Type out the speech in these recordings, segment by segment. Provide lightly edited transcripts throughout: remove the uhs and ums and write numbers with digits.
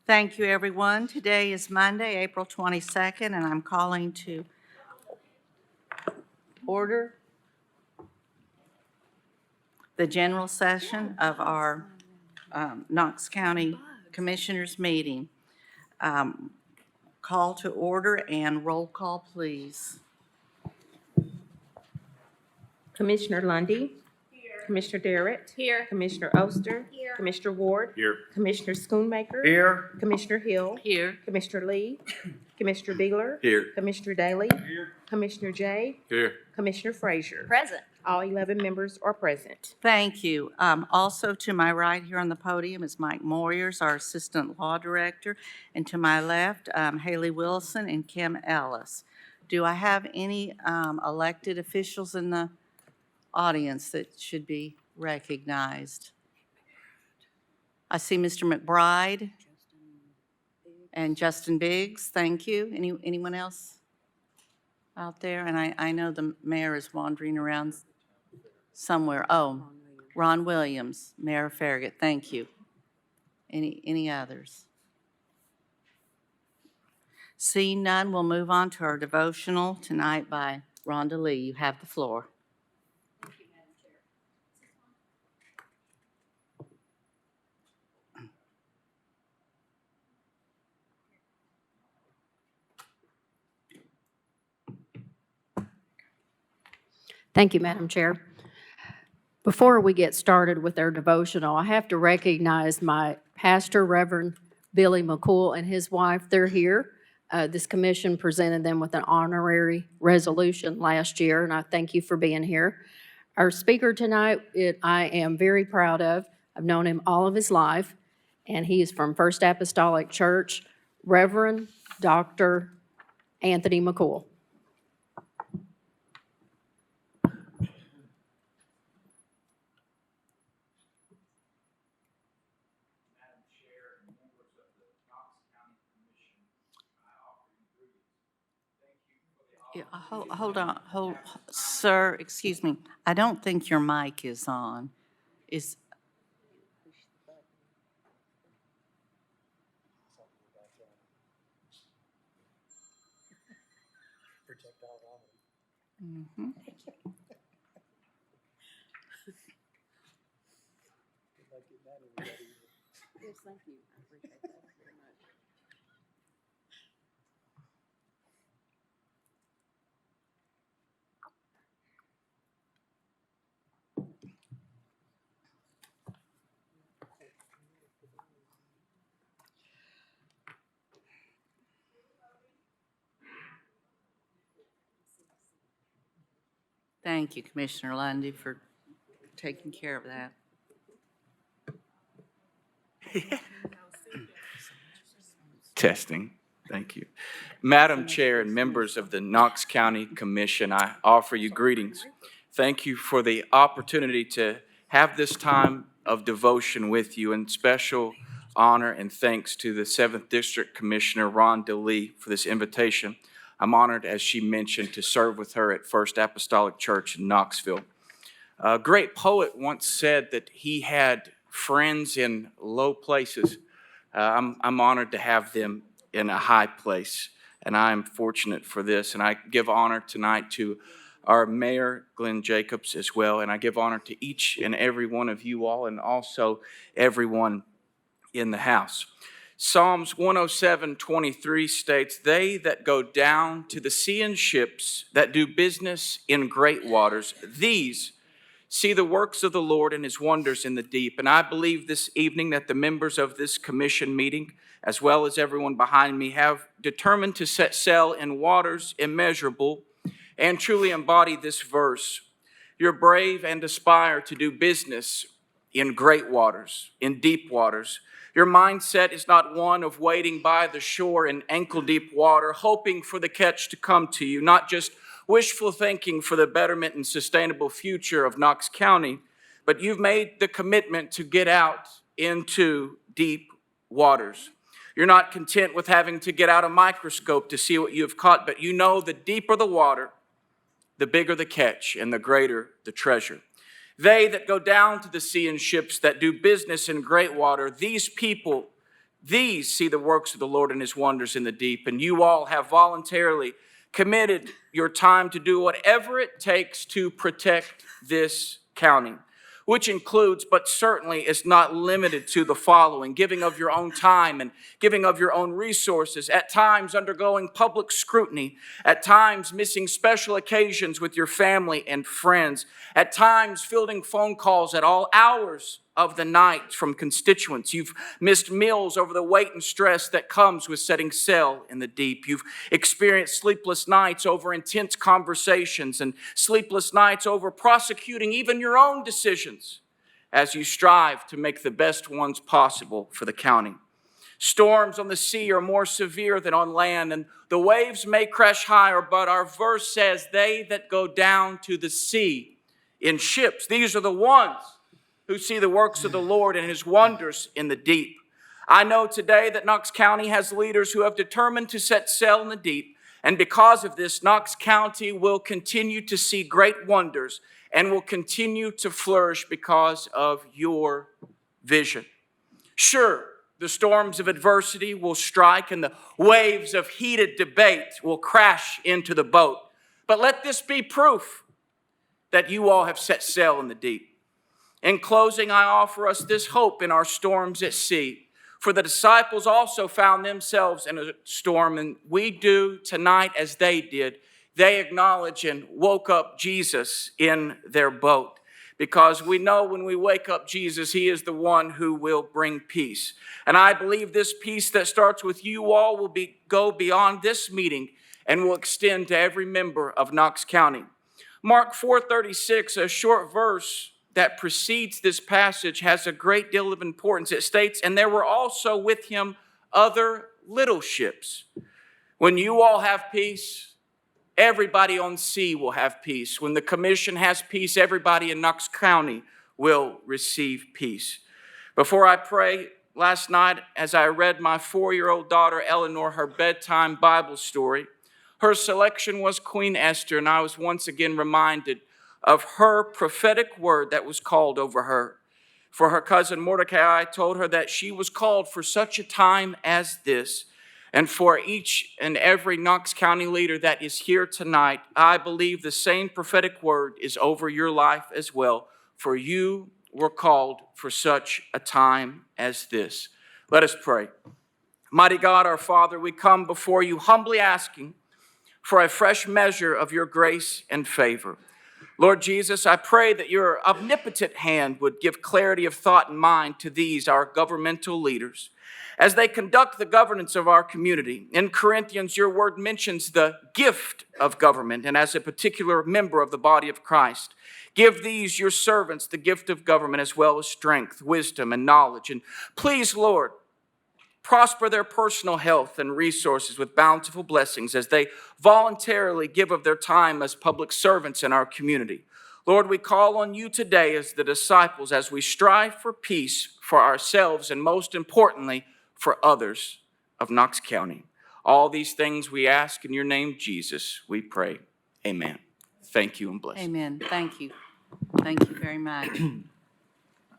Thank you, everyone. Today is Monday, April 22nd, and I'm calling to order the general session of our Knox County Commissioners meeting. Call to order and roll call, please. Commissioner Lundy. Here. Commissioner Darrett. Here. Commissioner Oster. Here. Commissioner Ward. Here. Commissioner Schoonmaker. Here. Commissioner Hill. Here. Commissioner Lee. Commissioner Bigler. Here. Commissioner Daly. Here. Commissioner Jay. Here. Commissioner Frazier. Present. All 11 members are present. Thank you. Also to my right here on the podium is Mike Moyers, our Assistant Law Director, and to my left, Haley Wilson and Kim Ellis. Do I have any elected officials in the audience that should be recognized? I see Mr. McBride and Justin Biggs. Thank you. Anyone else out there? And I know the mayor is wandering around somewhere. Oh, Ron Williams, Mayor of Farragut. Thank you. Any others? Seeing none, we'll move on to our devotional tonight by Rhonda Lee. You have the floor. Thank you, Madam Chair. Before we get started with our devotional, I have to recognize my pastor, Reverend Billy McCool, and his wife. They're here. This commission presented them with an honorary resolution last year, and I thank you for being here. Our speaker tonight, I am very proud of. I've known him all of his life, and he is from First Apostolic Church, Reverend Dr. Anthony McCool. Yeah, hold on, sir, excuse me. I don't think your mic is on. Is, Mhm. Yes, thank you. I appreciate that very much. Thank you, Commissioner Lundy, for taking care of that. Testing. Thank you. Madam Chair and members of the Knox County Commission, I offer you greetings. Thank you for the opportunity to have this time of devotion with you, and special honor and thanks to the 7th District Commissioner, Rhonda Lee, for this invitation. I'm honored, as she mentioned, to serve with her at First Apostolic Church in Knoxville. A great poet once said that he had friends in low places. I'm honored to have them in a high place, and I am fortunate for this. And I give honor tonight to our Mayor, Glenn Jacobs, as well, and I give honor to each and every one of you all, and also everyone in the house. Psalms 107:23 states, "They that go down to the sea in ships, that do business in great waters, these see the works of the Lord and his wonders in the deep." And I believe this evening that the members of this commission meeting, as well as everyone behind me, have determined to set sail in waters immeasurable and truly embody this verse. You're brave and aspire to do business in great waters, in deep waters. Your mindset is not one of waiting by the shore in ankle-deep water, hoping for the catch to come to you, not just wishful thinking for the betterment and sustainable future of Knox County, but you've made the commitment to get out into deep waters. You're not content with having to get out a microscope to see what you've caught, but you know the deeper the water, the bigger the catch and the greater the treasure. They that go down to the sea in ships, that do business in great water, these people These see the works of the Lord and his wonders in the deep, and you all have voluntarily committed your time to do whatever it takes to protect this county, which includes, but certainly is not limited to, the following: giving of your own time and giving of your own resources, at times undergoing public scrutiny, at times missing special occasions with your family and friends, at times fielding phone calls at all hours of the night from constituents. You've missed meals over the weight and stress that comes with setting sail in the deep. You've experienced sleepless nights over intense conversations and sleepless nights over prosecuting even your own decisions as you strive to make the best ones possible for the county. Storms on the sea are more severe than on land, and the waves may crash higher, but our verse says, they that go down to the sea in ships, these are the ones who see the works of the Lord and his wonders in the deep. I know today that Knox County has leaders who have determined to set sail in the deep, and because of this, Knox County will continue to see great wonders and will continue to flourish because of your vision. Sure, the storms of adversity will strike and the waves of heated debate will crash into the boat, but let this be proof that you all have set sail in the deep. In closing, I offer us this hope in our storms at sea. For the disciples also found themselves in a storm, and we do tonight as they did. They acknowledge and woke up Jesus in their boat, because we know when we wake up Jesus, he is the one who will bring peace. And I believe this peace that starts with you all will go beyond this meeting and will extend to every member of Knox County. Mark 4:36, a short verse that precedes this passage, has a great deal of importance. It states, and there were also with him other little ships. When you all have peace, everybody on sea will have peace. When the commission has peace, everybody in Knox County will receive peace. Before I pray, last night, as I read my 4-year-old daughter Eleanor her bedtime Bible story, her selection was Queen Esther, and I was once again reminded of her prophetic word that was called over her. For her cousin Mordecai told her that she was called for such a time as this. And for each and every Knox County leader that is here tonight, I believe the same prophetic word is over your life as well. For you were called for such a time as this. Let us pray. Mighty God, our Father, we come before you humbly asking for a fresh measure of your grace and favor. Lord Jesus, I pray that your omnipotent hand would give clarity of thought and mind to these, our governmental leaders, as they conduct the governance of our community. In Corinthians, your word mentions the gift of government, and as a particular member of the body of Christ, give these, your servants, the gift of government as well as strength, wisdom, and knowledge. And please, Lord, prosper their personal health and resources with bountiful blessings as they voluntarily give of their time as public servants in our community. Lord, we call on you today as the disciples as we strive for peace for ourselves and most importantly, for others of Knox County. All these things we ask in your name, Jesus, we pray. Amen. Thank you and bless. Amen. Thank you. Thank you very much.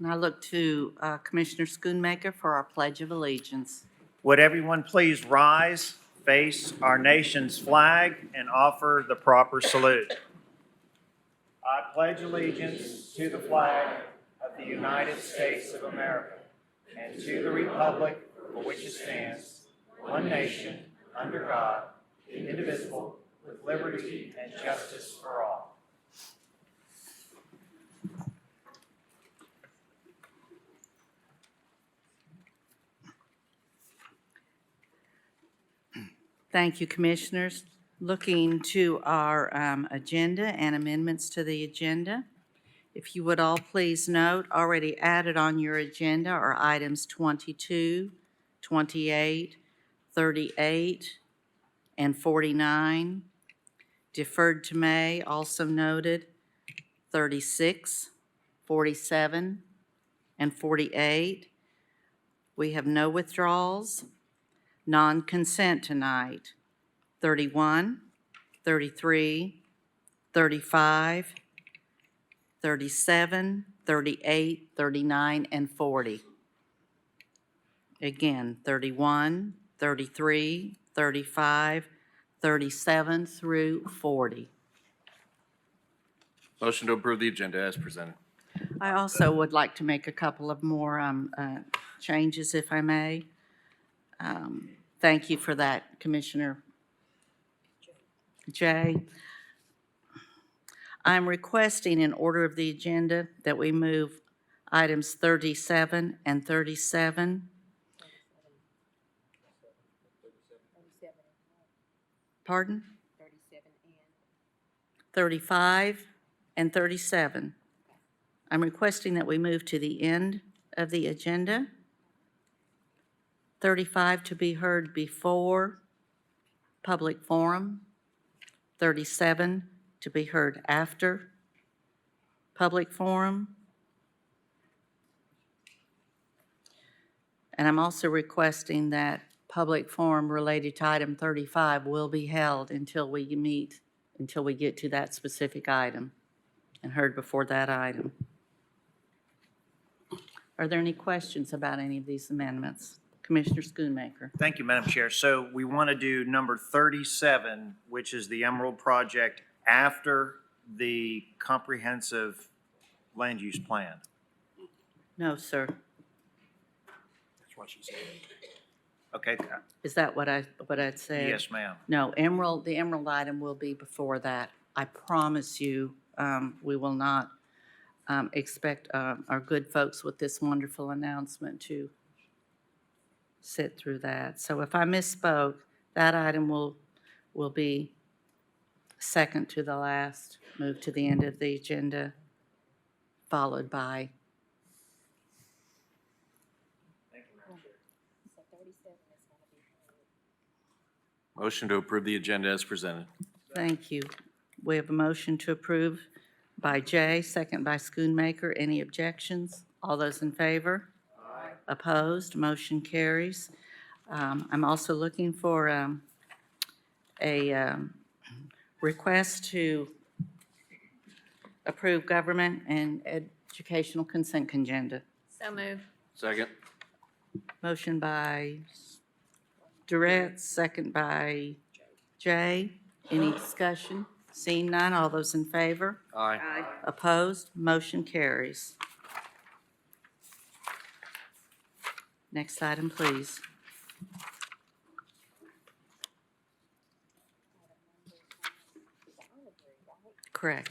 And I look to Commissioner Schoonmaker for our Pledge of Allegiance. Would everyone please rise, face our nation's flag, and offer the proper salute? I pledge allegiance to the flag of the United States of America and to the republic for which it stands, one nation, under God, indivisible, with liberty and justice for all. Thank you, Commissioners. Looking to our agenda and amendments to the agenda. If you would all please note, already added on your agenda are items 22, 28, 38, and 49. Deferred to May, also noted, 36, 47, and 48. We have no withdrawals. Non-consent tonight, 31, 33, 35, 37, 38, 39, and 40. Again, 31, 33, 35, 37 through 40. Motion to approve the agenda as presented. I also would like to make a couple of more changes, if I may. Thank you for that, Commissioner Jay. I'm requesting in order of the agenda that we move items 37 and 37. Pardon? 35 and 37. I'm requesting that we move to the end of the agenda. 35 to be heard before public forum. 37 to be heard after public forum. And I'm also requesting that public forum related to item 35 will be held until we get to that specific item and heard before that item. Are there any questions about any of these amendments? Commissioner Schoonmaker. Thank you, Madam Chair. So we want to do number 37, which is the Emerald Project, after the comprehensive land use plan. No, sir. That's what she said. Okay, Is that what I'd said? yes, ma'am. No, the Emerald item will be before that. I promise you, we will not expect our good folks with this wonderful announcement to sit through that. So if I misspoke, that item will be second to the last, move to the end of the agenda, followed by. Motion to approve the agenda as presented. Thank you. We have a motion to approve by Jay, second by Schoonmaker. Any objections? All those in favor? Aye. Opposed? Motion carries. I'm also looking for a request to approve government and educational consent agenda. So moved. Second. Motion by Durrett, second by Jay. Any discussion? Seeing none, all those in favor? Aye. Opposed? Motion carries. Next item, please. Correct.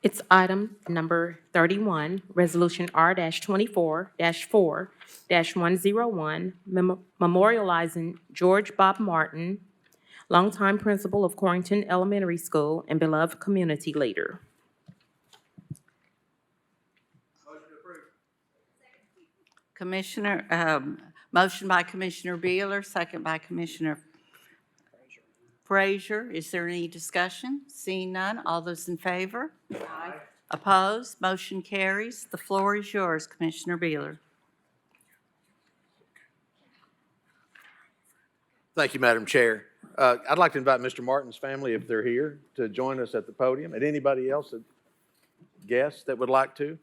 It's item number 31, Resolution R-24-4-101, memorializing George Bob Martin, longtime principal of Corrington Elementary School and beloved community leader. Motion by Commissioner Beeler, second by Commissioner Frazier. Is there any discussion? Seeing none, all those in favor? Aye. Opposed? Motion carries. The floor is yours, Commissioner Beeler. Thank you, Madam Chair. I'd like to invite Mr. Martin's family, if they're here, to join us at the podium, and anybody else, guests that would like to.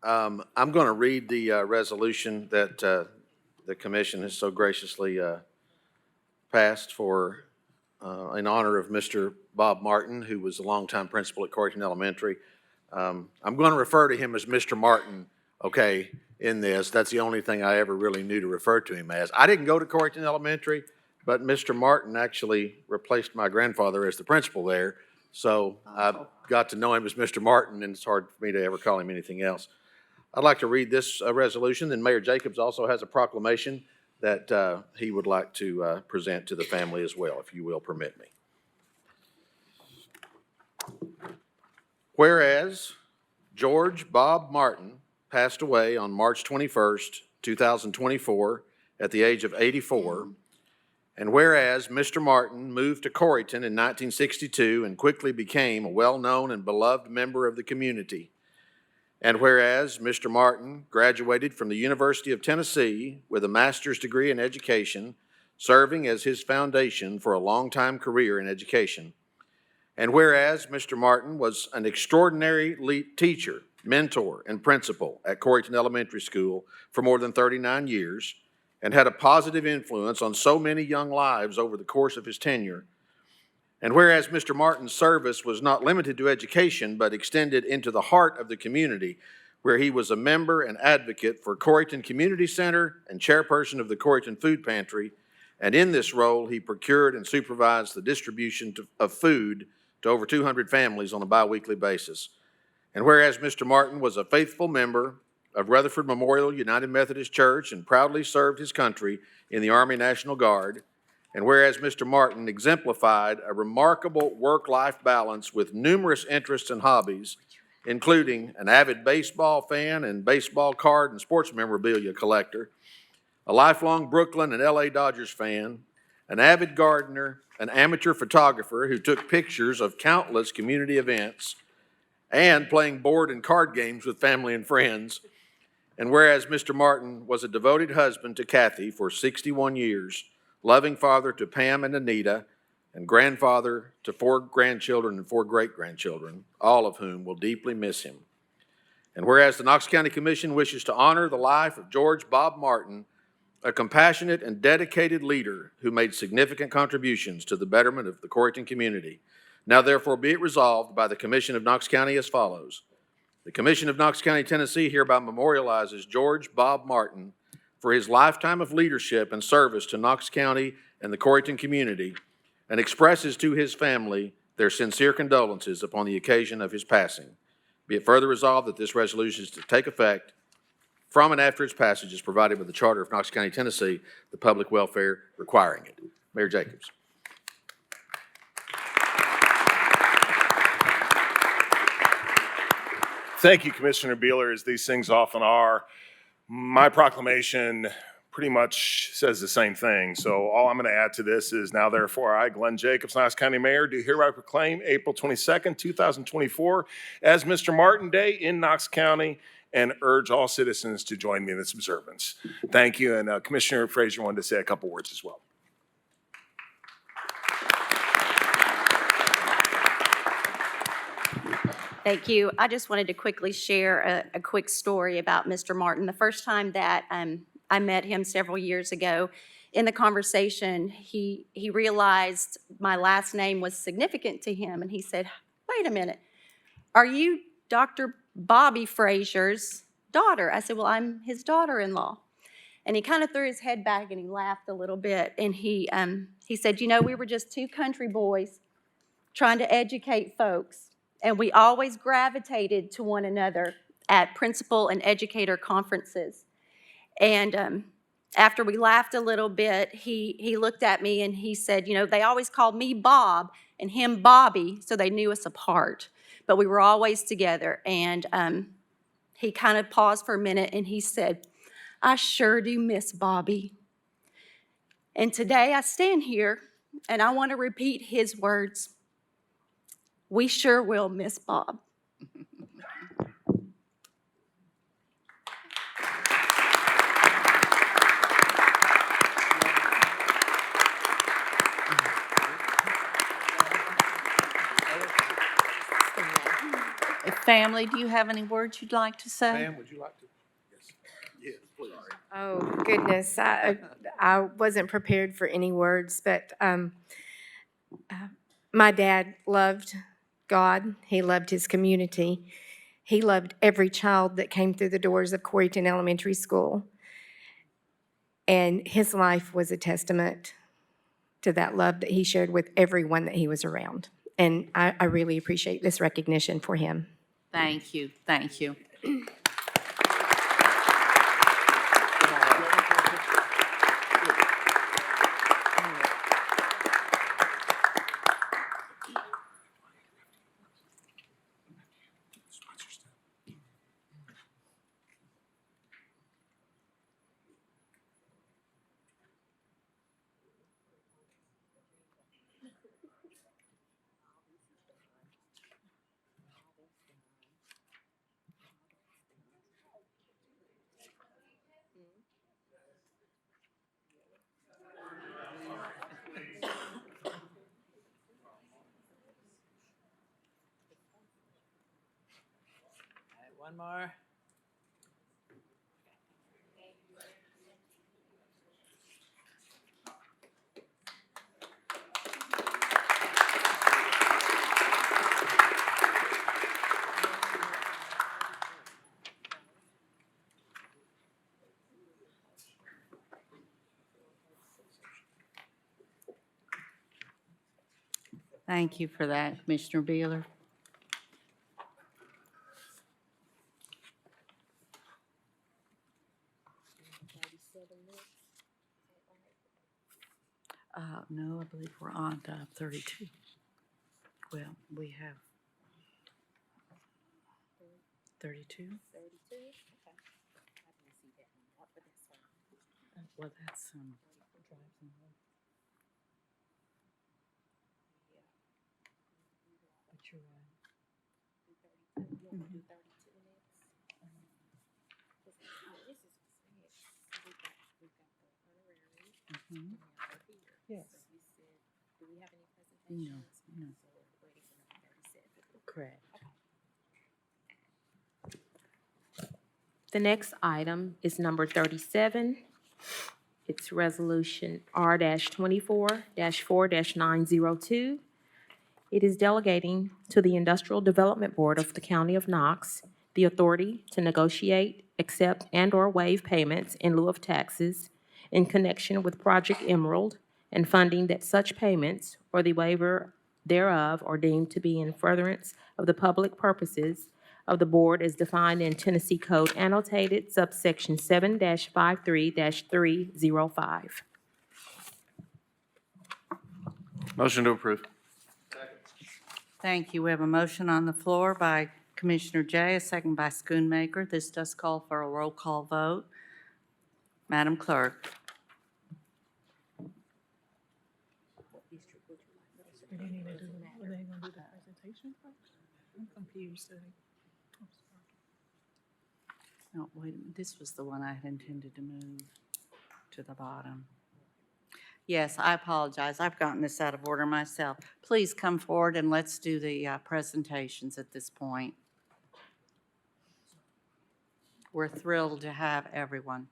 I'm going to read the resolution that the commission has so graciously passed for in honor of Mr. Bob Martin, who was a longtime principal at Corrington Elementary. I'm going to refer to him as Mr. Martin, okay, in this. That's the only thing I ever really knew to refer to him as. I didn't go to Corrington Elementary, but Mr. Martin actually replaced my grandfather as the principal there. So I got to know him as Mr. Martin, and it's hard for me to ever call him anything else. I'd like to read this resolution, then Mayor Jacobs also has a proclamation that he would like to present to the family as well, if you will permit me. Whereas George Bob Martin passed away on March 21st, 2024, at the age of 84, and whereas Mr. Martin moved to Corrington in 1962 and quickly became a well-known and beloved member of the community, And whereas Mr. Martin graduated from the University of Tennessee with a master's degree in education, serving as his foundation for a long-time career in education. And whereas Mr. Martin was an extraordinary teacher, mentor, and principal at Coreyton Elementary School for more than 39 years, and had a positive influence on so many young lives over the course of his tenure. And whereas Mr. Martin's service was not limited to education, but extended into the heart of the community, where he was a member and advocate for Coreyton Community Center and chairperson of the Coreyton Food Pantry, and in this role, he procured and supervised the distribution of food to over 200 families on a biweekly basis. And whereas Mr. Martin was a faithful member of Rutherford Memorial United Methodist Church and proudly served his country in the Army National Guard, and whereas Mr. Martin exemplified a remarkable work-life balance with numerous interests and hobbies, including an avid baseball fan and baseball card and sports memorabilia collector, a lifelong Brooklyn and LA Dodgers fan, an avid gardener, an amateur photographer who took pictures of countless community events, and playing board and card games with family and friends. And whereas Mr. Martin was a devoted husband to Kathy for 61 years, loving father to Pam and Anita, and grandfather to 4 grandchildren and 4 great-grandchildren, all of whom will deeply miss him. And whereas the Knox County Commission wishes to honor the life of George Bob Martin, a compassionate and dedicated leader who made significant contributions to the betterment of the Coreyton community. Now therefore be it resolved by the Commission of Knox County as follows. The Commission of Knox County, Tennessee hereby memorializes George Bob Martin for his lifetime of leadership and service to Knox County and the Coreyton community, and expresses to his family their sincere condolences upon the occasion of his passing. Be it further resolved that this resolution is to take effect from and after its passage is provided by the Charter of Knox County, Tennessee, the public welfare requiring it. Mayor Jacobs. Thank you, Commissioner Beeler, as these things often are. My proclamation pretty much says the same thing. So all I'm going to add to this is now therefore I, Glenn Jacobs, Knox County Mayor, do hereby proclaim April 22nd, 2024 as Mr. Martin Day in Knox County and urge all citizens to join me in this observance. Thank you. And Commissioner Frazier wanted to say a couple words as well. Thank you. I just wanted to quickly share a quick story about Mr. Martin. The first time that I met him several years ago, in the conversation, he realized my last name was significant to him, and he said, "Wait a minute, are you Dr. Bobby Frazier's daughter?" I said, "Well, I'm his daughter-in-law." And he kind of threw his head back and he laughed a little bit, and he said, "You know, we were just 2 country boys trying to educate folks, and we always gravitated to one another at principal and educator conferences." And after we laughed a little bit, he looked at me and he said, "You know, they always called me Bob and him Bobby, so they knew us apart. But we were always together." And he kind of paused for a minute and he said, "I sure do miss Bobby." And today I stand here and I want to repeat his words. We sure will miss Bob. Family, do you have any words you'd like to say? Ma'am, would you like to? Yes. Yes, please. Oh, goodness. I wasn't prepared for any words, but my dad loved God. He loved his community. He loved every child that came through the doors of Coreyton Elementary School. And his life was a testament to that love that he shared with everyone that he was around. And I really appreciate this recognition for him. Thank you, thank you. One more. Thank you for that, Commissioner Beeler. No, I believe we're on to 32. Well, we have 32. Well, that's but you're Mhm. Yes. No, no. Correct. The next item is number 37. It's Resolution R-24-4-902. It is delegating to the Industrial Development Board of the County of Knox the authority to negotiate, accept, and/or waive payments in lieu of taxes in connection with Project Emerald, and funding that such payments or the waiver thereof are deemed to be in furtherance of the public purposes of the board as defined in Tennessee Code annotated subsection 7-53-305. Motion to approve. Thank you. We have a motion on the floor by Commissioner Jay, a second by Schoonmaker. This does call for a roll call vote. Madam Clerk. Are they gonna do the presentation first? I'm confused. Oh, wait a minute. This was the one I had intended to move to the bottom. Yes, I apologize. I've gotten this out of order myself. Please come forward and let's do the presentations at this point. We're thrilled to have everyone.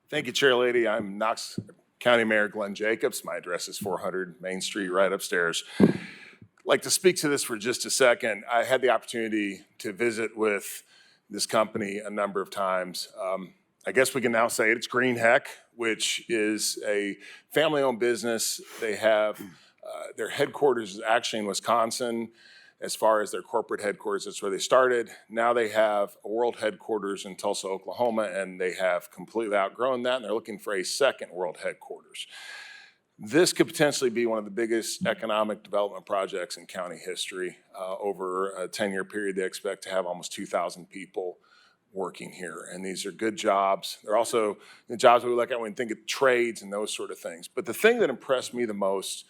Thank you, Chair Lady. I'm Knox County Mayor Glenn Jacobs. My address is 400 Main Street, right upstairs. I'd like to speak to this for just a second. I had the opportunity to visit with this company a number of times. I guess we can now say it's Green Heck, which is a family-owned business. They have their headquarters is actually in Wisconsin. As far as their corporate headquarters, that's where they started. Now they have a world headquarters in Tulsa, Oklahoma, and they have completely outgrown that, and they're looking for a second world headquarters. This could potentially be one of the biggest economic development projects in county history. Over a 10-year period, they expect to have almost 2,000 people working here, and these are good jobs. They're also the jobs we look at when we think of trades and those sort of things. But the thing that impressed me the most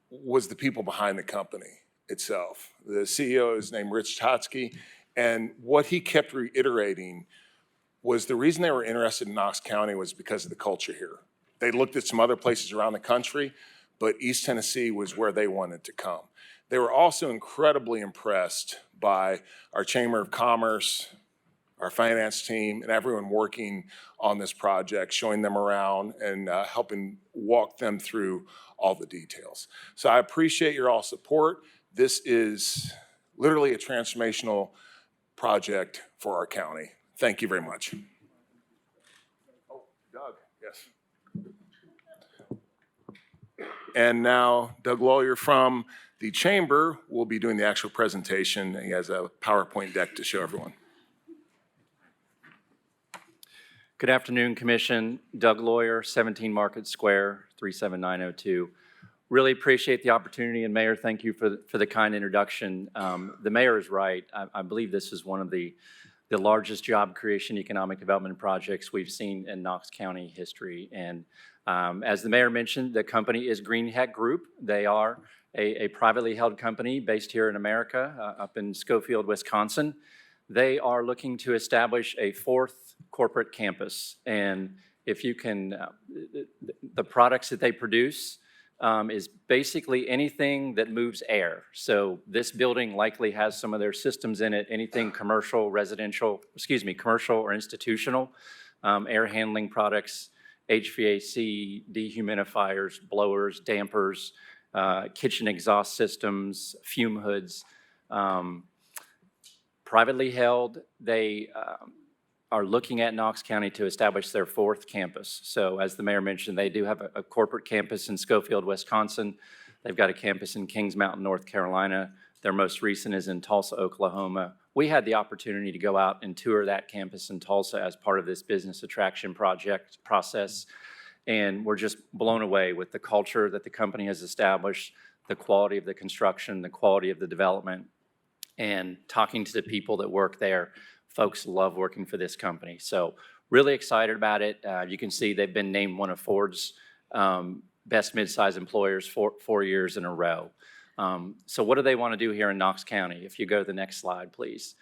was the people behind the company itself. The CEO is named Rich Totsky, and what he kept reiterating was the reason they were interested in Knox County was because of the culture here. They looked at some other places around the country, but East Tennessee was where they wanted to come. They were also incredibly impressed by our Chamber of Commerce, our finance team, and everyone working on this project, showing them around and helping walk them through all the details. So I appreciate your all support. This is literally a transformational project for our county. Thank you very much. Oh, Doug, yes. And now Doug Lawyer from the Chamber will be doing the actual presentation. He has a PowerPoint deck to show everyone. Good afternoon, Commission. Doug Lawyer, 17 Market Square, 37902. Really appreciate the opportunity, and Mayor, thank you for the kind introduction. The Mayor is right. I believe this is one of the largest job creation economic development projects we've seen in Knox County history. And as the Mayor mentioned, the company is Green Heck Group. They are a privately held company based here in America, up in Schofield, Wisconsin. They are looking to establish a fourth corporate campus. And if you can, the products that they produce is basically anything that moves air. So this building likely has some of their systems in it, anything commercial, commercial or institutional, air handling products, HVAC, dehumidifiers, blowers, dampers, kitchen exhaust systems, fume hoods. Privately held, they are looking at Knox County to establish their 4th campus. So as the mayor mentioned, they do have a corporate campus in Schofield, Wisconsin. They've got a campus in Kings Mountain, North Carolina. Their most recent is in Tulsa, Oklahoma. We had the opportunity to go out and tour that campus in Tulsa as part of this business attraction project process. And we're just blown away with the culture that the company has established, the quality of the construction, the quality of the development, and talking to the people that work there. Folks love working for this company. So really excited about it. You can see they've been named one of Ford's best mid-size employers 4 years in a row. So what do they want to do here in Knox County? If you go to the next slide, please.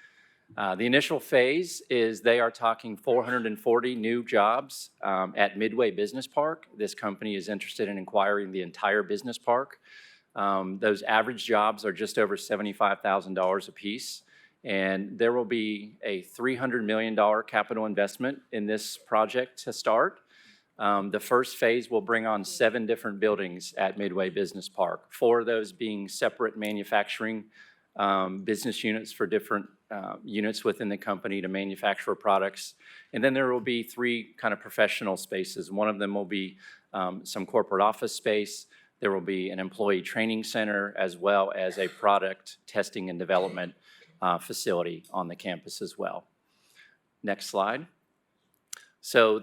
The initial phase is they are talking 440 new jobs at Midway Business Park. This company is interested in acquiring the entire business park. Those average jobs are just over $75,000 apiece. And there will be a $300 million capital investment in this project to start. The first phase will bring on 7 different buildings at Midway Business Park, 4 of those being separate manufacturing business units for different units within the company to manufacture products. And then there will be 3 kind of professional spaces. One of them will be some corporate office space. There will be an employee training center as well as a product testing and development facility on the campus as well. Next slide. So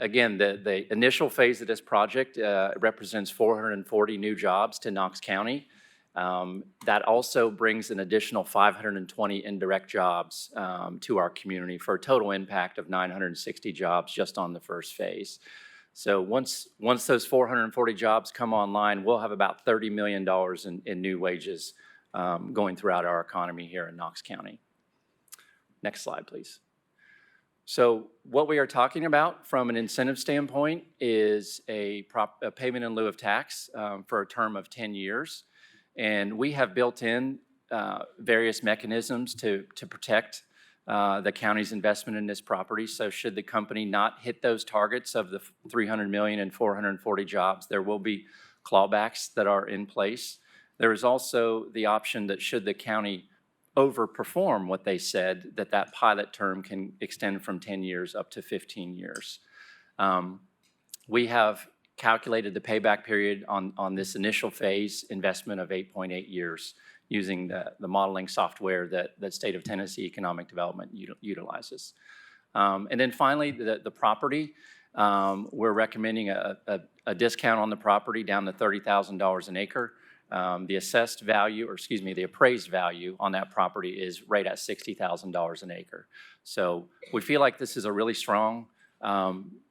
again, the initial phase of this project represents 440 new jobs to Knox County. That also brings an additional 520 indirect jobs to our community for a total impact of 960 jobs just on the first phase. So once those 440 jobs come online, we'll have about $30 million in new wages going throughout our economy here in Knox County. Next slide, please. So what we are talking about from an incentive standpoint is a payment in lieu of tax for a term of 10 years. And we have built in various mechanisms to protect the county's investment in this property. So should the company not hit those targets of the $300 million and 440 jobs, there will be clawbacks that are in place. There is also the option that should the county overperform what they said, that pilot term can extend from 10 years up to 15 years. We have calculated the payback period on this initial phase investment of 8.8 years using the modeling software that State of Tennessee Economic Development utilizes. And then finally, the property, we're recommending a discount on the property down to $30,000 an acre. The assessed value, or excuse me, the appraised value on that property is right at $60,000 an acre. So we feel like this is a really strong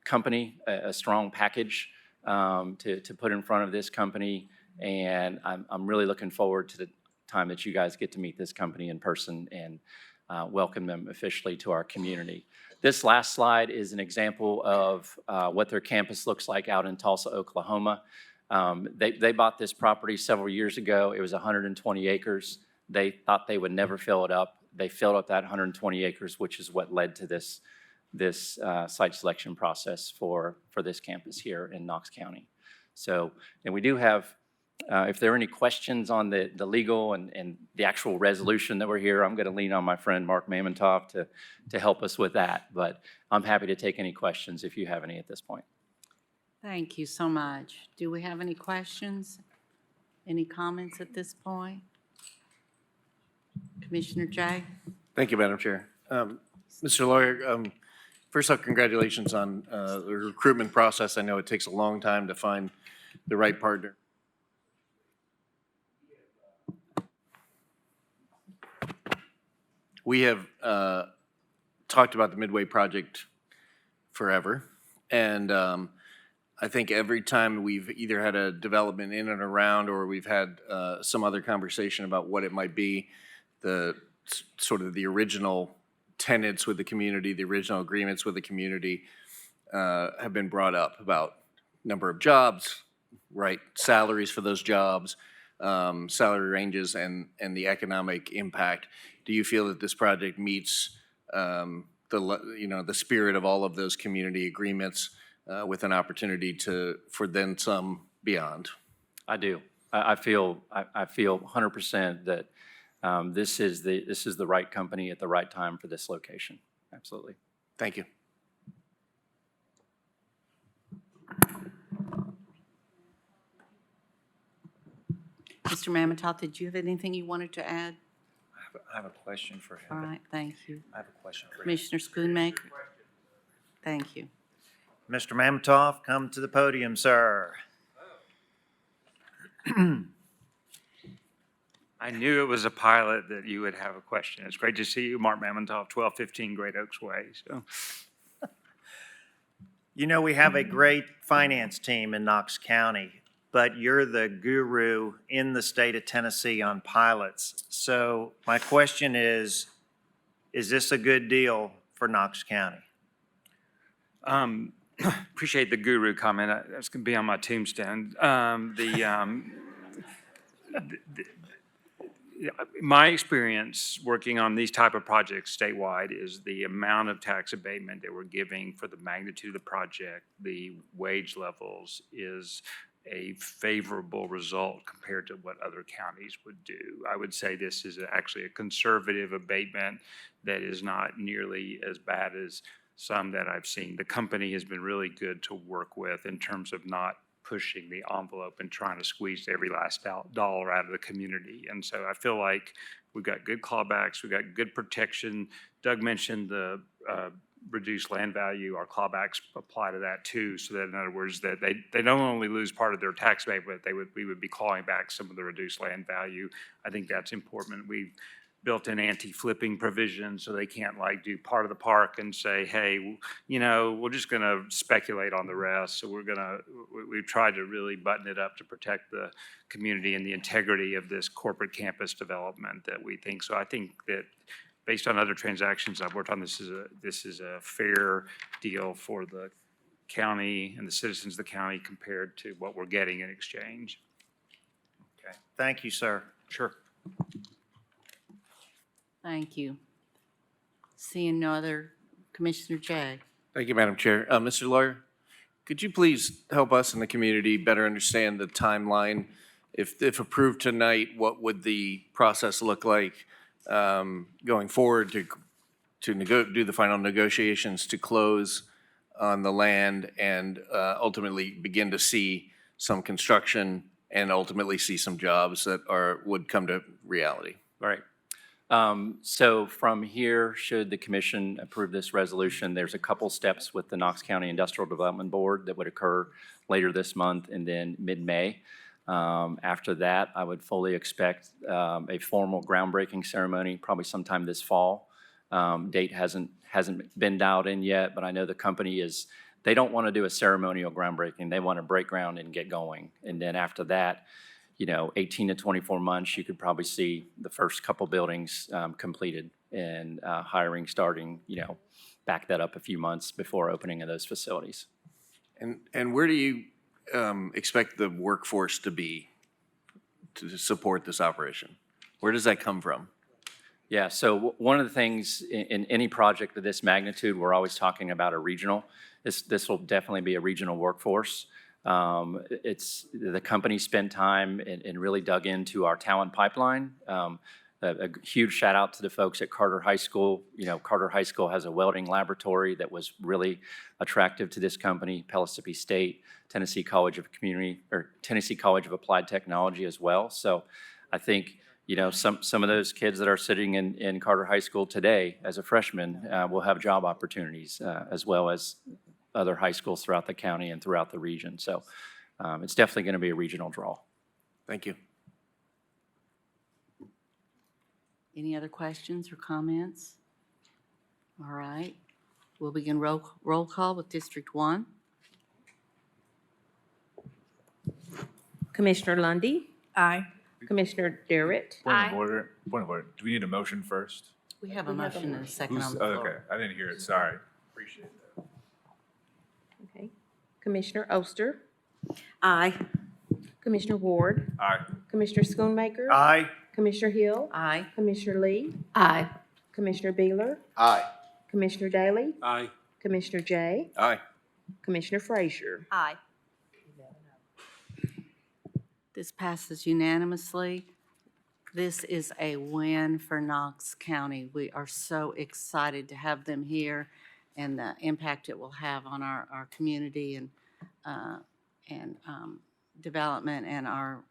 company, a strong package to put in front of this company. And I'm really looking forward to the time that you guys get to meet this company in person and welcome them officially to our community. This last slide is an example of what their campus looks like out in Tulsa, Oklahoma. They bought this property several years ago. It was 120 acres. They thought they would never fill it up. They filled up that 120 acres, which is what led to this site selection process for this campus here in Knox County. So, and we do have, if there are any questions on the legal and the actual resolution that we're here, I'm going to lean on my friend Mark Mamontoff to help us with that. But I'm happy to take any questions if you have any at this point. Thank you so much. Do we have any questions? Any comments at this point? Commissioner Jay? Thank you, Madam Chair. Mr. Lawyer, first off, congratulations on the recruitment process. I know it takes a long time to find the right partner. We have talked about the Midway project forever, and I think every time we've either had a development in and around or we've had some other conversation about what it might be, the sort of the original tenets with the community, the original agreements with the community have been brought up about number of jobs, right salaries for those jobs, salary ranges, and the economic impact. Do you feel that this project meets the spirit of all of those community agreements with an opportunity for then some beyond? I do. I feel 100% that this is the right company at the right time for this location. Absolutely. Thank you. Mr. Mametout, did you have anything you wanted to add? I have a question for him. All right, thank you. I have a question for him. Commissioner Schoonmaker? Thank you. Mr. Mamatoff, come to the podium, sir. I knew it was a pilot that you would have a question. It's great to see you, Mark Mamontoff, 1215 Great Oaks Way. So, You know, we have a great finance team in Knox County, but you're the guru in the state of Tennessee on pilots. So my question is this a good deal for Knox County? appreciate the guru comment. That's going to be on my tombstone. My experience working on these type of projects statewide is the amount of tax abatement that we're giving for the magnitude of the project, the wage levels is a favorable result compared to what other counties would do. I would say this is actually a conservative abatement that is not nearly as bad as some that I've seen. The company has been really good to work with in terms of not pushing the envelope and trying to squeeze every last dollar out of the community. And so I feel like we've got good clawbacks, we've got good protection. Doug mentioned the reduced land value. Our clawbacks apply to that too, so that in other words, that they don't only lose part of their tax rate, but we would be clawing back some of the reduced land value. I think that's important. We've built in anti-flipping provisions so they can't like do part of the park and say, hey, you know, we're just going to speculate on the rest. So we've tried to really button it up to protect the community and the integrity of this corporate campus development that we think. So I think that based on other transactions I've worked on, this is a fair deal for the county and the citizens of the county compared to what we're getting in exchange. Okay. Thank you, sir. Sure. Thank you. Seeing no other, Commissioner Jay. Thank you, Madam Chair. Mr. Lawyer, could you please help us in the community better understand the timeline? If approved tonight, what would the process look like going forward to do the final negotiations to close on the land and ultimately begin to see some construction and ultimately see some jobs that would come to reality? Right. So from here, should the commission approve this resolution, there's a couple steps with the Knox County Industrial Development Board that would occur later this month and then mid-May. After that, I would fully expect a formal groundbreaking ceremony, probably sometime this fall. Date hasn't been dialed in yet, but I know the company they don't want to do a ceremonial groundbreaking. They want to break ground and get going. And then after that, 18 to 24 months, you could probably see the first couple buildings completed and hiring starting, back that up a few months before opening of those facilities. And where do you expect the workforce to be to support this operation? Where does that come from? Yeah, so one of the things in any project of this magnitude, we're always talking about a regional. This will definitely be a regional workforce. The company spent time and really dug into our talent pipeline. A huge shout out to the folks at Carter High School. Carter High School has a welding laboratory that was really attractive to this company, Pellissippi State, Tennessee College of Applied Technology as well. So I think, some of those kids that are sitting in Carter High School today as a freshman will have job opportunities as well as other high schools throughout the county and throughout the region. So it's definitely going to be a regional draw. Thank you. Any other questions or comments? All right. We'll begin roll call with District 1. Commissioner Lundy, Aye. Commissioner Darrett, Point of order. Point of order. Do we need a motion first? We have a motion and a second on the Oh, floor. okay. I didn't hear it. Sorry. Appreciate that. okay. Commissioner Oster, Aye. Commissioner Ward, Aye. Commissioner Schoonmaker, Aye. Commissioner Hill, Aye. Commissioner Lee, Aye. Commissioner Beeler, Aye. Commissioner Daly, Aye. Commissioner Jay, Aye. Commissioner Frazier. Aye. This passes unanimously. This is a win for Knox County. We are so excited to have them here and the impact it will have on our community and development and our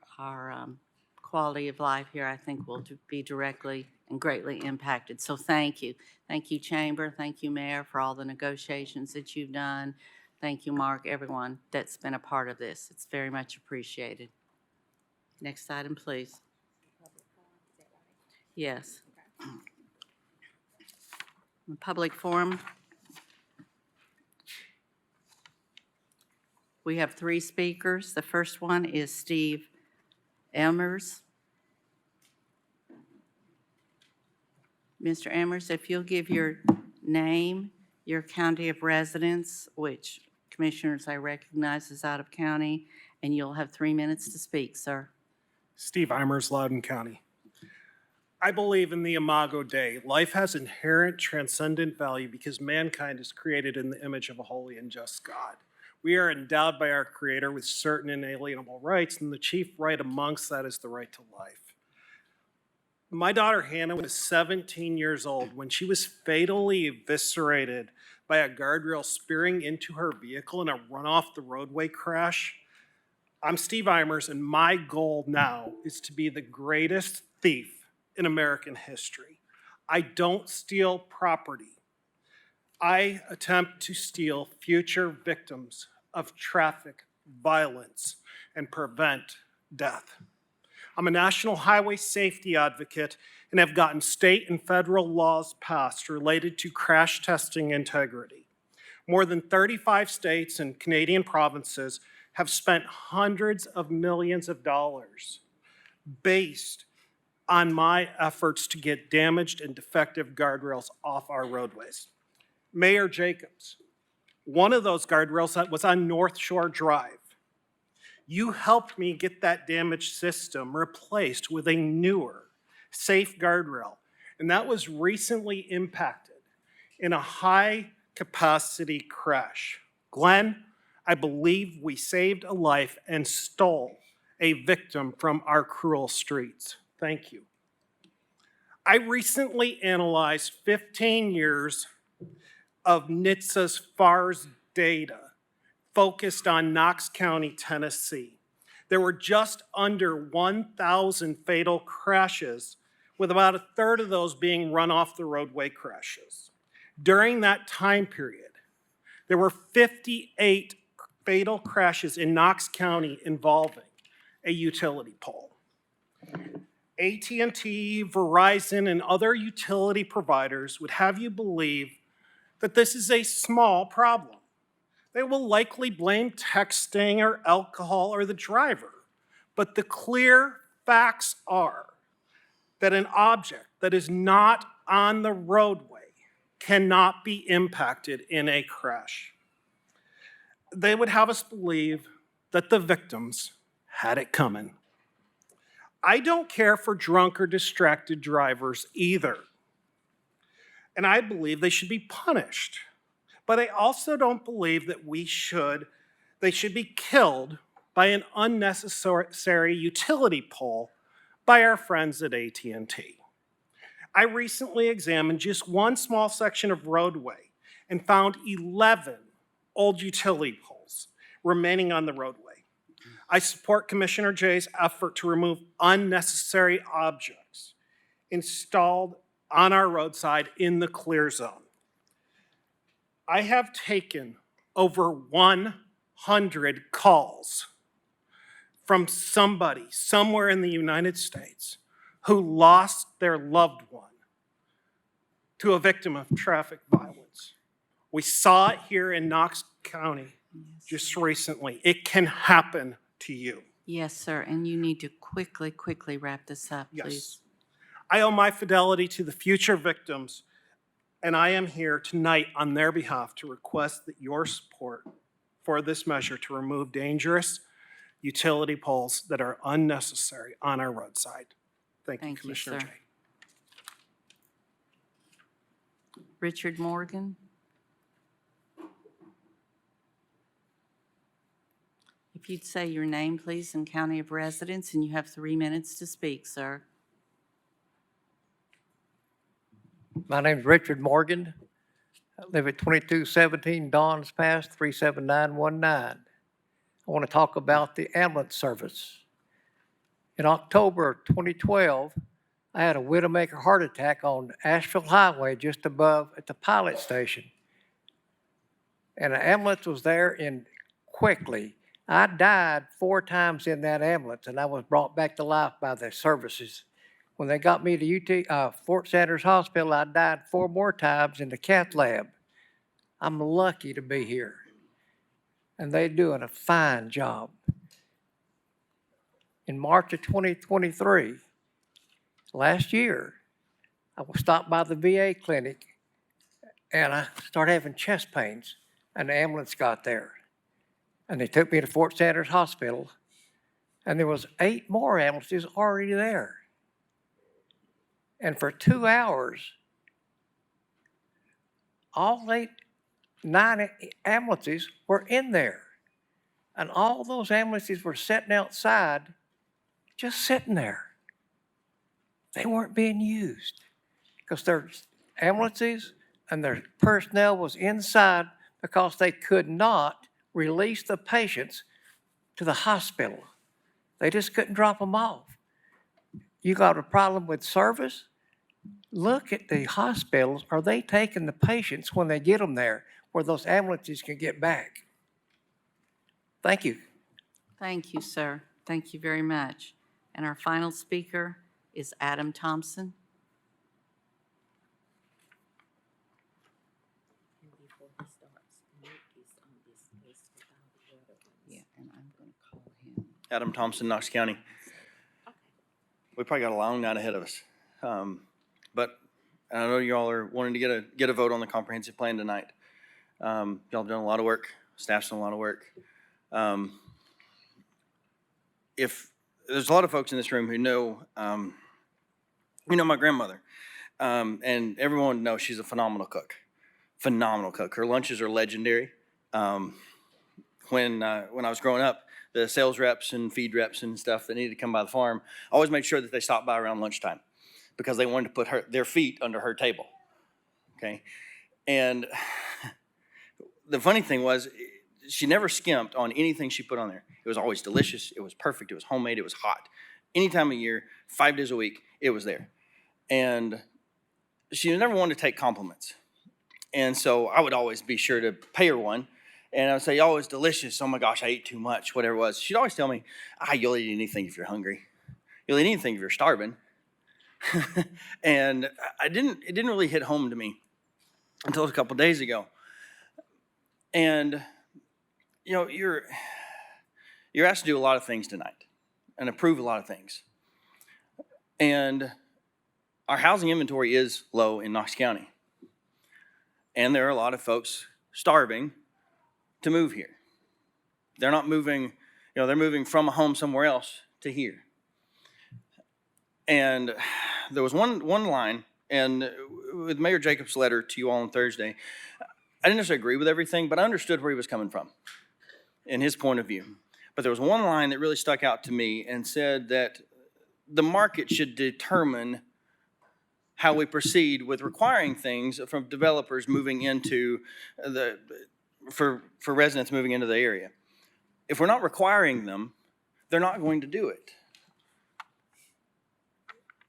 quality of life here, I think will be directly and greatly impacted. So thank you. Thank you, Chamber. Thank you, Mayor, for all the negotiations that you've done. Thank you, Mark, everyone that's been a part of this. It's very much appreciated. Next item, please. Yes. Public forum. We have 3 speakers. The first one is Steve Emmers. Mr. Emmers, if you'll give your name, your county of residence, which commissioners I recognize is out of county, and you'll have 3 minutes to speak, sir. Steve Eimers, Loudoun County. I believe in the Imago Dei. Life has inherent transcendent value because mankind is created in the image of a holy and just God. We are endowed by our Creator with certain inalienable rights, and the chief right amongst that is the right to life. My daughter Hannah was 17 years old when she was fatally eviscerated by a guardrail spearing into her vehicle in a run-off-the-roadway crash. I'm Steve Eimers, and my goal now is to be the greatest thief in American history. I don't steal property. I attempt to steal future victims of traffic violence and prevent death. I'm a national highway safety advocate and have gotten state and federal laws passed related to crash testing integrity. More than 35 states and Canadian provinces have spent hundreds of millions of dollars based on my efforts to get damaged and defective guardrails off our roadways. Mayor Jacobs, one of those guardrails that was on North Shore Drive. You helped me get that damaged system replaced with a newer, safe guardrail, and that was recently impacted in a high-capacity crash. Glenn, I believe we saved a life and stole a victim from our cruel streets. Thank you. I recently analyzed 15 years of NHTSA's FARS data focused on Knox County, Tennessee. There were just under 1,000 fatal crashes, with about a third of those being run-off-the-roadway crashes. During that time period, there were 58 fatal crashes in Knox County involving a utility pole. AT&T, Verizon, and other utility providers would have you believe that this is a small problem. They will likely blame texting or alcohol or the driver, but the clear facts are that an object that is not on the roadway cannot be impacted in a crash. They would have us believe that the victims had it coming. I don't care for drunk or distracted drivers either. And I believe they should be punished. But I also don't believe that they should be killed by an unnecessary utility pole by our friends at AT&T. I recently examined just one small section of roadway and found 11 old utility poles remaining on the roadway. I support Commissioner Jay's effort to remove unnecessary objects installed on our roadside in the clear zone. I have taken over 100 calls from somebody somewhere in the United States who lost their loved one to a victim of traffic violence. We saw it here in Knox County just recently. It can happen to you. Yes, sir, and you need to quickly wrap this up, please. Yes. I owe my fidelity to the future victims, and I am here tonight on their behalf to request that your support for this measure to remove dangerous, utility poles that are unnecessary on our roadside. Thank you, Thank you, Commissioner sir. Jay. Richard Morgan? If you'd say your name, please, and county of residence, and you have 3 minutes to speak, sir. My name's Richard Morgan. I live at 2217 Dawns Pass, 37919. I want to talk about the ambulance service. In October of 2012, I had a Widowmaker heart attack on Asheville Highway just above at the pilot station. And an ambulance was there in quickly. I died 4 times in that ambulance, and I was brought back to life by the services. When they got me to Fort Sanders Hospital, I died 4 more times in the cath lab. I'm lucky to be here. And they're doing a fine job. In March of 2023, last year, I was stopped by the VA clinic and I started having chest pains, and the ambulance got there. And they took me to Fort Sanders Hospital, and there was 8 more ambulances already there. And for 2 hours, all 9 ambulances were in there. And all those ambulances were sitting outside, just sitting there. They weren't being used because their ambulances and their personnel was inside because they could not release the patients to the hospital. They just couldn't drop them off. You got a problem with service? Look at the hospitals. Are they taking the patients when they get them there where those ambulances can get back? Thank you. Thank you, sir. Thank you very much. And our final speaker is Adam Thompson. Yeah, and I'm going to call him. Adam Thompson, Knox County. We probably got a long night ahead of us. But I know you all are wanting to get a vote on the comprehensive plan tonight. Y'all have done a lot of work. Staff's done a lot of work. If there's a lot of folks in this room who know my grandmother, and everyone knows she's a phenomenal cook. Phenomenal cook. Her lunches are legendary. When I was growing up, the sales reps and feed reps and stuff that needed to come by the farm, I always made sure that they stopped by around lunchtime because they wanted to put their feet under her table. Okay, and the funny thing was, she never skimped on anything she put on there. It was always delicious. It was perfect. It was homemade. It was hot. Any time of year, 5 days a week, it was there. And she never wanted to take compliments. And so I would always be sure to pay her one. And I would say, oh, it's delicious. Oh my gosh, I ate too much, whatever it was. She'd always tell me, you'll eat anything if you're hungry. You'll eat anything if you're starving. And it didn't really hit home to me until a couple days ago. And, you're asked to do a lot of things tonight and approve a lot of things. And our housing inventory is low in Knox County. And there are a lot of folks starving to move here. They're not moving, they're moving from a home somewhere else to here. And there was one line, and with Mayor Jacobs' letter to you all on Thursday, I didn't necessarily agree with everything, but I understood where he was coming from and his point of view. But there was one line that really stuck out to me and said that the market should determine how we proceed with requiring things from developers moving into for residents moving into the area. If we're not requiring them, they're not going to do it.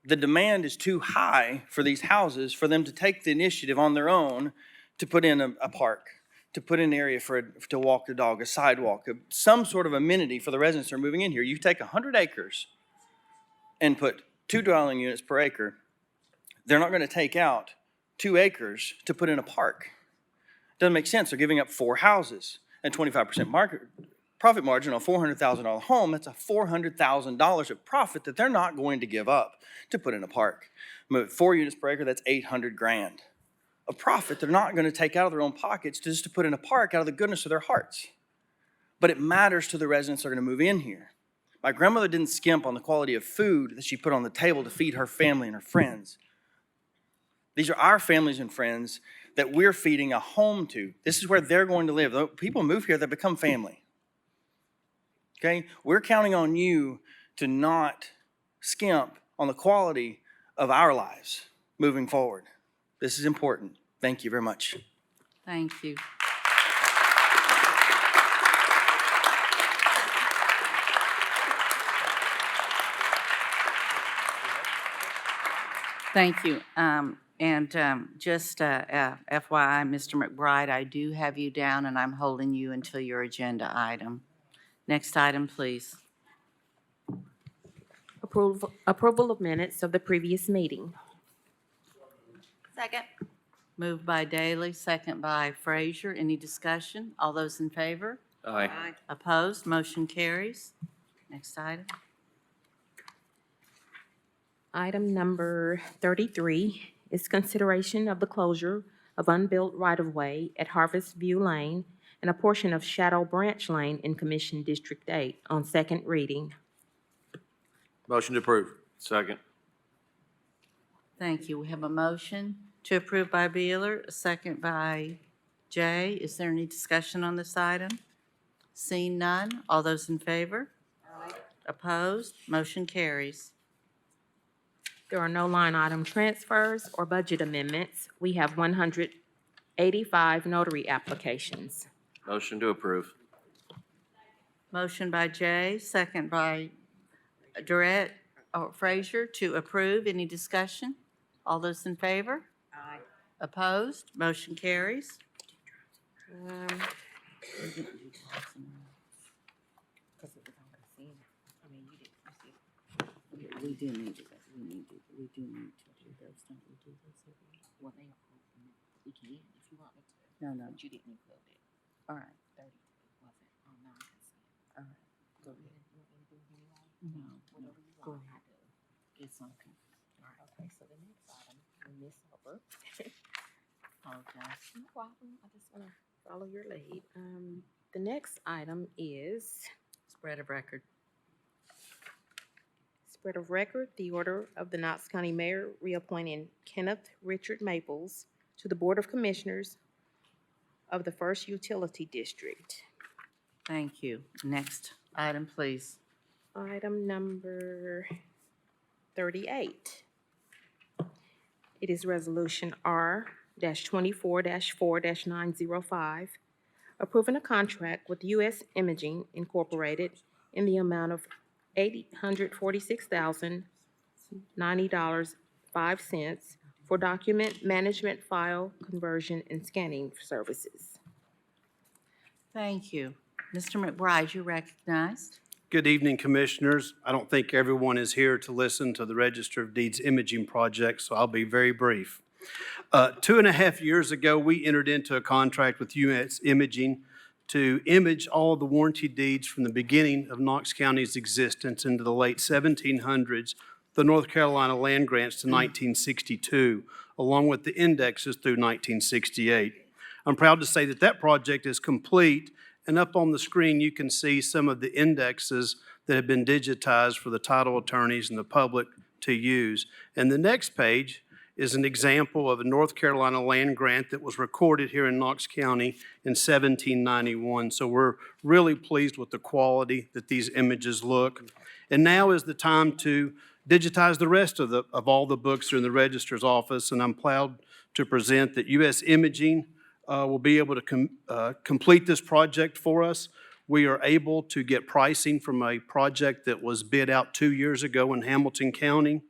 The demand is too high for these houses for them to take the initiative on their own to put in a park, to put in an area to walk the dog, a sidewalk, some sort of amenity for the residents that are moving in here. You take 100 acres and put 2 dwelling units per acre. They're not going to take out 2 acres to put in a park. Doesn't make sense. They're giving up 4 houses and 25% profit margin on a $400,000 home. That's a $400,000 of profit that they're not going to give up to put in a park. 4 units per acre, that's $800,000 of profit they're not going to take out of their own pockets just to put in a park out of the goodness of their hearts. but it matters to the residents that are going to move in here. My grandmother didn't skimp on the quality of food that she put on the table to feed her family and her friends. These are our families and friends that we're feeding a home to. This is where they're going to live. People move here, they become family. Okay? We're counting on you to not skimp on the quality of our lives moving forward. This is important. Thank you very much. Thank you. Thank you. Just FYI, Mr. McBride, I do have you down, and I'm holding you until your agenda item. Next item, please. Approval of minutes of the previous meeting. Second. Moved by Daley, second by Frazier. Any discussion? All those in favor? Aye. Opposed? Motion carries. Next item. Item number 33 is consideration of the closure of unbuilt right-of-way at Harvest View Lane and a portion of Shadow Branch Lane in Commission District 8 on second reading. Motion to approve. Second. Thank you. We have a motion to approve by Beeler, a second by Jay. Is there any discussion on this item? Seeing none, all those in favor? Opposed? Motion carries. There are no line item transfers or budget amendments. We have 185 notary applications. Motion to approve. Motion by Jay, second by Durrett or Frazier to approve. Any discussion? All those in favor? Aye. Opposed? Motion carries. We do need to do those, don't we do those every year? Well, they approve them. We can, if you want me to. No, but you didn't include it. All right. 30 wasn't on non-consent. All right, go ahead. You want me to do it anyway? No, whatever you want. Go ahead. It's okay. All right. Okay, so the next item, Ms. Hopper. Okay. No problem. I just want to follow your lead. The next item is Spread of record. spread of record, the order of the Knox County Mayor reappointing Kenneth Richard Maples to the Board of Commissioners of the First Utility District. Thank you. Next item, please. Item number 38. It is Resolution R-24-4-905, approving a contract with U.S. Imaging Incorporated in the amount of $846,090.05 for document management, file conversion, and scanning services. Thank you. Mr. McBride, you're recognized. Good evening, Commissioners. I don't think everyone is here to listen to the Register of Deeds imaging project, so I'll be very brief. 2.5 years ago, we entered into a contract with U.S. Imaging to image all of the warranty deeds from the beginning of Knox County's existence into the late 1700s, the North Carolina land grants to 1962, along with the indexes through 1968. I'm proud to say that that project is complete, and up on the screen you can see some of the indexes that have been digitized for the title attorneys and the public to use. And the next page is an example of a North Carolina land grant that was recorded here in Knox County in 1791. So we're really pleased with the quality that these images look. And now is the time to digitize the rest of all the books that are in the registrar's office, and I'm proud to present that U.S. Imaging will be able to complete this project for us. We are able to get pricing from a project that was bid out 2 years ago in Hamilton County.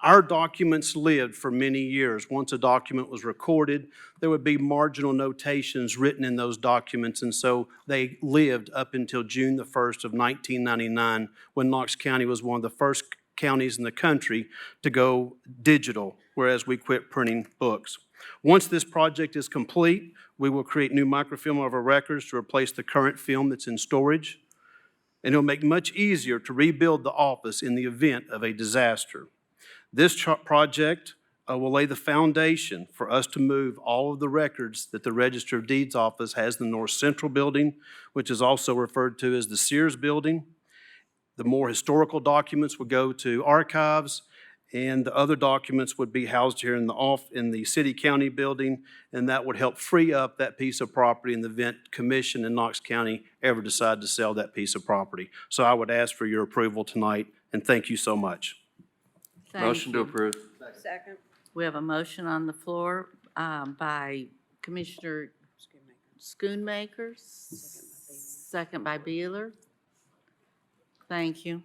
Our documents lived for many years. Once a document was recorded, there would be marginal notations written in those documents, and so they lived up until June the 1st of 1999, when Knox County was one of the first counties in the country to go digital, whereas we quit printing books. Once this project is complete, we will create new microfilm of our records to replace the current film that's in storage, and it'll make it much easier to rebuild the office in the event of a disaster. This project will lay the foundation for us to move all of the records that the Register of Deeds Office has in the North Central Building, which is also referred to as the Sears Building. The more historical documents would go to archives, and the other documents would be housed here in the city-county building, and that would help free up that piece of property in the event Commission in Knox County ever decide to sell that piece of property. So I would ask for your approval tonight, and thank you so much. Thank Motion to you. approve. Second. We have a motion on the floor by Commissioner Schoonmaker, second by Beeler. Thank you.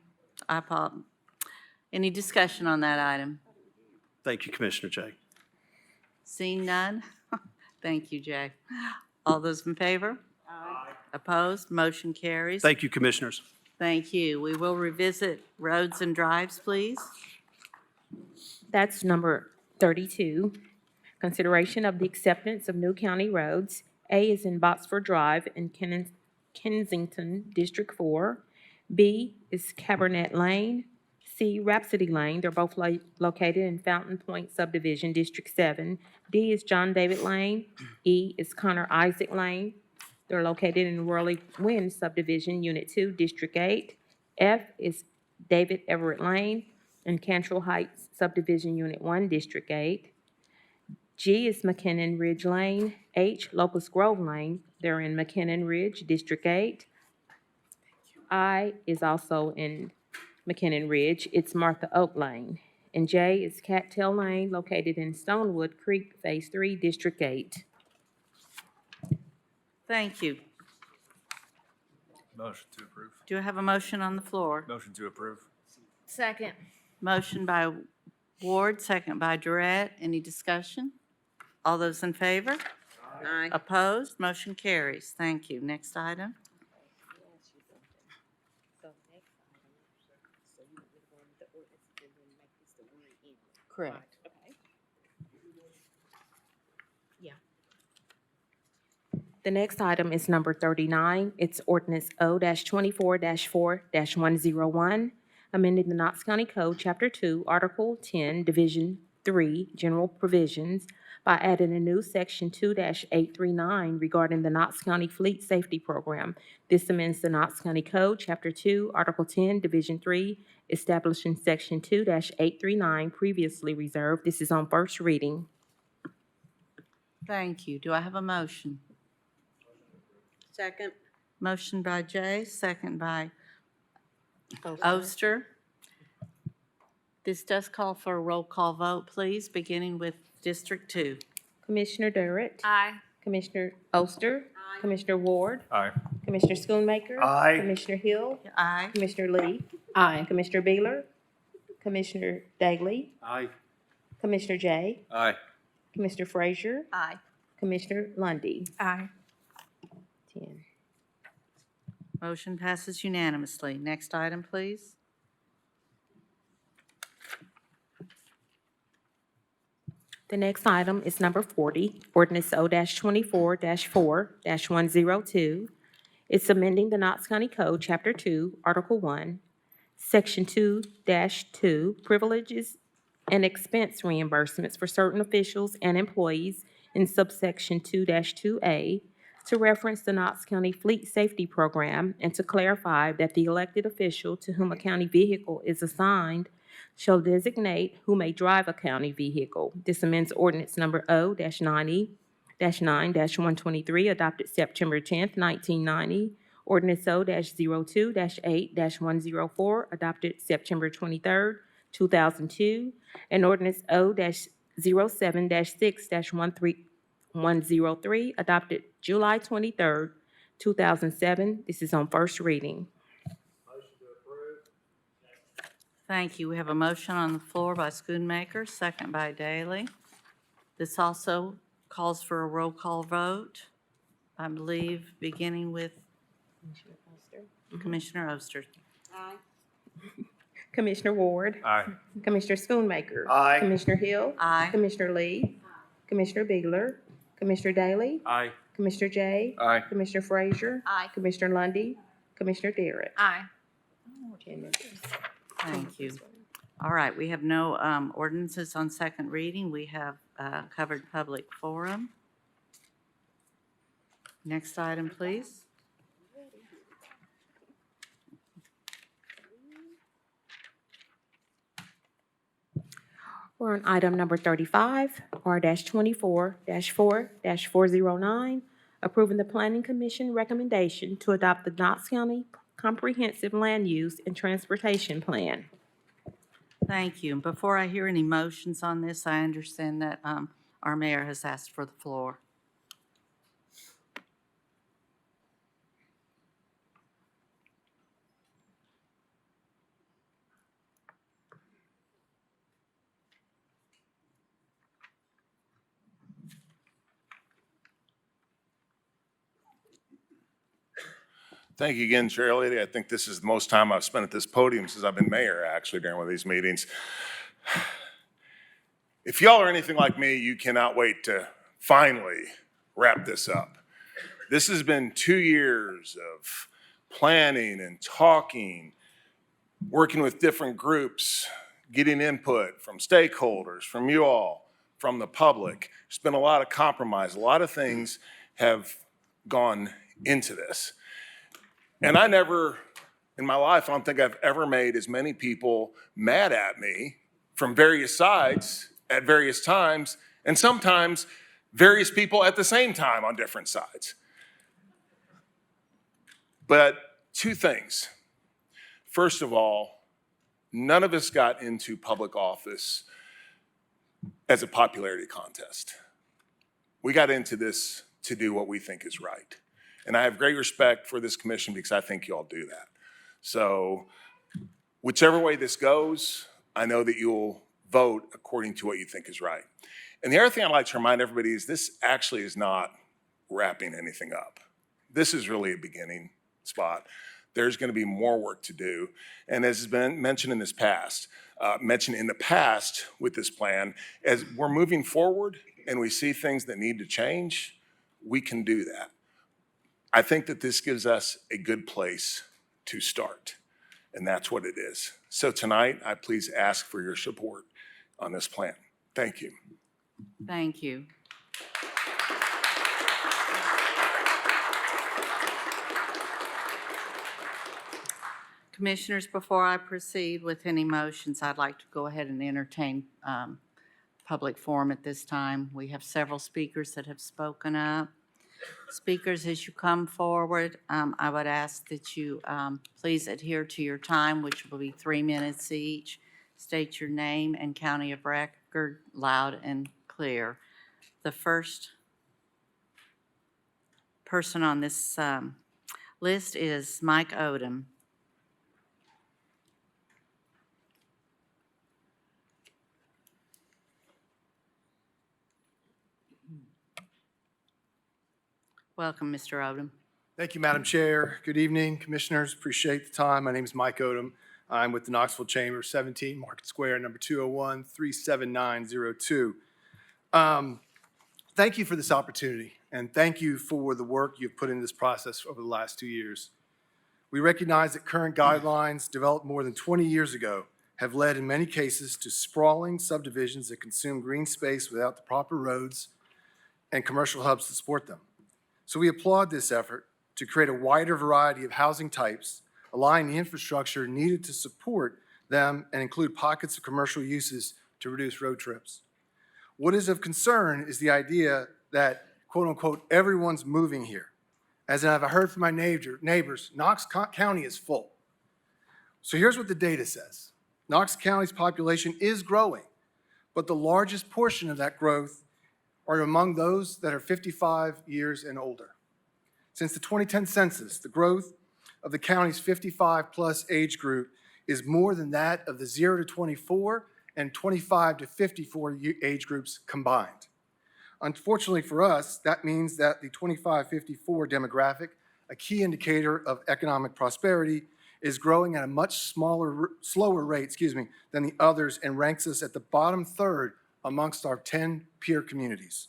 Any discussion on that item? Thank you, Commissioner Jay. Seeing none? Thank you, Jay. All those in favor? Aye. Opposed? Motion carries. Thank you, Commissioners. Thank you. We will revisit roads and drives, please. That's number 32. Consideration of the acceptance of new county roads. A is in Botsford Drive in Kensington, District 4. B is Cabernet Lane. C, Rhapsody Lane. They're both located in Fountain Point Subdivision, District 7. D is John David Lane. E is Connor Isaac Lane. They're located in Whirly Wind Subdivision, Unit 2, District 8. F is David Everett Lane in Cantrell Heights Subdivision, Unit 1, District 8. G is McKinnon Ridge Lane. H, Locust Grove Lane. They're in McKinnon Ridge, District 8. I is also in McKinnon Ridge. It's Martha Oak Lane. And J is Cattail Lane, located in Stonewood Creek, Phase 3, District 8. Thank you. Motion to approve. Do I have a motion on the floor? Motion to approve. Second. Motion by Ward, second by Durrett. Any discussion? All those in favor? Aye. Opposed? Motion carries. Thank you. Next item. Correct. The next item is number 39. It's ordinance O-24-4-101, amending the Knox County Code, Chapter 2, Article 10, Division 3, General Provisions by adding a new Section 2-839 regarding the Knox County Fleet Safety Program. This amends the Knox County Code, Chapter 2, Article 10, Division 3, establishing Section 2-839 previously reserved. This is on first reading. Thank you. Do I have a motion? Second. Motion by Jay, second by Oster. This does call for a roll call vote, please, beginning with District 2. Commissioner Durrett. Aye. Commissioner Oster. Aye. Commissioner Ward. Aye. Commissioner Schoonmaker. Aye. Commissioner Hill. Aye. Commissioner Lee. Aye. Commissioner Beeler. Commissioner Dagley. Aye. Commissioner Jay. Aye. Commissioner Frazier. Aye. Commissioner Lundy. Aye. 10. Motion passes unanimously. Next item, please. The next item is number 40, ordinance O-24-4-102. It's amending the Knox County Code, Chapter 2, Article 1, Section 2-2, privileges and expense reimbursements for certain officials and employees in subsection 2-2A, to reference the Knox County Fleet Safety Program and to clarify that the elected official to whom a county vehicle is assigned shall designate who may drive a county vehicle. This amends ordinance number O-9-123, adopted September 10th, 1990. Ordinance O-02-8-104, adopted September 23rd, 2002. And ordinance O-07-6-103, adopted July 23rd, 2007. This is on first reading. Thank you. We have a motion on the floor by Schoonmaker, second by Daly. This also calls for a roll call vote, I believe, beginning with Commissioner Oster. Aye. Commissioner Ward. Aye. Commissioner Schoonmaker. Aye. Commissioner Hill. Aye. Commissioner Lee. Commissioner Beeler. Commissioner Daly. Aye. Commissioner Jay. Aye. Commissioner Frazier. Aye. Commissioner Lundy. Commissioner Darrett. Aye. 10 members. Thank you. All right, we have no ordinances on second reading. We have covered public forum. Next item, please. We're on item number 35, R-24-4-409, approving the Planning Commission recommendation to adopt the Knox County Comprehensive Land Use and Transportation Plan. Thank you. And before I hear any motions on this, I understand that our mayor has asked for the floor. Thank you again, Chair Lady. I think this is the most time I've spent at this podium since I've been mayor, actually, during one of these meetings. If y'all are anything like me, you cannot wait to finally wrap this up. This has been 2 years of planning and talking, working with different groups, getting input from stakeholders, from you all, from the public. There's been a lot of compromise. A lot of things have gone into this. And I never, in my life, I don't think I've ever made as many people mad at me from various sides at various times, and sometimes various people at the same time on different sides. But 2 things. First of all, none of us got into public office as a popularity contest. We got into this to do what we think is right. And I have great respect for this commission because I think you all do that. So whichever way this goes, I know that you'll vote according to what you think is right. And the other thing I'd like to remind everybody is this actually is not wrapping anything up. This is really a beginning spot. There's going to be more work to do. And as has been mentioned in the past with this plan, as we're moving forward and we see things that need to change, we can do that. I think that this gives us a good place to start, and that's what it is. So tonight, I please ask for your support on this plan. Thank you. Thank you. Commissioners, before I proceed with any motions, I'd like to go ahead and entertain public forum at this time. We have several speakers that have spoken up. Speakers, as you come forward, I would ask that you please adhere to your time, which will be 3 minutes each. State your name and county of record loud and clear. The first person on this list is Mike Odom. Welcome, Mr. Odom. Thank you, Madam Chair. Good evening, Commissioners. Appreciate the time. My name is Mike Odom. I'm with the Knoxville Chamber, 17 Market Square, number 201-37902. Thank you for this opportunity, and thank you for the work you've put in this process over the last 2 years. We recognize that current guidelines developed more than 20 years ago have led in many cases to sprawling subdivisions that consume green space without the proper roads and commercial hubs to support them. So we applaud this effort to create a wider variety of housing types, align the infrastructure needed to support them, and include pockets of commercial uses to reduce road trips. What is of concern is the idea that, quote unquote, everyone's moving here. As I've heard from my neighbors, Knox County is full. So here's what the data says. Knox County's population is growing, but the largest portion of that growth are among those that are 55 years and older. Since the 2010 census, the growth of the county's 55-plus age group is more than that of the 0 to 24 and 25 to 54 age groups combined. Unfortunately for us, that means that the 25-54 demographic, a key indicator of economic prosperity, is growing at a much slower rate, than the others, and ranks us at the bottom third amongst our 10 peer communities.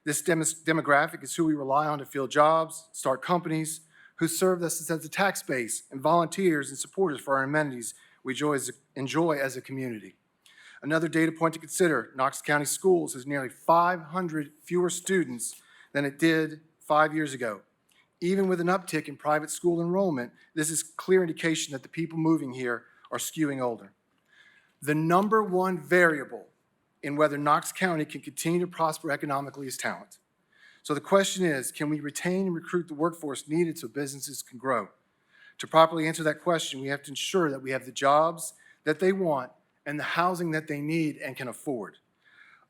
This demographic is who we rely on to fill jobs, start companies, who serve us as a tax base and volunteers and supporters for our amenities, we enjoy as a community. Another data point to consider, Knox County Schools has nearly 500 fewer students than it did 5 years ago. Even with an uptick in private school enrollment, this is clear indication that the people moving here are skewing older. The number one variable in whether Knox County can continue to prosper economically is talent. So the question is, can we retain and recruit the workforce needed so businesses can grow? To properly answer that question, we have to ensure that we have the jobs that they want and the housing that they need and can afford.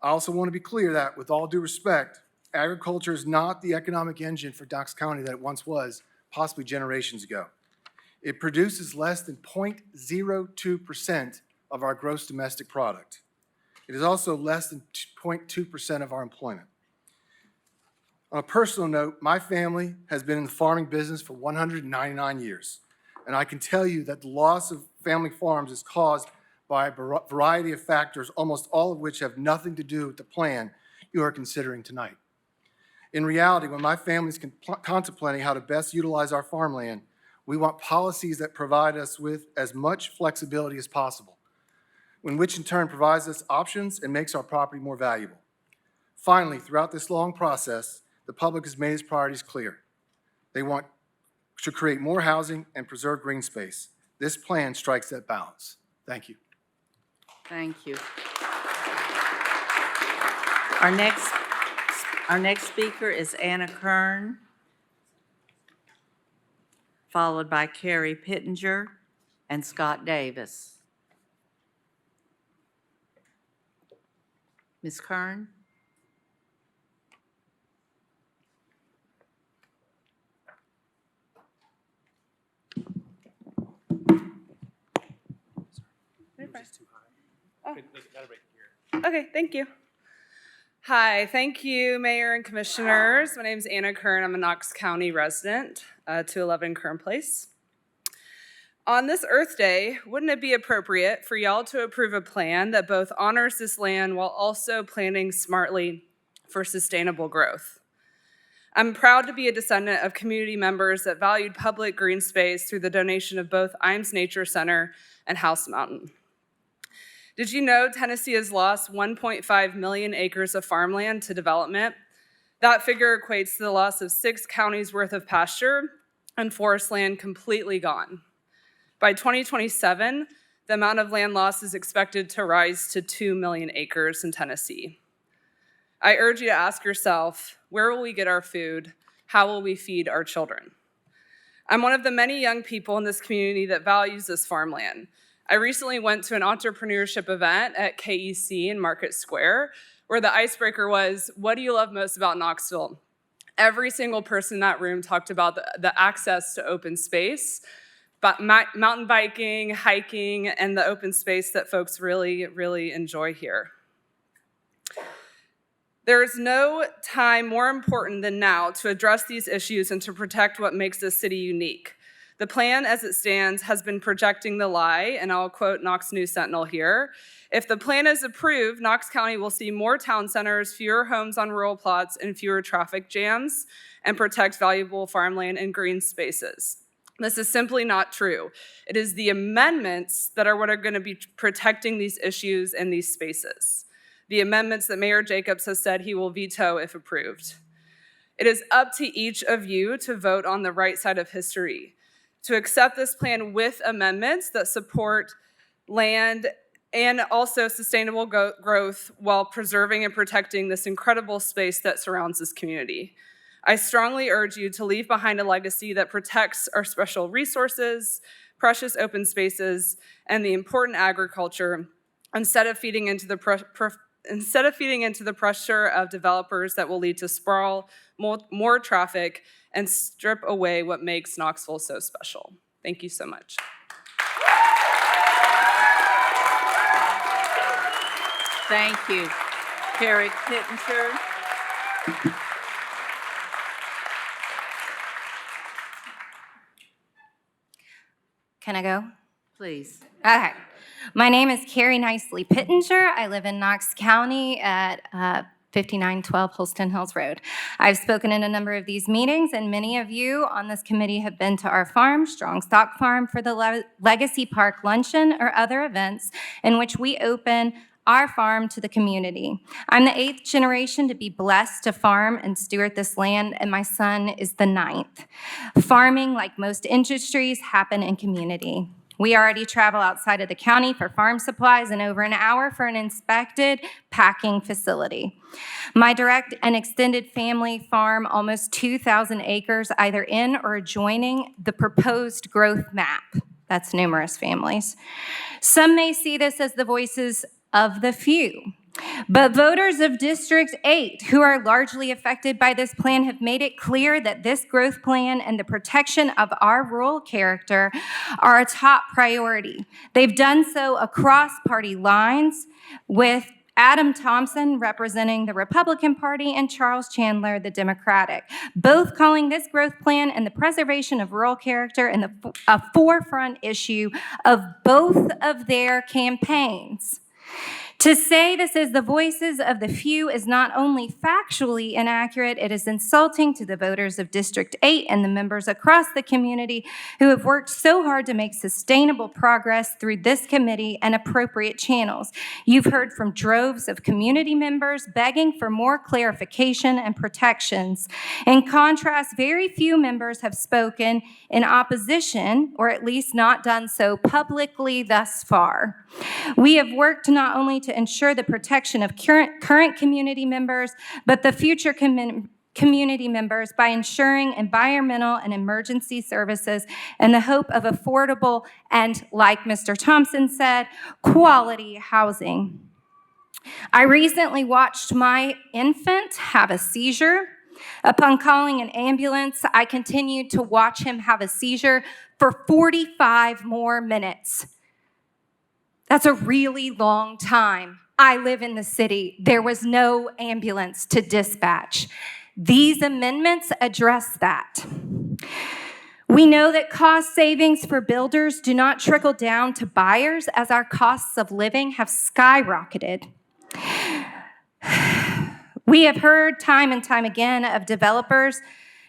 I also want to be clear that, with all due respect, agriculture is not the economic engine for Knox County that it once was, possibly generations ago. It produces less than 0.02% of our gross domestic product. It is also less than 0.2% of our employment. On a personal note, my family has been in the farming business for 199 years, and I can tell you that the loss of family farms is caused by a variety of factors, almost all of which have nothing to do with the plan you are considering tonight. In reality, when my family is contemplating how to best utilize our farmland, we want policies that provide us with as much flexibility as possible, which in turn provides us options and makes our property more valuable. Finally, throughout this long process, the public has made its priorities clear. They want to create more housing and preserve green space. This plan strikes that balance. Thank you. Thank you. Our next speaker is Anna Kern, followed by Carrie Pittenger and Scott Davis. Ms. Kern? Okay, thank you. Hi, thank you, Mayor and Commissioners. My name is Anna Kern. I'm a Knox County resident, 211 Kern Place. On this Earth Day, wouldn't it be appropriate for y'all to approve a plan that both honors this land while also planning smartly for sustainable growth? I'm proud to be a descendant of community members that valued public green space through the donation of both Imes Nature Center and House Mountain. Did you know Tennessee has lost 1.5 million acres of farmland to development? That figure equates to the loss of 6 counties worth of pasture and forest land completely gone. By 2027, the amount of land loss is expected to rise to 2 million acres in Tennessee. I urge you to ask yourself, where will we get our food? How will we feed our children? I'm one of the many young people in this community that values this farmland. I recently went to an entrepreneurship event at KEC in Market Square, where the icebreaker was, what do you love most about Knoxville? Every single person in that room talked about the access to open space, but mountain biking, hiking, and the open space that folks really, really enjoy here. There is no time more important than now to address these issues and to protect what makes this city unique. The plan as it stands has been projecting the lie, and I'll quote Knox News Sentinel here. If the plan is approved, Knox County will see more town centers, fewer homes on rural plots, and fewer traffic jams, and protect valuable farmland and green spaces. This is simply not true. It is the amendments that are what are going to be protecting these issues and these spaces. The amendments that Mayor Jacobs has said he will veto if approved. It is up to each of you to vote on the right side of history, to accept this plan with amendments that support land and also sustainable growth while preserving and protecting this incredible space that surrounds this community. I strongly urge you to leave behind a legacy that protects our special resources, precious open spaces, and the important agriculture instead of feeding into the pressure of developers that will lead to sprawl, more traffic, and strip away what makes Knoxville so special. Thank you so much. Thank you. Carrie Pittenger. Can I go? Please. Okay. My name is Carrie Nicely Pittenger. I live in Knox County at 5912 Holston Hills Road. I've spoken in a number of these meetings, and many of you on this committee have been to our farm, Strong Stock Farm, for the Legacy Park Luncheon or other events in which we open our farm to the community. I'm the 8th generation to be blessed to farm and steward this land, and my son is the 9th. Farming, like most industries, happen in community. We already travel outside of the county for farm supplies and over an hour for an inspected packing facility. My direct and extended family farm almost 2,000 acres either in or adjoining the proposed growth map. That's numerous families. Some may see this as the voices of the few. But voters of District 8, who are largely affected by this plan, have made it clear that this growth plan and the protection of our rural character are a top priority. They've done so across party lines, with Adam Thompson representing the Republican Party and Charles Chandler, the Democratic, both calling this growth plan and the preservation of rural character a forefront issue of both of their campaigns. To say this is the voices of the few is not only factually inaccurate, it is insulting to the voters of District 8 and the members across the community who have worked so hard to make sustainable progress through this committee and appropriate channels. You've heard from droves of community members begging for more clarification and protections. In contrast, very few members have spoken in opposition, or at least not done so publicly thus far. We have worked not only to ensure the protection of current community members, but the future community members by ensuring environmental and emergency services in the hope of affordable and, like Mr. Thompson said, quality housing. I recently watched my infant have a seizure. Upon calling an ambulance, I continued to watch him have a seizure for 45 more minutes. That's a really long time. I live in the city. There was no ambulance to dispatch. These amendments address that. We know that cost savings for builders do not trickle down to buyers as our costs of living have skyrocketed. We have heard time and time again of developers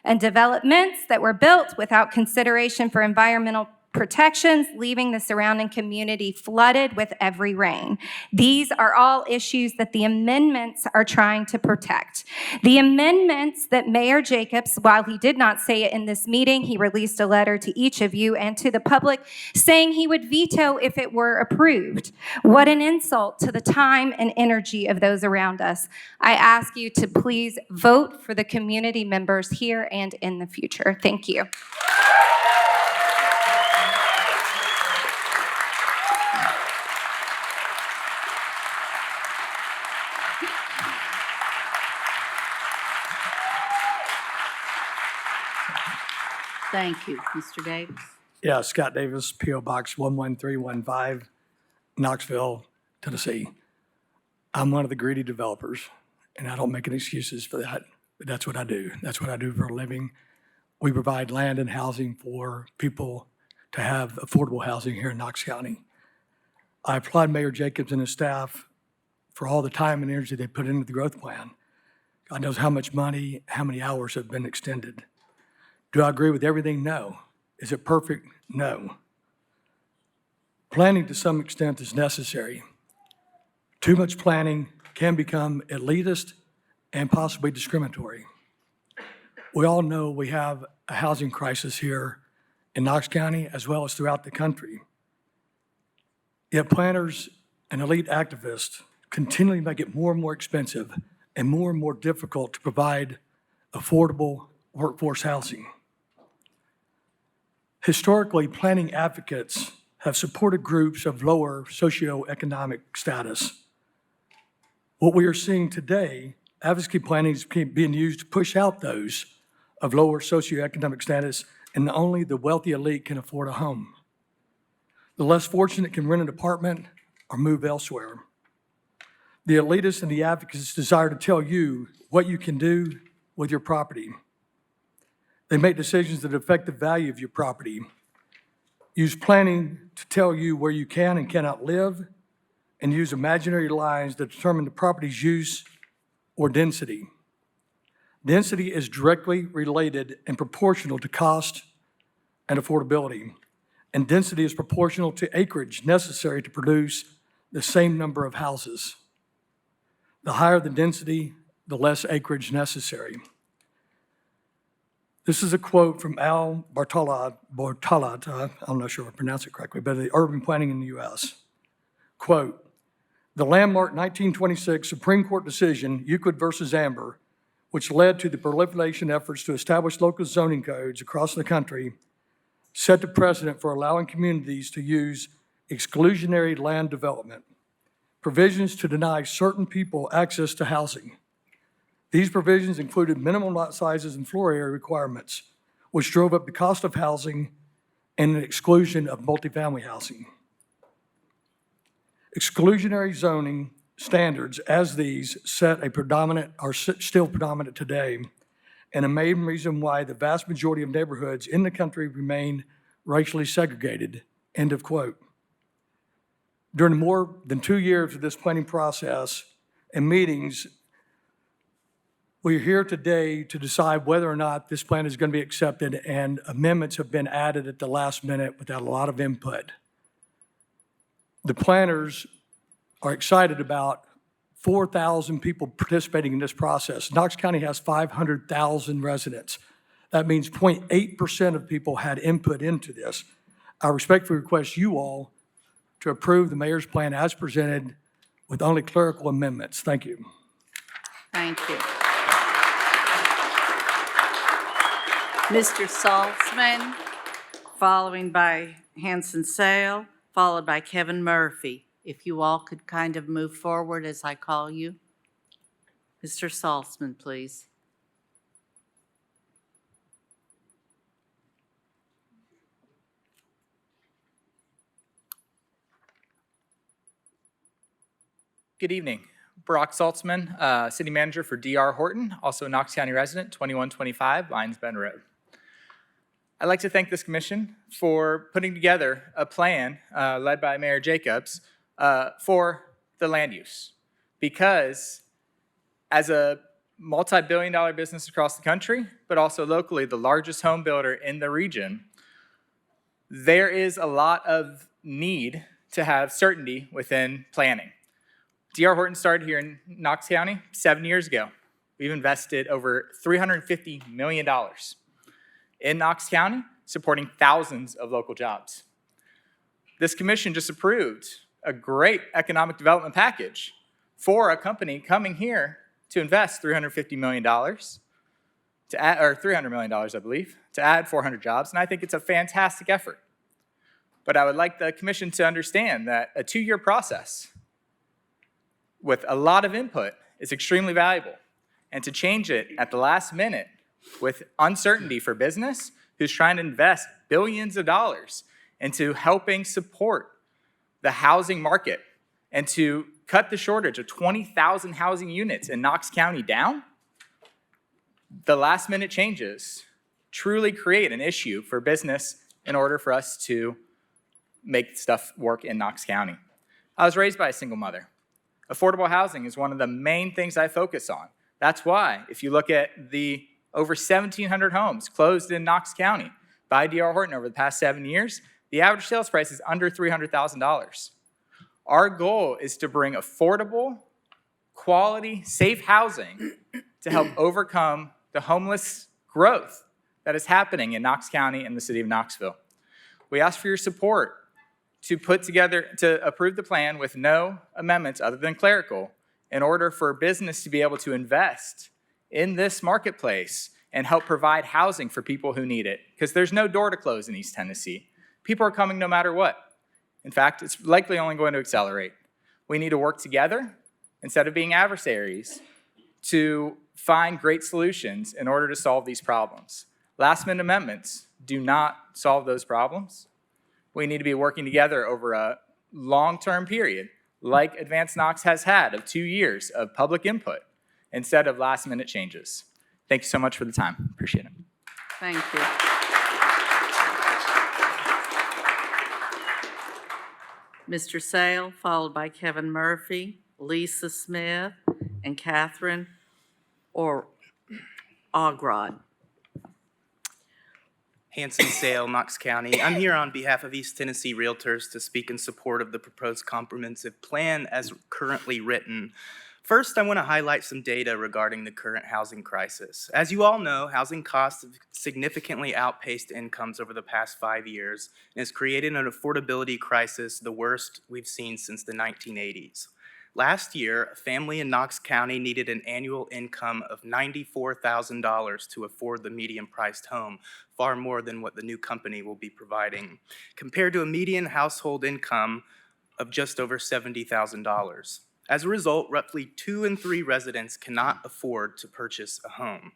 and developments that were built without consideration for environmental protections, leaving the surrounding community flooded with every rain. These are all issues that the amendments are trying to protect. The amendments that Mayor Jacobs, while he did not say it in this meeting, he released a letter to each of you and to the public saying he would veto if it were approved. What an insult to the time and energy of those around us. I ask you to please vote for the community members here and in the future. Thank you. Thank you. Mr. Davis? Yeah, Scott Davis, P.O. Box 11315, Knoxville, Tennessee. I'm one of the greedy developers, and I don't make any excuses for that, but that's what I do. That's what I do for a living. We provide land and housing for people to have affordable housing here in Knox County. I applaud Mayor Jacobs and his staff for all the time and energy they put into the growth plan. God knows how much money, how many hours have been extended. Do I agree with everything? No. Is it perfect? No. Planning to some extent is necessary. Too much planning can become elitist and possibly discriminatory. We all know we have a housing crisis here in Knox County as well as throughout the country. Yet planners and elite activists continually make it more and more expensive and more difficult to provide affordable workforce housing. Historically, planning advocates have supported groups of lower socioeconomic status. What we are seeing today, advocacy planning is being used to push out those of lower socioeconomic status, and only the wealthy elite can afford a home. The less fortunate can rent an apartment or move elsewhere. The elitists and the advocates desire to tell you what you can do with your property. They make decisions that affect the value of your property, use planning to tell you where you can and cannot live, and use imaginary lines that determine the property's use or density. Density is directly related and proportional to cost and affordability, and density is proportional to acreage necessary to produce the same number of houses. The higher the density, the less acreage necessary. This is a quote from Al Bartolat, I'm not sure if I pronounce it correctly, but the Urban Planning in the U.S. Quote, "The landmark 1926 Supreme Court decision, Euclid versus Amber, which led to the proliferation efforts to establish local zoning codes across the country, set the precedent for allowing communities to use exclusionary land development, provisions to deny certain people access to housing. These provisions included minimum lot sizes and floor area requirements, which drove up the cost of housing and an exclusion of multifamily housing. Exclusionary zoning standards as these are still predominant today, and a main reason why the vast majority of neighborhoods in the country remain racially segregated," end of quote. During more than 2 years of this planning process and meetings, we are here today to decide whether or not this plan is going to be accepted, and amendments have been added at the last minute without a lot of input. The planners are excited about 4,000 people participating in this process. Knox County has 500,000 residents. That means 0.8% of people had input into this. I respectfully request you all to approve the mayor's plan as presented with only clerical amendments. Thank you. Thank you. Mr. Saltzman, following by Hanson Sale, followed by Kevin Murphy. If you all could kind of move forward as I call you. Mr. Saltzman, please. Good evening. Brock Saltzman, City Manager for D.R. Horton, also a Knox County resident, 2125 Lions Bend Road. I'd like to thank this commission for putting together a plan led by Mayor Jacobs for the land use. Because as a multi-billion-dollar business across the country, but also locally the largest home builder in the region, there is a lot of need to have certainty within planning. D.R. Horton started here in Knox County 7 years ago. We've invested over $350 million in Knox County, supporting thousands of local jobs. This commission just approved a great economic development package for a company coming here to invest $350 million, to add, or $300 million, I believe, to add 400 jobs, and I think it's a fantastic effort. But I would like the commission to understand that a 2-year process with a lot of input is extremely valuable. And to change it at the last minute with uncertainty for business who's trying to invest billions of dollars into helping support the housing market and to cut the shortage of 20,000 housing units in Knox County down, the last minute changes truly create an issue for business in order for us to make stuff work in Knox County. I was raised by a single mother. Affordable housing is one of the main things I focus on. That's why, if you look at the over 1,700 homes closed in Knox County by D.R. Horton over the past 7 years, the average sales price is under $300,000. Our goal is to bring affordable, quality, safe housing to help overcome the homeless growth that is happening in Knox County and the city of Knoxville. We ask for your support to approve the plan with no amendments other than clerical in order for business to be able to invest in this marketplace and help provide housing for people who need it. Because there's no door to close in East Tennessee. People are coming no matter what. In fact, it's likely only going to accelerate. We need to work together instead of being adversaries to find great solutions in order to solve these problems. Last-minute amendments do not solve those problems. We need to be working together over a long-term period, like Advance Knox has had of 2 years of public input, instead of last-minute changes. Thank you so much for the time. Appreciate it. Thank you. Mr. Sale, followed by Kevin Murphy, Lisa Smith, and Catherine or Ogrod. Hanson Sale, Knox County. I'm here on behalf of East Tennessee Realtors to speak in support of the proposed comprehensive plan as currently written. First, I want to highlight some data regarding the current housing crisis. As you all know, housing costs have significantly outpaced incomes over the past 5 years and has created an affordability crisis, the worst we've seen since the 1980s. Last year, a family in Knox County needed an annual income of $94,000 to afford the median-priced home, far more than what the new company will be providing, compared to a median household income of just over $70,000. As a result, roughly 2 in 3 residents cannot afford to purchase a home.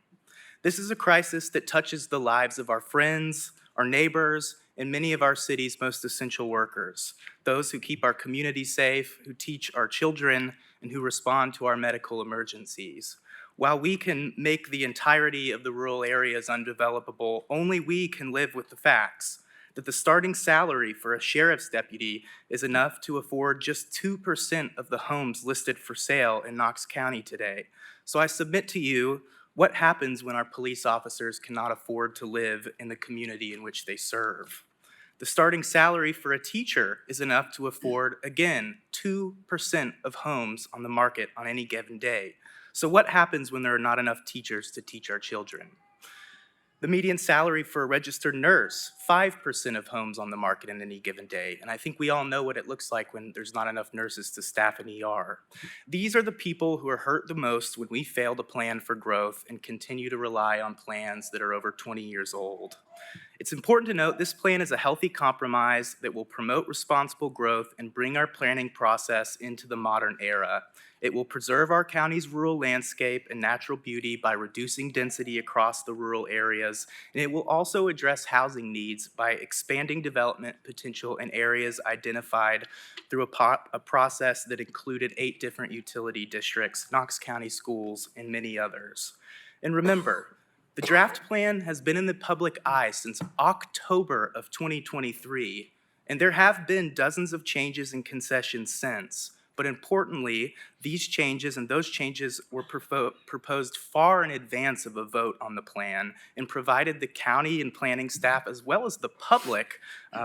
This is a crisis that touches the lives of our friends, our neighbors, and many of our city's most essential workers, those who keep our community safe, who teach our children, and who respond to our medical emergencies. While we can make the entirety of the rural areas undevelopable, only we can live with the facts that the starting salary for a sheriff's deputy is enough to afford just 2% of the homes listed for sale in Knox County today. So I submit to you, what happens when our police officers cannot afford to live in the community in which they serve? The starting salary for a teacher is enough to afford, again, 2% of homes on the market on any given day. So what happens when there are not enough teachers to teach our children? The median salary for a registered nurse, 5% of homes on the market in any given day. And I think we all know what it looks like when there's not enough nurses to staff an ER. These are the people who are hurt the most when we fail to plan for growth and continue to rely on plans that are over 20 years old. It's important to note this plan is a healthy compromise that will promote responsible growth and bring our planning process into the modern era. It will preserve our county's rural landscape and natural beauty by reducing density across the rural areas, and it will also address housing needs by expanding development potential in areas identified through a process that included 8 different utility districts, Knox County schools, and many others. And remember, the draft plan has been in the public eye since October of 2023, and there have been dozens of changes and concessions since. But importantly, these changes and those changes were proposed far in advance of a vote on the plan and provided the county and planning staff as well as the public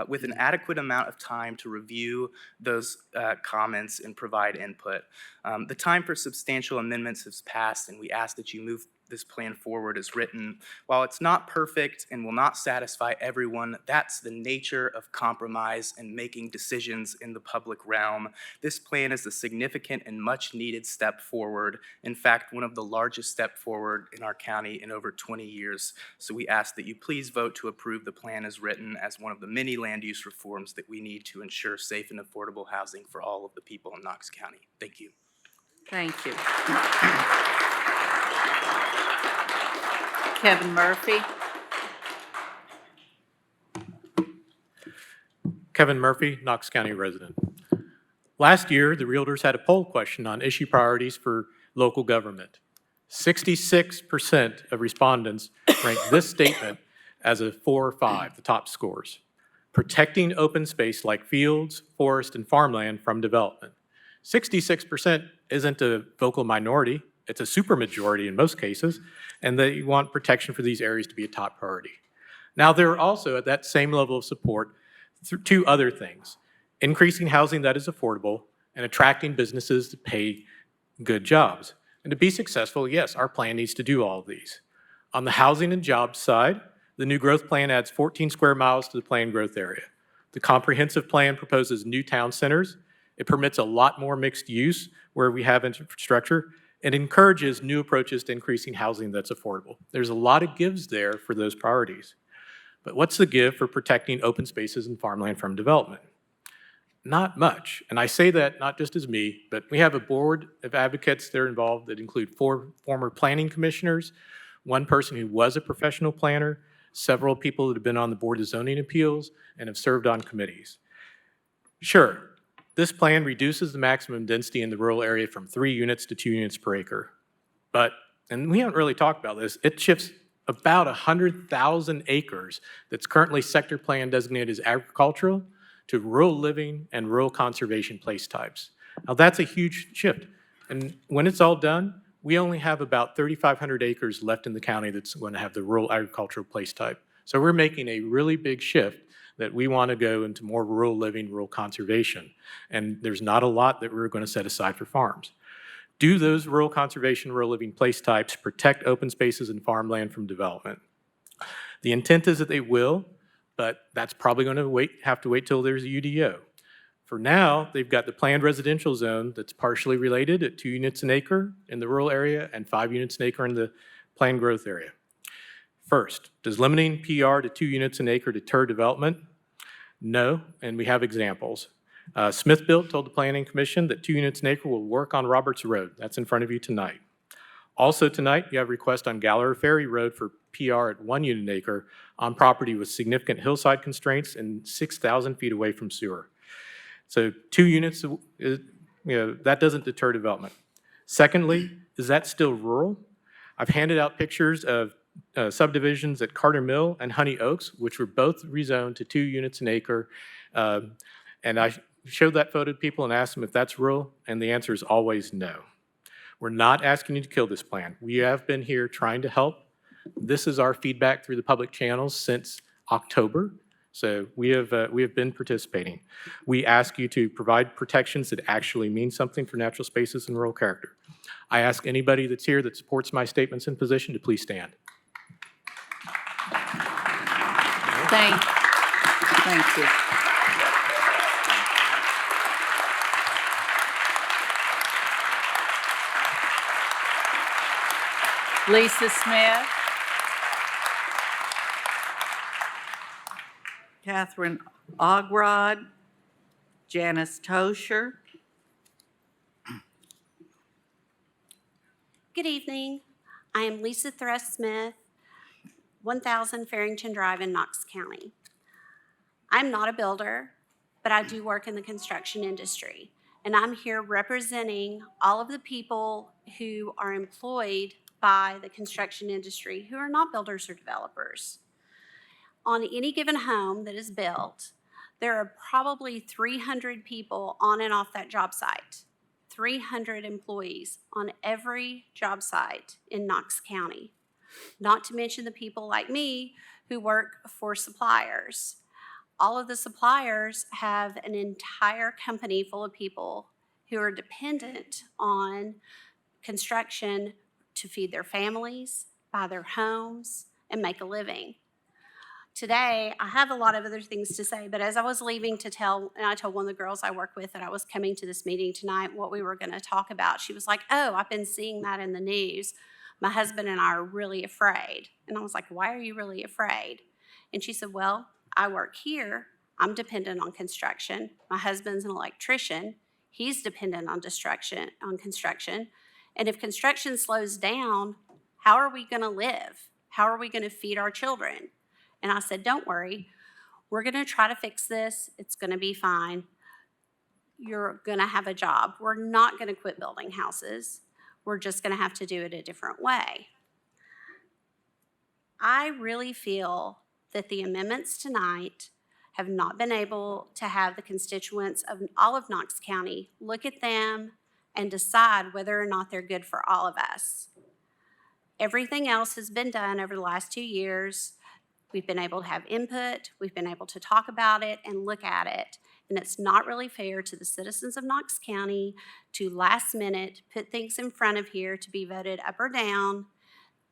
with an adequate amount of time to review those comments and provide input. The time for substantial amendments has passed, and we ask that you move this plan forward as written. While it's not perfect and will not satisfy everyone, that's the nature of compromise and making decisions in the public realm. This plan is a significant and much needed step forward. In fact, one of the largest step forward in our county in over 20 years. So we ask that you please vote to approve the plan as written as one of the many land use reforms that we need to ensure safe and affordable housing for all of the people in Knox County. Thank you. Thank you. Kevin Murphy. Kevin Murphy, Knox County resident. Last year, the Realtors had a poll question on issue priorities for local government. 66% of respondents ranked this statement as a 4 or 5, the top scores. Protecting open space like fields, forest, and farmland from development. 66% isn't a vocal minority. It's a supermajority in most cases, and they want protection for these areas to be a top priority. Now, there are also, at that same level of support, 2 other things: increasing housing that is affordable and attracting businesses to pay good jobs. And to be successful, yes, our plan needs to do all of these. On the housing and jobs side, the new growth plan adds 14 square miles to the planned growth area. The comprehensive plan proposes new town centers. It permits a lot more mixed use where we have infrastructure. It encourages new approaches to increasing housing that's affordable. There's a lot of gives there for those priorities. But what's the give for protecting open spaces and farmland from development? Not much. And I say that not just as me, but we have a board of advocates that are involved that include 4 former planning commissioners, 1 person who was a professional planner, several people that have been on the Board of Zoning Appeals and have served on committees. Sure, this plan reduces the maximum density in the rural area from 3 units to 2 units per acre. But, and we haven't really talked about this, it shifts about 100,000 acres that's currently sector plan designated as agricultural to rural living and rural conservation place types. Now that's a huge shift. And when it's all done, we only have about 3,500 acres left in the county that's going to have the rural agricultural place type. So we're making a really big shift that we want to go into more rural living, rural conservation. And there's not a lot that we're going to set aside for farms. Do those rural conservation, rural living place types protect open spaces and farmland from development? The intent is that they will, but that's probably going to have to wait till there's a UDO. For now, they've got the planned residential zone that's partially related at 2 units an acre in the rural area and 5 units an acre in the planned growth area. First, does limiting PR to 2 units an acre deter development? No, and we have examples. Smith-Built told the Planning Commission that 2 units an acre will work on Roberts Road. That's in front of you tonight. Also tonight, you have a request on Gallery Ferry Road for PR at 1 unit an acre on property with significant hillside constraints and 6,000 feet away from sewer. So 2 units, that doesn't deter development. Secondly, is that still rural? I've handed out pictures of subdivisions at Carter Mill and Honey Oaks, which were both rezoned to 2 units an acre. And I showed that photo to people and asked them if that's rural, and the answer is always no. We're not asking you to kill this plan. We have been here trying to help. This is our feedback through the public channels since October. So we have been participating. We ask you to provide protections that actually mean something for natural spaces and rural character. I ask anybody that's here that supports my statements and position to please stand. Thank you. Lisa Smith. Catherine Ogrod. Janice Tosher. Good evening. I am Lisa Thrust Smith, 1000 Farrington Drive in Knox County. I'm not a builder, but I do work in the construction industry. And I'm here representing all of the people who are employed by the construction industry who are not builders or developers. On any given home that is built, there are probably 300 people on and off that job site. 300 employees on every job site in Knox County. Not to mention the people like me who work for suppliers. All of the suppliers have an entire company full of people who are dependent on construction to feed their families, buy their homes, and make a living. Today, I have a lot of other things to say, but as I was leaving I told one of the girls I work with that I was coming to this meeting tonight what we were going to talk about. She was like, oh, I've been seeing that in the news. My husband and I are really afraid. And I was like, why are you really afraid? And she said, well, I work here. I'm dependent on construction. My husband's an electrician. He's dependent on construction. And if construction slows down, how are we going to live? How are we going to feed our children? And I said, don't worry, we're going to try to fix this. It's going to be fine. You're going to have a job. We're not going to quit building houses. We're just going to have to do it a different way. I really feel that the amendments tonight have not been able to have the constituents of all of Knox County look at them and decide whether or not they're good for all of us. Everything else has been done over the last 2 years. We've been able to have input, we've been able to talk about it and look at it. And it's not really fair to the citizens of Knox County to last minute put things in front of here to be voted up or down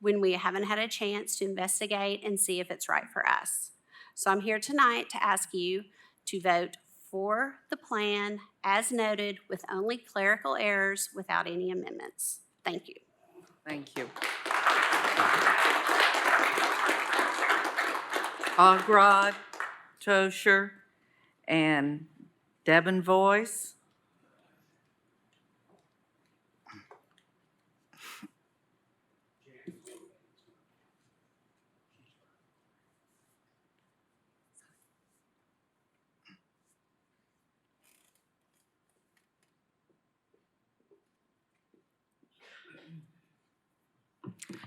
when we haven't had a chance to investigate and see if it's right for us. So I'm here tonight to ask you to vote for the plan as noted with only clerical errors without any amendments. Thank you. Thank you. Ogrod, Tosher, and Devon Voice.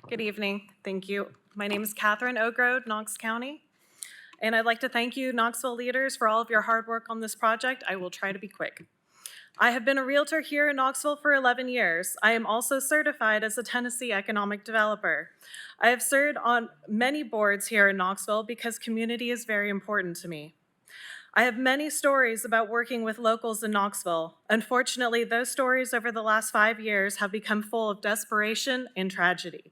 Good evening. Thank you. My name is Catherine Ogrode, Knox County. And I'd like to thank you, Knoxville leaders, for all of your hard work on this project. I will try to be quick. I have been a realtor here in Knoxville for 11 years. I am also certified as a Tennessee economic developer. I have served on many boards here in Knoxville because community is very important to me. I have many stories about working with locals in Knoxville. Unfortunately, those stories over the last 5 years have become full of desperation and tragedy.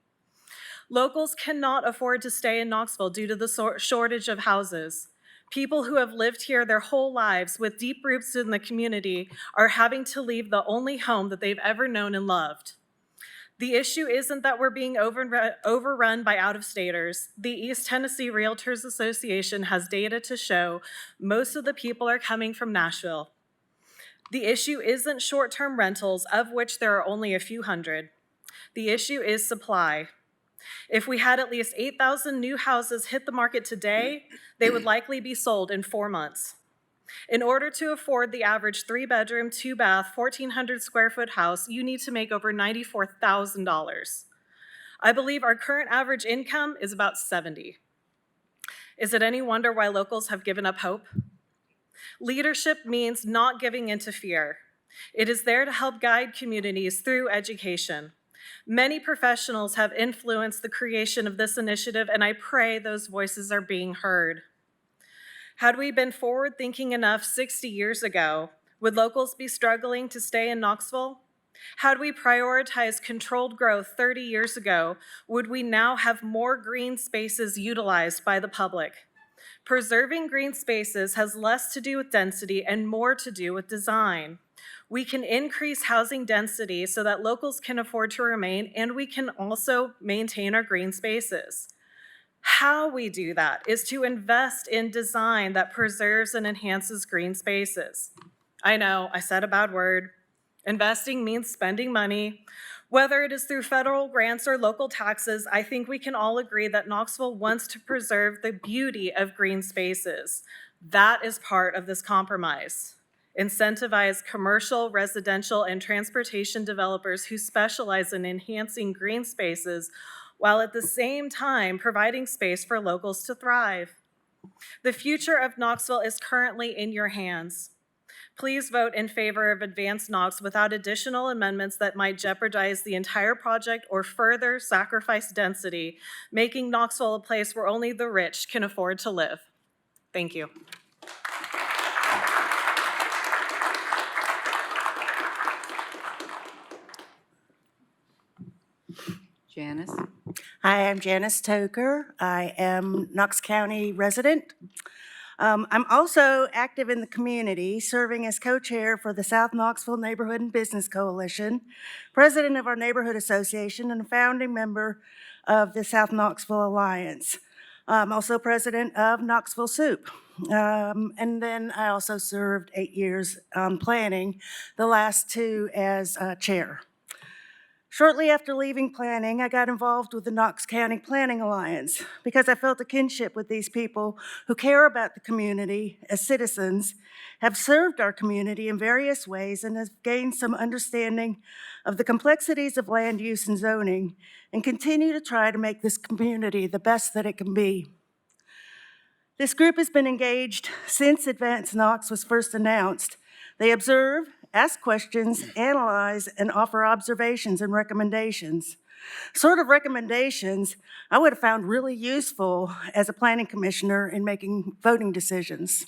Locals cannot afford to stay in Knoxville due to the shortage of houses. People who have lived here their whole lives with deep roots in the community are having to leave the only home that they've ever known and loved. The issue isn't that we're being overrun by out-of-staters. The East Tennessee Realtors Association has data to show most of the people are coming from Nashville. The issue isn't short-term rentals, of which there are only a few hundred. The issue is supply. If we had at least 8,000 new houses hit the market today, they would likely be sold in 4 months. In order to afford the average 3-bedroom, 2-bath, 1,400 square foot house, you need to make over $94,000. I believe our current average income is about $70,000. Is it any wonder why locals have given up hope? Leadership means not giving in to fear. It is there to help guide communities through education. Many professionals have influenced the creation of this initiative, and I pray those voices are being heard. Had we been forward-thinking enough 60 years ago, would locals be struggling to stay in Knoxville? Had we prioritized controlled growth 30 years ago, would we now have more green spaces utilized by the public? Preserving green spaces has less to do with density and more to do with design. We can increase housing density so that locals can afford to remain, and we can also maintain our green spaces. How we do that is to invest in design that preserves and enhances green spaces. I know, I said a bad word. Investing means spending money. Whether it is through federal grants or local taxes, I think we can all agree that Knoxville wants to preserve the beauty of green spaces. That is part of this compromise. Incentivize commercial, residential, and transportation developers who specialize in enhancing green spaces while at the same time providing space for locals to thrive. The future of Knoxville is currently in your hands. Please vote in favor of Advance Knox without additional amendments that might jeopardize the entire project or further sacrifice density, making Knoxville a place where only the rich can afford to live. Thank you. Janice? Hi, I'm Janice Toker. I am Knox County resident. I'm also active in the community, serving as co-chair for the South Knoxville Neighborhood and Business Coalition, president of our neighborhood association, and a founding member of the South Knoxville Alliance. I'm also president of Knoxville Soup. And then I also served 8 years on planning, the last 2 as chair. Shortly after leaving planning, I got involved with the Knox County Planning Alliance because I felt a kinship with these people who care about the community as citizens, have served our community in various ways, and have gained some understanding of the complexities of land use and zoning, and continue to try to make this community the best that it can be. This group has been engaged since Advance Knox was first announced. They observe, ask questions, analyze, and offer observations and recommendations. Sort of recommendations I would have found really useful as a planning commissioner in making voting decisions.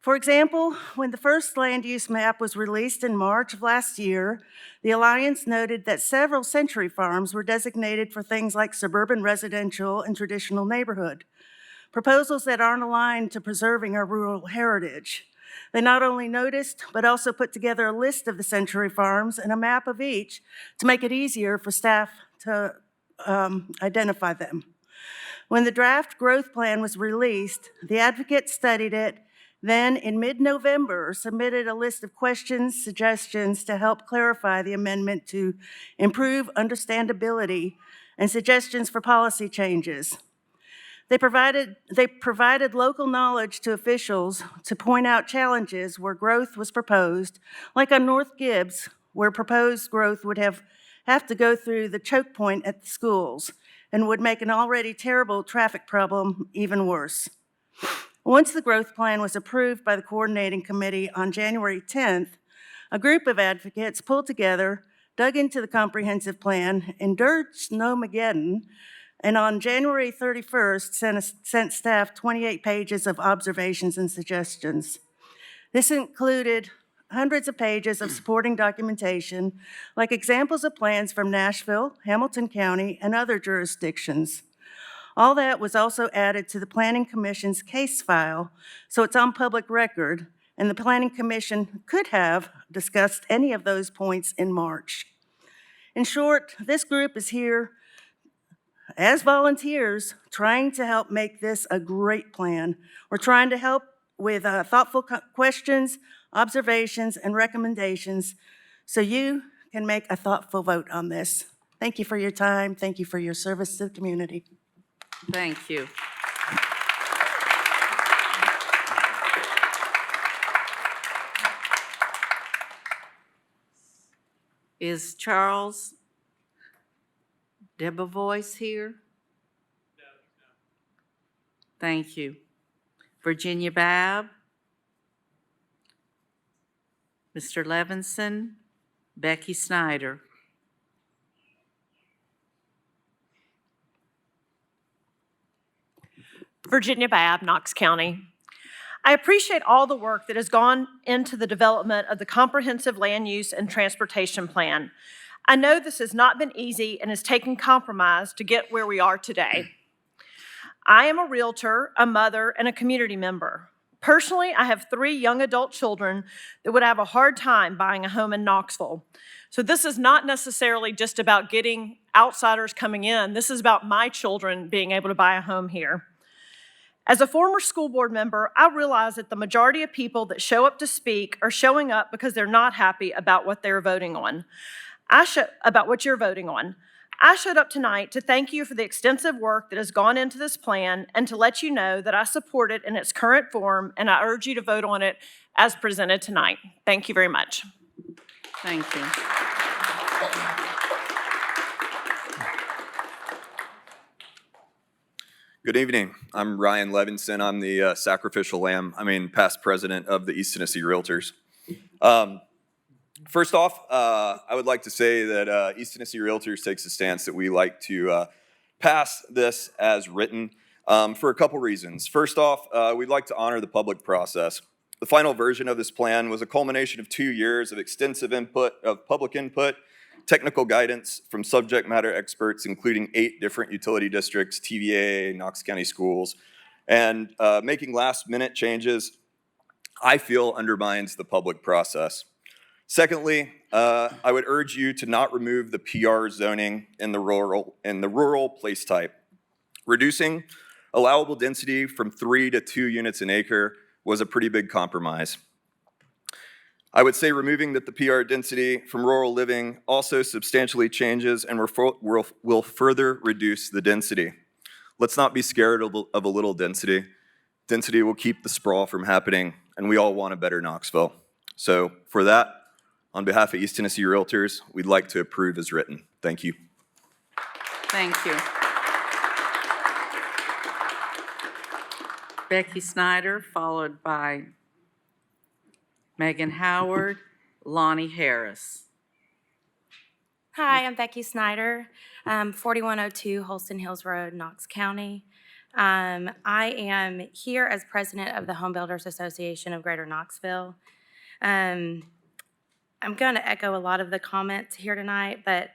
For example, when the first land use map was released in March of last year, the Alliance noted that several century farms were designated for things like suburban residential and traditional neighborhood, proposals that aren't aligned to preserving our rural heritage. They not only noticed, but also put together a list of the century farms and a map of each to make it easier for staff to identify them. When the draft growth plan was released, the advocates studied it, then in mid-November submitted a list of questions, suggestions to help clarify the amendment to improve understandability and suggestions for policy changes. They provided local knowledge to officials to point out challenges where growth was proposed, like on North Gibbs, where proposed growth would have to go through the choke point at the schools and would make an already terrible traffic problem even worse. Once the growth plan was approved by the coordinating committee on January 10th, a group of advocates pulled together, dug into the comprehensive plan, endured Snowmageddon, and on January 31st sent staff 28 pages of observations and suggestions. This included hundreds of pages of supporting documentation, like examples of plans from Nashville, Hamilton County, and other jurisdictions. All that was also added to the Planning Commission's case file, so it's on public record, and the Planning Commission could have discussed any of those points in March. In short, this group is here as volunteers trying to help make this a great plan. We're trying to help with thoughtful questions, observations, and recommendations so you can make a thoughtful vote on this. Thank you for your time. Thank you for your service to the community. Thank you. Is Charles Debevoise here? No. Thank you. Virginia Babb? Mr. Levinson? Becky Snyder? Virginia Babb, Knox County. I appreciate all the work that has gone into the development of the Comprehensive Land Use and Transportation Plan. I know this has not been easy and has taken compromise to get where we are today. I am a realtor, a mother, and a community member. Personally, I have 3 young adult children that would have a hard time buying a home in Knoxville. So this is not necessarily just about getting outsiders coming in. This is about my children being able to buy a home here. As a former school board member, I realize that the majority of people that show up to speak are showing up because they're not happy about what they're voting on. About what you're voting on. I showed up tonight to thank you for the extensive work that has gone into this plan and to let you know that I support it in its current form, and I urge you to vote on it as presented tonight. Thank you very much. Thank you. Good evening. I'm Ryan Levinson. I'm the past president of the East Tennessee Realtors. First off, I would like to say that East Tennessee Realtors takes a stance that we like to pass this as written for a couple reasons. First off, we'd like to honor the public process. The final version of this plan was a culmination of 2 years of extensive public input, technical guidance from subject matter experts, including 8 different utility districts, TVA, Knox County Schools, and making last-minute changes, I feel, undermines the public process. Secondly, I would urge you to not remove the PR zoning in the rural place type. Reducing allowable density from 3 to 2 units an acre was a pretty big compromise. I would say removing the PR density from rural living also substantially changes and will further reduce the density. Let's not be scared of a little density. Density will keep the sprawl from happening, and we all want a better Knoxville. So for that, on behalf of East Tennessee Realtors, we'd like to approve as written. Thank you. Thank you. Becky Snyder, followed by Megan Howard, Lonnie Harris. Hi, I'm Becky Snyder, 4102 Holston Hills Road, Knox County. I am here as president of the Home Builders Association of Greater Knoxville. I'm going to echo a lot of the comments here tonight, but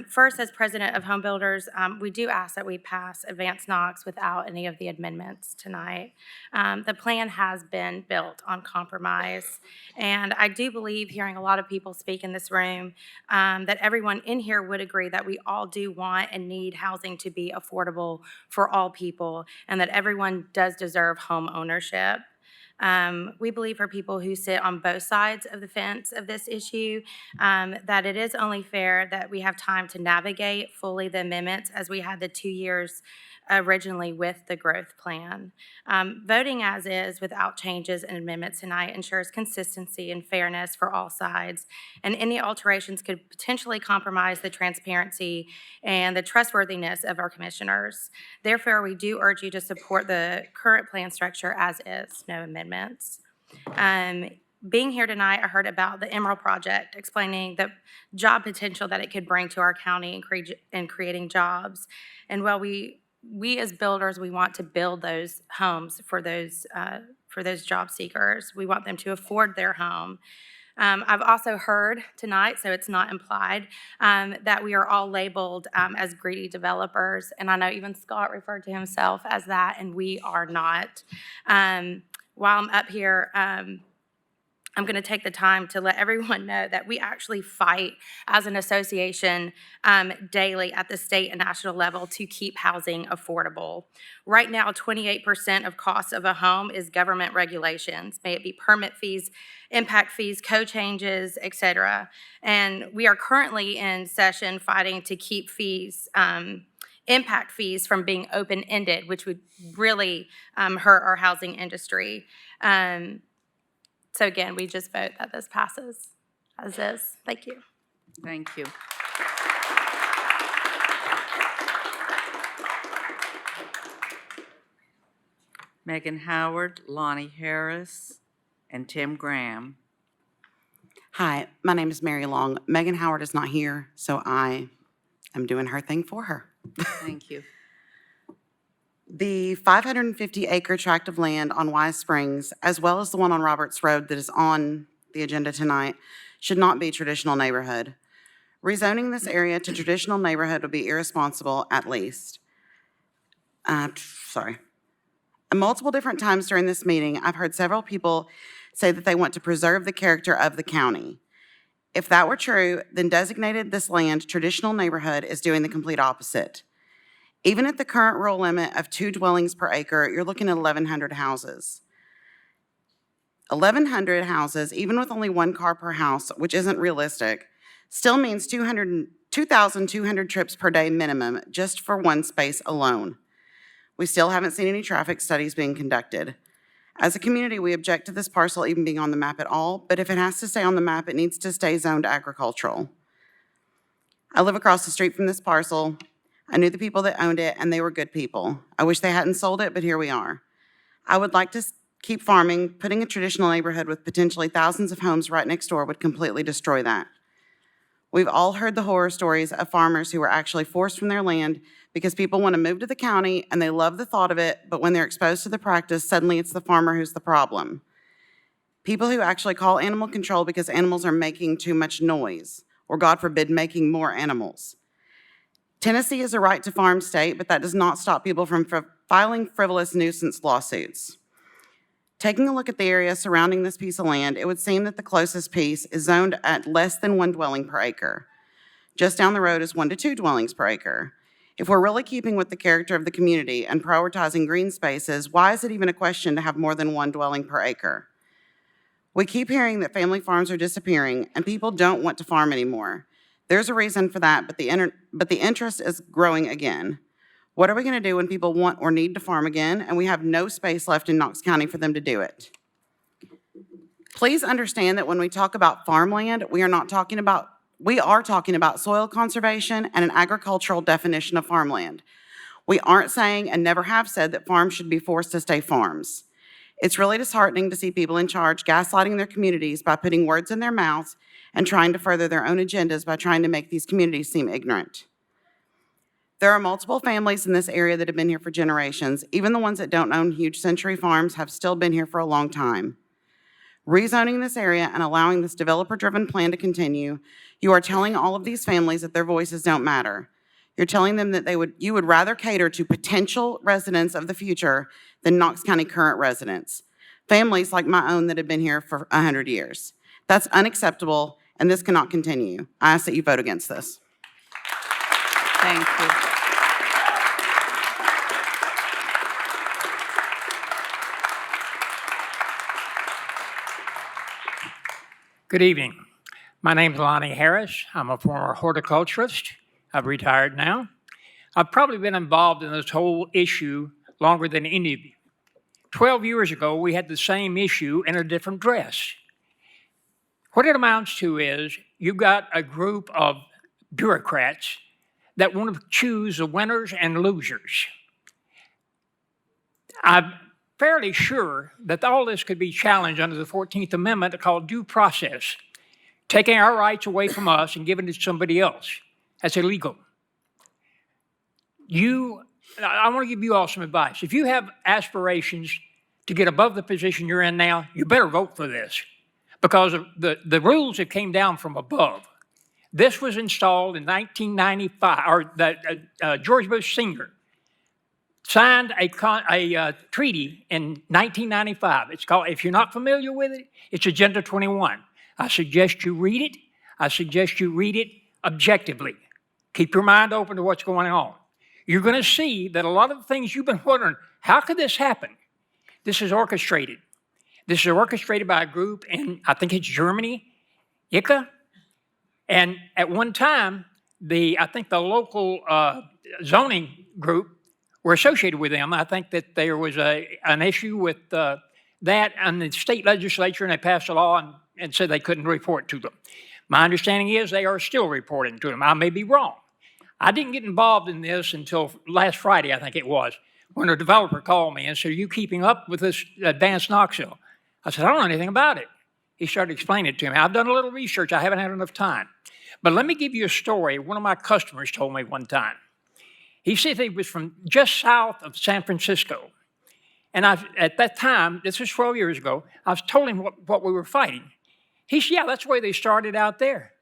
first, as president of Home Builders, we do ask that we pass Advance Knox without any of the amendments tonight. The plan has been built on compromise, and I do believe, hearing a lot of people speak in this room, that everyone in here would agree that we all do want and need housing to be affordable for all people, and that everyone does deserve home ownership. We believe for people who sit on both sides of the fence of this issue, that it is only fair that we have time to navigate fully the amendments, as we had the 2 years originally with the growth plan. Voting as is without changes and amendments tonight ensures consistency and fairness for all sides, and any alterations could potentially compromise the transparency and the trustworthiness of our commissioners. Therefore, we do urge you to support the current plan structure as is, no amendments. Being here tonight, I heard about the Emerald Project, explaining the job potential that it could bring to our county and creating jobs. And while we as builders, we want to build those homes for those job seekers. We want them to afford their home. I've also heard tonight, so it's not implied, that we are all labeled as greedy developers, and I know even Scott referred to himself as that, and we are not. While I'm up here, I'm going to take the time to let everyone know that we actually fight as an association daily at the state and national level to keep housing affordable. Right now, 28% of costs of a home is government regulations, may it be permit fees, impact fees, code changes, et cetera. And we are currently in session fighting to keep fees, impact fees from being open-ended, which would really hurt our housing industry. So again, we just vote that this passes as is. Thank you. Thank you. Megan Howard, Lonnie Harris, and Tim Graham. Hi, my name is Mary Long. Megan Howard is not here, so I am doing her thing for her. Thank you. The 550-acre tract of land on Wise Springs, as well as the one on Roberts Road that is on the agenda tonight, should not be traditional neighborhood. Rezoning this area to traditional neighborhood would be irresponsible, at least. Multiple different times during this meeting, I've heard several people say that they want to preserve the character of the county. If that were true, then designated this land traditional neighborhood is doing the complete opposite. Even at the current rural limit of 2 dwellings per acre, you're looking at 1,100 houses. 1,100 houses, even with only 1 car per house, which isn't realistic, still means 2,200 trips per day minimum just for one space alone. We still haven't seen any traffic studies being conducted. As a community, we object to this parcel even being on the map at all, but if it has to stay on the map, it needs to stay zoned agricultural. I live across the street from this parcel. I knew the people that owned it, and they were good people. I wish they hadn't sold it, but here we are. I would like to keep farming. Putting a traditional neighborhood with potentially thousands of homes right next door would completely destroy that. We've all heard the horror stories of farmers who were actually forced from their land because people want to move to the county and they love the thought of it, but when they're exposed to the practice, suddenly it's the farmer who's the problem. People who actually call animal control because animals are making too much noise, or God forbid, making more animals. Tennessee is a right to farm state, but that does not stop people from filing frivolous nuisance lawsuits. Taking a look at the area surrounding this piece of land, it would seem that the closest piece is zoned at less than 1 dwelling per acre. Just down the road is 1 to 2 dwellings per acre. If we're really keeping with the character of the community and prioritizing green spaces, why is it even a question to have more than 1 dwelling per acre? We keep hearing that family farms are disappearing and people don't want to farm anymore. There's a reason for that, but the interest is growing again. What are we going to do when people want or need to farm again and we have no space left in Knox County for them to do it? Please understand that when we talk about farmland, we are talking about soil conservation and an agricultural definition of farmland. We aren't saying and never have said that farms should be forced to stay farms. It's really disheartening to see people in charge gaslighting their communities by putting words in their mouths and trying to further their own agendas by trying to make these communities seem ignorant. There are multiple families in this area that have been here for generations. Even the ones that don't own huge century farms have still been here for a long time. Rezoning this area and allowing this developer-driven plan to continue, you are telling all of these families that their voices don't matter. You're telling them that you would rather cater to potential residents of the future than Knox County current residents, families like my own that have been here for 100 years. That's unacceptable, and this cannot continue. I ask that you vote against this. Thank you. Good evening. My name is Lonnie Harris. I'm a former horticulturist. I've retired now. I've probably been involved in this whole issue longer than any of you. 12 years ago, we had the same issue in a different dress. What it amounts to is you've got a group of bureaucrats that want to choose the winners and losers. I'm fairly sure that all this could be challenged under the 14th Amendment called due process, taking our rights away from us and giving it to somebody else. That's illegal. I want to give you all some advice. If you have aspirations to get above the position you're in now, you better vote for this because of the rules that came down from above. This was installed in 1995, or George Bush Sr. signed a treaty in 1995. It's called, if you're not familiar with it, it's Agenda 21. I suggest you read it. I suggest you read it objectively. Keep your mind open to what's going on. You're going to see that a lot of the things you've been wondering, how could this happen? This is orchestrated. This is orchestrated by a group in, I think it's Germany, ICA. And at one time, I think the local zoning group were associated with them. I think that there was an issue with that and the state legislature, and they passed a law and said they couldn't report to them. My understanding is they are still reporting to them. I may be wrong. I didn't get involved in this until last Friday, I think it was, when a developer called me and said, "Are you keeping up with this advanced Knoxville?" I said, "I don't know anything about it." He started explaining it to me. I've done a little research. I haven't had enough time. But let me give you a story. One of my customers told me one time. He said he was from just south of San Francisco. And at that time, this was 12 years ago, I was told him what we were fighting. He said, "Yeah, that's the way they started out there."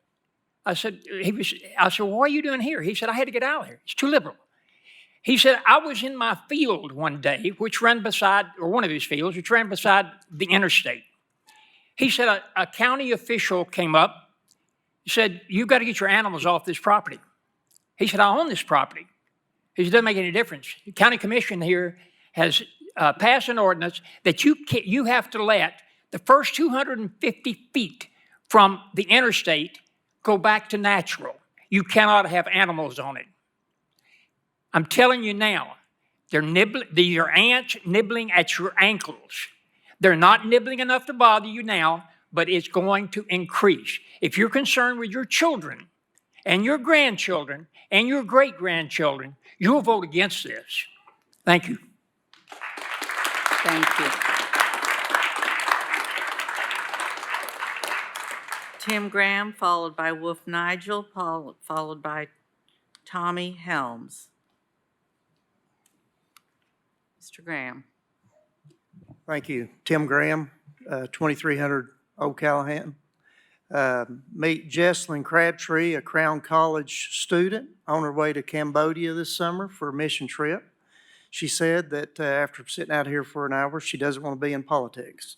I said, "Well, what are you doing here?" He said, "I had to get out of here. It's too liberal." He said, "I was in my field one day, which ran beside, or one of his fields, which ran beside the interstate." He said, a county official came up. He said, "You've got to get your animals off this property." He said, "I own this property." He said, "It doesn't make any difference. The county commission here has passed an ordinance that you have to let the first 250 feet from the interstate go back to natural. You cannot have animals on it." I'm telling you now, these are ants nibbling at your ankles. They're not nibbling enough to bother you now, but it's going to increase. If you're concerned with your children and your grandchildren and your great-grandchildren, you'll vote against this. Thank you. Thank you. Tim Graham, followed by Wolf Nigel, followed by Tommy Helms. Mr. Graham. Thank you. Tim Graham, 2300 Old Callahan. Meet Jesslyn Crabtree, a Crown College student on her way to Cambodia this summer for a mission trip. She said that after sitting out here for an hour, she doesn't want to be in politics.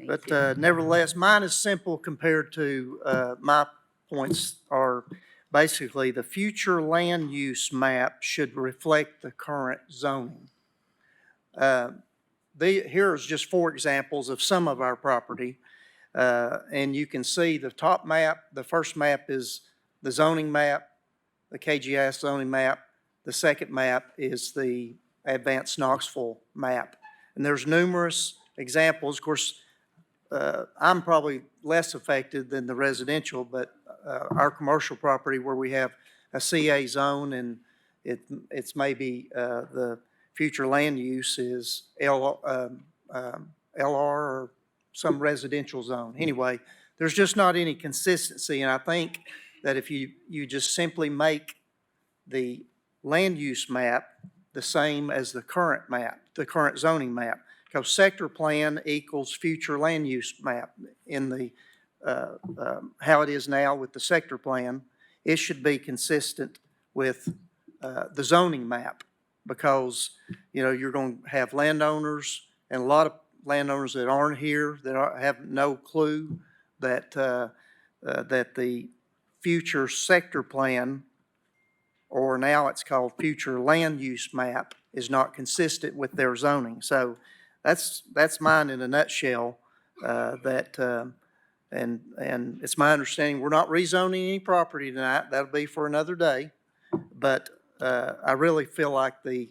But nevertheless, mine is simple compared to my points are basically the future land use map should reflect the current zoning. Here's just 4 examples of some of our property. And you can see the top map, the first map is the zoning map, the KGS zoning map. The second map is the advanced Knoxville map. And there's numerous examples. Of course, I'm probably less affected than the residential, but our commercial property where we have a CA zone and it's maybe the future land use is LR or some residential zone. Anyway, there's just not any consistency, and I think that if you just simply make the land use map the same as the current map, the current zoning map, because sector plan equals future land use map in the how it is now with the sector plan, it should be consistent with the zoning map, because you're going to have landowners and a lot of landowners that aren't here that have no clue that that the future sector plan, or now it's called future land use map, is not consistent with their zoning. So that's mine in a nutshell. And it's my understanding we're not rezoning any property tonight. That'll be for another day. But I really feel like the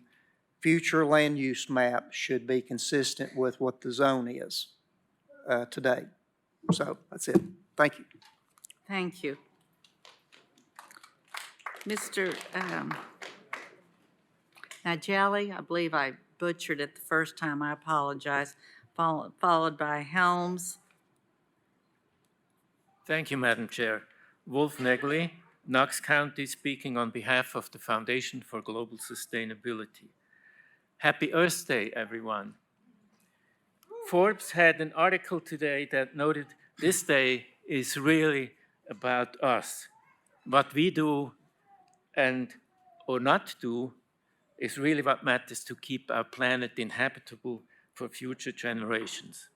future land use map should be consistent with what the zone is today. So that's it. Thank you. Thank you. Mr. Najeli, I believe I butchered it the first time. I apologize. Followed by Helms. Thank you, Madam Chair. Wolf Negley, Knox County, speaking on behalf of the Foundation for Global Sustainability. Happy Earth Day, everyone. Forbes had an article today that noted this day is really about us. What we do and or not do is really what matters to keep our planet inhabitable for future generations.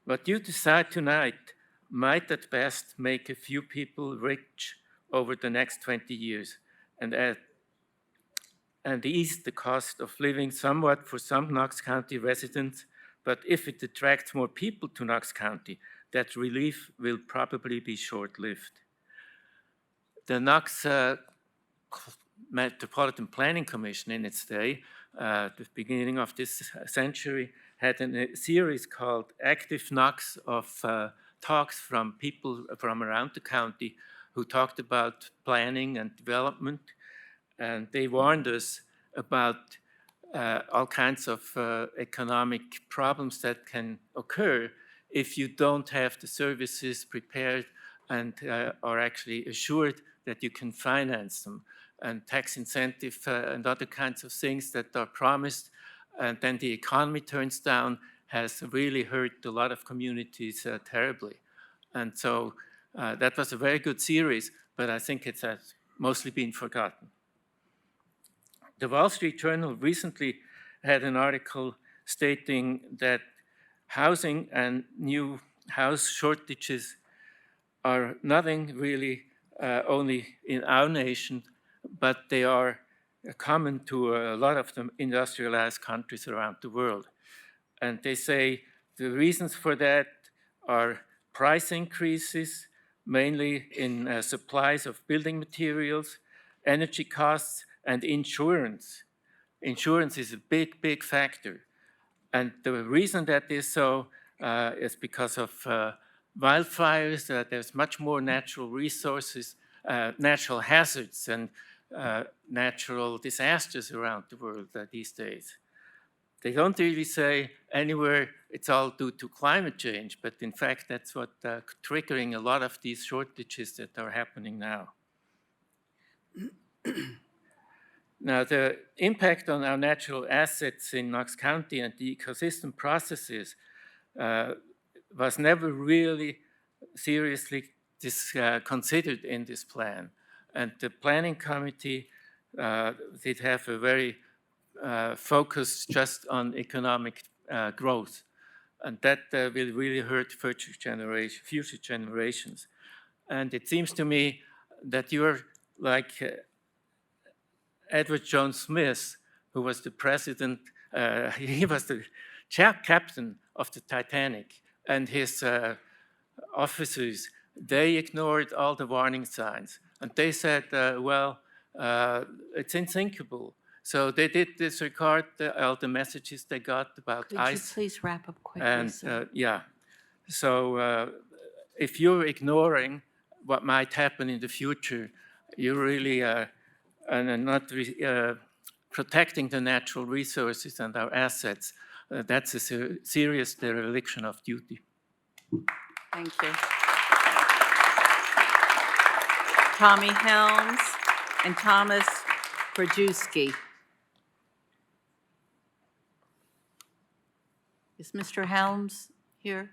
What you decide tonight might at best make a few people rich over the next 20 years and ease the cost of living somewhat for some Knox County residents, but if it attracts more people to Knox County, that relief will probably be short-lived. The Knox Metropolitan Planning Commission in its day, at the beginning of this century, had a series called Active Knox of talks from people from around the county who talked about planning and development. And they warned us about all kinds of economic problems that can occur if you don't have the services prepared and are actually assured that you can finance them. And tax incentive and other kinds of things that are promised, and then the economy turns down, has really hurt a lot of communities terribly. And so that was a very good series, but I think it has mostly been forgotten. The Wall Street Journal recently had an article stating that housing and new house shortages are nothing really only in our nation, but they are common to a lot of the industrialized countries around the world. And they say the reasons for that are price increases, mainly in supplies of building materials, energy costs, and insurance. Insurance is a big, big factor. And the reason that is so is because of wildfires. There's much more natural resources, natural hazards, and natural disasters around the world these days. They don't really say anywhere it's all due to climate change, but in fact, that's what triggering a lot of these shortages that are happening now. Now, the impact on our natural assets in Knox County and the ecosystem processes was never really seriously considered in this plan. And the planning committee did have a very focus just on economic growth. And that will really hurt future generations. And it seems to me that you're like Edward Jones Smith, who was the president, he was the captain of the Titanic, and his officers, they ignored all the warning signs. And they said, well, it's unsinkable. So they did disregard all the messages they got about Could ice. you please wrap up quickly, And sir? yeah, so if you're ignoring what might happen in the future, you really and not protecting the natural resources and our assets. That's a serious dereliction of duty. Thank you. Tommy Helms and Thomas Krajewski. Is Mr. Helms here?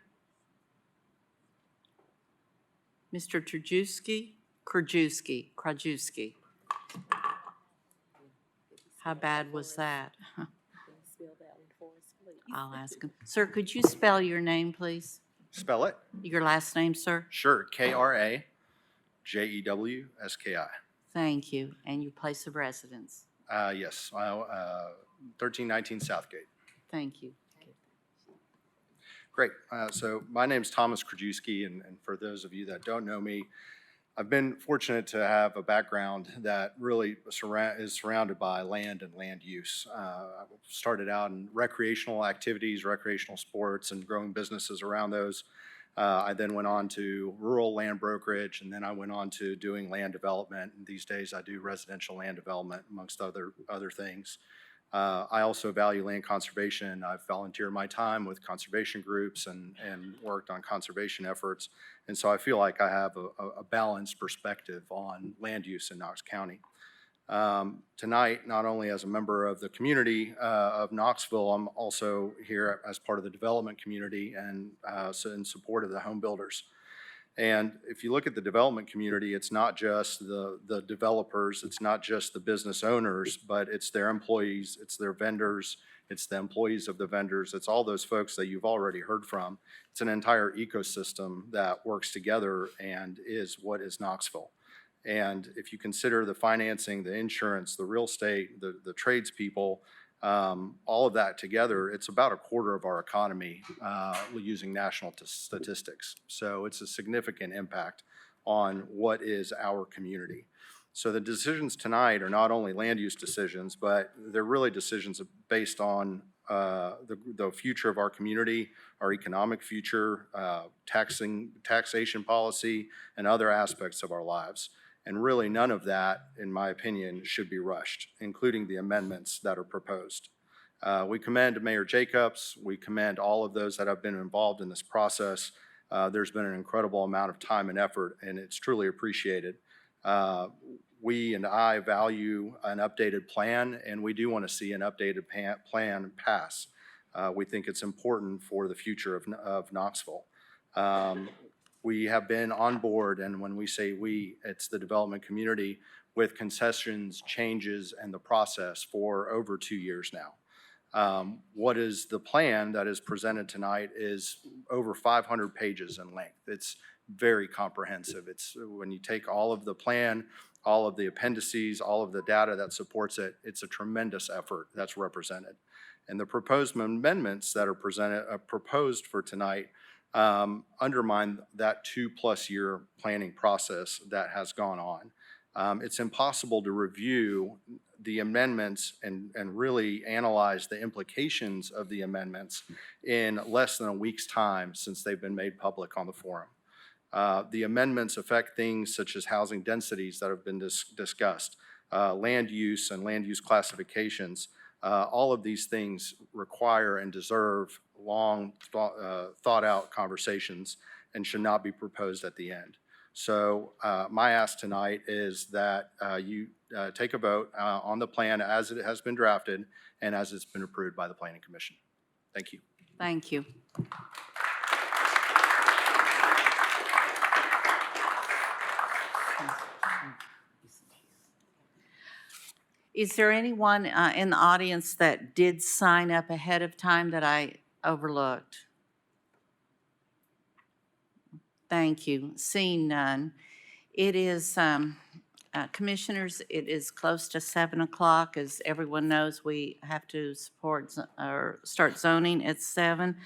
Mr. Krajewski. How bad was that? I'll ask him. Sir, could you spell your name, please? Spell it? Your last name, sir? Sure. Krajewski. Thank you. And your place of residence? Yes. 1319 Southgate. Thank you. Great. So my name's Thomas Krajewski, and for those of you that don't know me, I've been fortunate to have a background that really is surrounded by land and land use. I started out in recreational activities, recreational sports, and growing businesses around those. I then went on to rural land brokerage, and then I went on to doing land development. And these days I do residential land development, amongst other things. I also value land conservation. I've volunteered my time with conservation groups and worked on conservation efforts. And so I feel like I have a balanced perspective on land use in Knox County. Tonight, not only as a member of the community of Knoxville, I'm also here as part of the development community and so in support of the home builders. And if you look at the development community, it's not just the developers, it's not just the business owners, but it's their employees, it's their vendors, it's the employees of the vendors, it's all those folks that you've already heard from. It's an entire ecosystem that works together and is what is Knoxville. And if you consider the financing, the insurance, the real estate, the tradespeople, all of that together, it's about a quarter of our economy using national statistics. So it's a significant impact on what is our community. So the decisions tonight are not only land use decisions, but they're really decisions based on the future of our community, our economic future, taxation policy, and other aspects of our lives. And really none of that, in my opinion, should be rushed, including the amendments that are proposed. We commend Mayor Jacobs. We commend all of those that have been involved in this process. There's been an incredible amount of time and effort, and it's truly appreciated. We and I value an updated plan, and we do want to see an updated plan pass. We think it's important for the future of Knoxville. We have been on board, and when we say we, it's the development community, with concessions, changes, and the process for over 2 years now. What is the plan that is presented tonight is over 500 pages in length. It's very comprehensive. It's when you take all of the plan, all of the appendices, all of the data that supports it, it's a tremendous effort that's represented. And the proposed amendments that are proposed for tonight undermine that 2+ year planning process that has gone on. It's impossible to review the amendments and really analyze the implications of the amendments in less than a week's time since they've been made public on the forum. The amendments affect things such as housing densities that have been discussed, land use and land use classifications. All of these things require and deserve long thought out conversations and should not be proposed at the end. So my ask tonight is that you take a vote on the plan as it has been drafted and as it's been approved by the Planning Commission. Thank you. Thank you. Is there anyone in the audience that did sign up ahead of time that I overlooked? Thank you. Seeing none. It is, Commissioners, it is close to 7 o'clock. As everyone knows, we have to start zoning at 7.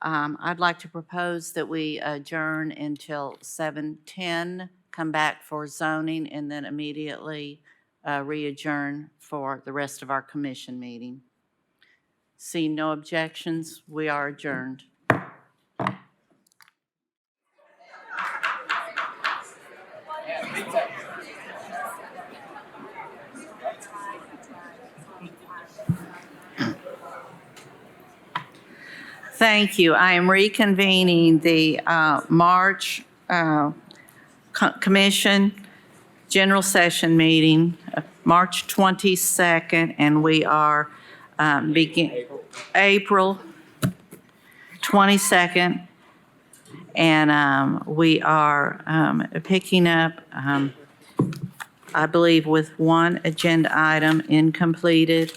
I'd like to propose that we adjourn until 7:10, come back for zoning, and then immediately re-adjourn for the rest of our commission meeting. Seeing no objections, we are adjourned. Thank you. I am reconvening the March Commission General Session meeting, March 22nd, and we are April 22nd, and we are picking up, I believe, with one agenda item incompleted.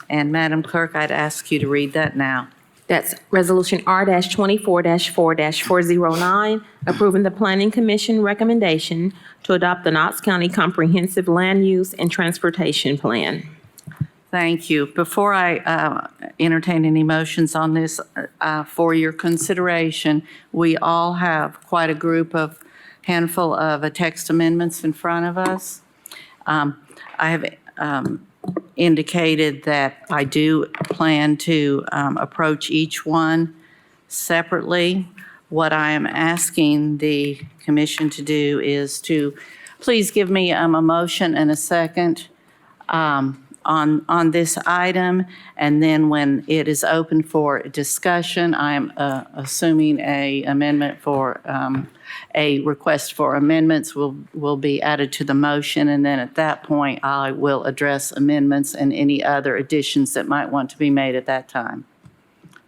And Madam Clerk, I'd ask you to read that now. That's Resolution R-24-4-409, approving the Planning Commission recommendation to adopt the Knox County Comprehensive Land Use and Transportation Plan. Thank you. Before I entertain any motions on this for your consideration, we all have quite a group of handful of text amendments in front of us. I have indicated that I do plan to approach each one separately. What I am asking the commission to do is to please give me a motion and a second on this item, and then when it is open for discussion, I'm assuming a amendment for, a request for amendments will be added to the motion, and then at that point, I will address amendments and any other additions that might want to be made at that time.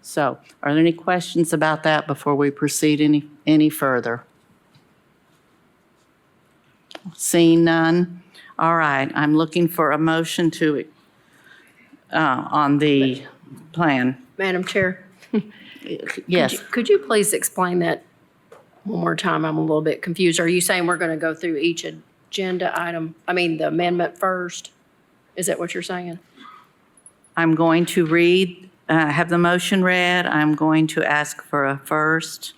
So, are there any questions about that before we proceed any further? Seeing none. All right, I'm looking for a motion to, on the plan. Madam Chair? Yes. Could you please explain that one more time? I'm a little bit confused. Are you saying we're going to go through each agenda item, the amendment first? Is that what you're saying? I'm going to read, have the motion read. I'm going to ask for a first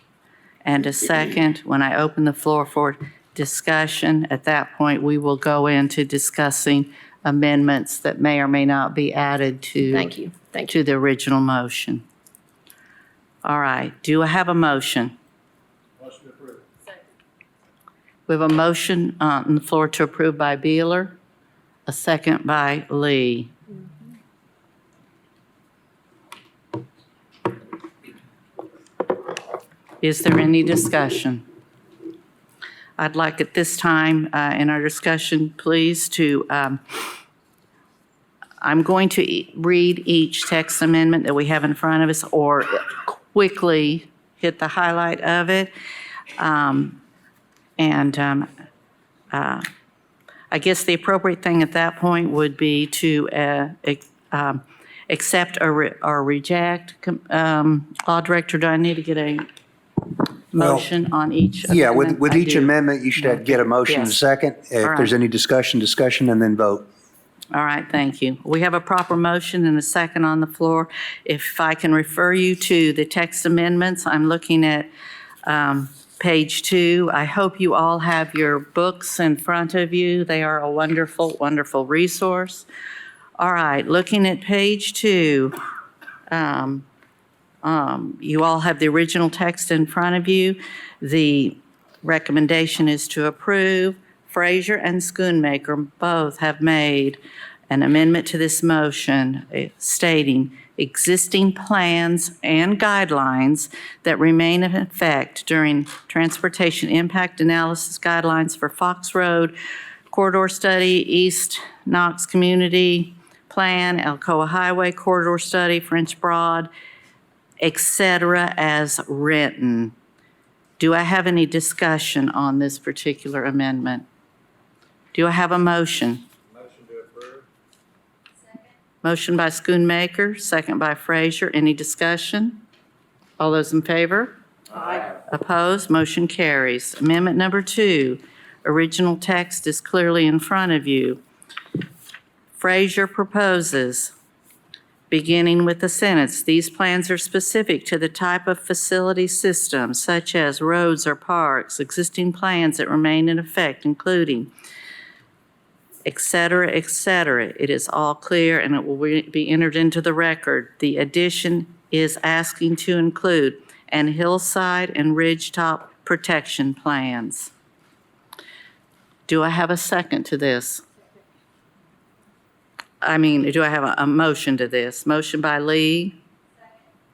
and a second. When I open the floor for discussion, at that point, we will go into discussing amendments that may or may not be added to Thank you. to the original motion. All right, do I have a motion? Motion approved. We have a motion on the floor to approve by Beeler, a second by Lee. Is there any discussion? I'd like at this time in our discussion, please, to, I'm going to read each text amendment that we have in front of us or quickly hit the highlight of it. I guess the appropriate thing at that point would be to accept or reject. Law Director, do I need to get a motion on each Yeah, amendment? with I each do. amendment, you should get a motion and a Yes. second. If All there's right. any discussion, and then vote. All right, thank you. We have a proper motion and a second on the floor. If I can refer you to the text amendments, I'm looking at page 2. I hope you all have your books in front of you. They are a wonderful, wonderful resource. All right, looking at page 2, you all have the original text in front of you. The recommendation is to approve. Frazier and Schoonmaker both have made an amendment to this motion stating existing plans and guidelines that remain in effect during transportation impact analysis guidelines for Fox Road Corridor Study, East Knox Community Plan, Alcoa Highway Corridor Study, French Broad, et cetera, as written. Do I have any discussion on this particular amendment? Do I have a motion? Motion to approve. Motion by Schoonmaker, second by Frazier. Any discussion? All those in favor? Aye. Opposed? Motion carries. Amendment number 2, original text is clearly in front of you. Frazier proposes, beginning with the sentence, "These plans are specific to the type of facility system, such as roads or parks, existing plans that remain in effect, including," et cetera, et cetera. It is all clear and it will be entered into the record. The addition is asking to include and hillside and ridgetop protection plans. Do I have a second to this? Do I have a motion to this? Motion by Lee,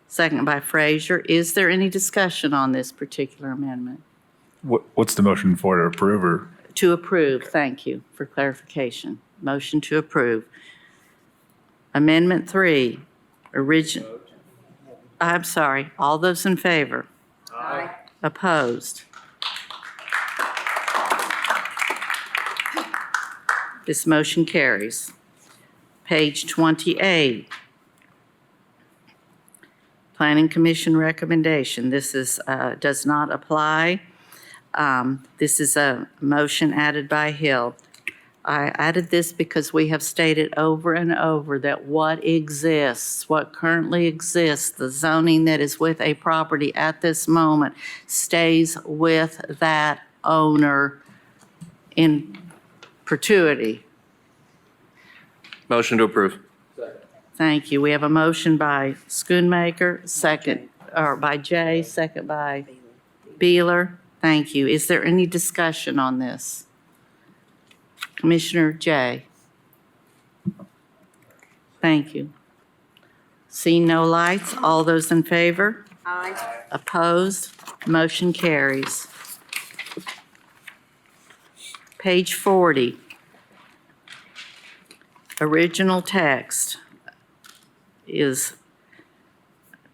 second by Frazier. Is there any discussion on this particular amendment? What's the motion for, to approve or? To approve, thank you for clarification. Motion to approve. Amendment 3, I'm sorry, all those in favor? Aye. Opposed? This motion carries. Page 28. Planning Commission recommendation. This is, does not apply. This is a motion added by Hill. I added this because we have stated over and over that what exists, what currently exists, the zoning that is with a property at this moment stays with that owner in perpetuity. Motion to approve. Thank you. We have a motion by Schoonmaker, second, or by Jay, second by Beeler. Thank you. Is there any discussion on this? Commissioner Jay? Thank you. Seeing no lights, all those in favor? Aye. Opposed? Motion carries. Page 40. Original text is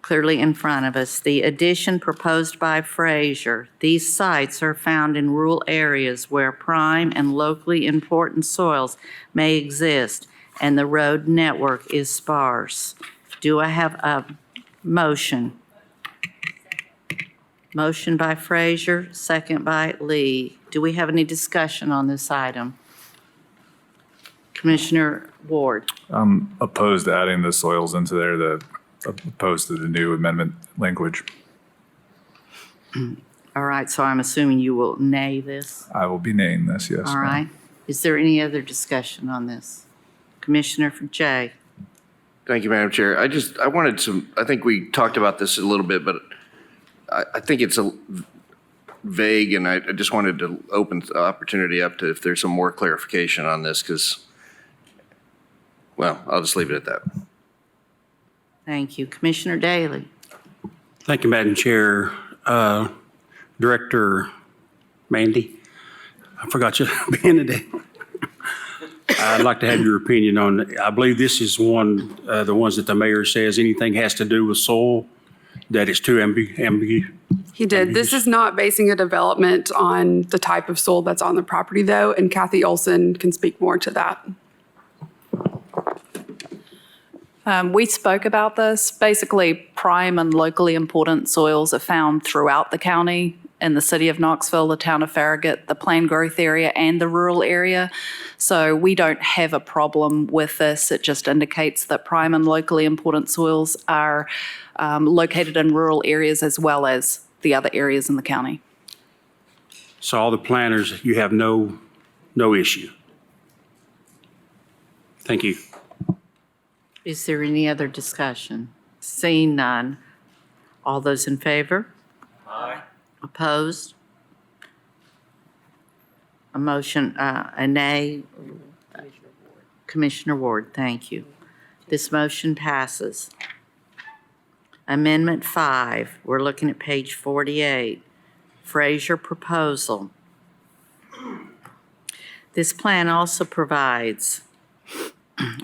clearly in front of us. The addition proposed by Fraser. These sites are found in rural areas where prime and locally important soils may exist and the road network is sparse. Do I have a motion? Motion by Fraser, second by Lee. Do we have any discussion on this item? Commissioner Ward? I'm opposed to adding the soils into there, opposed to the new amendment language. All right, so I'm assuming you will nay this? I will be naying this, yes. All ma'am. right. Is there any other discussion on this? Commissioner Jay? Thank you, Madam Chair. I think we talked about this a little bit, but I think it's vague, and I just wanted to open the opportunity up to if there's some more clarification on this, because, well, I'll just leave it at that. Thank you. Commissioner Daly? Thank you, Madam Chair. Director Mandy, I forgot your being today. I'd like to have your opinion on it. I believe this is one, the ones that the mayor says anything has to do with soil, that is too ambiguous. He did. This is not basing a development on the type of soil that's on the property, though, and Kathy Olson can speak more to that. We spoke about this. Basically, prime and locally important soils are found throughout the county, in the city of Knoxville, the town of Farragut, the planned growth area, and the rural area. So we don't have a problem with this. It just indicates that prime and locally important soils are located in rural areas as well as the other areas in the county. So all the planners, you have no issue. Thank you. Is there any other discussion? Seeing none. All those in favor? Aye. Opposed? A motion, a nay? Commissioner Ward, thank you. This motion passes. Amendment 5, we're looking at page 48. Fraser proposal. This plan also provides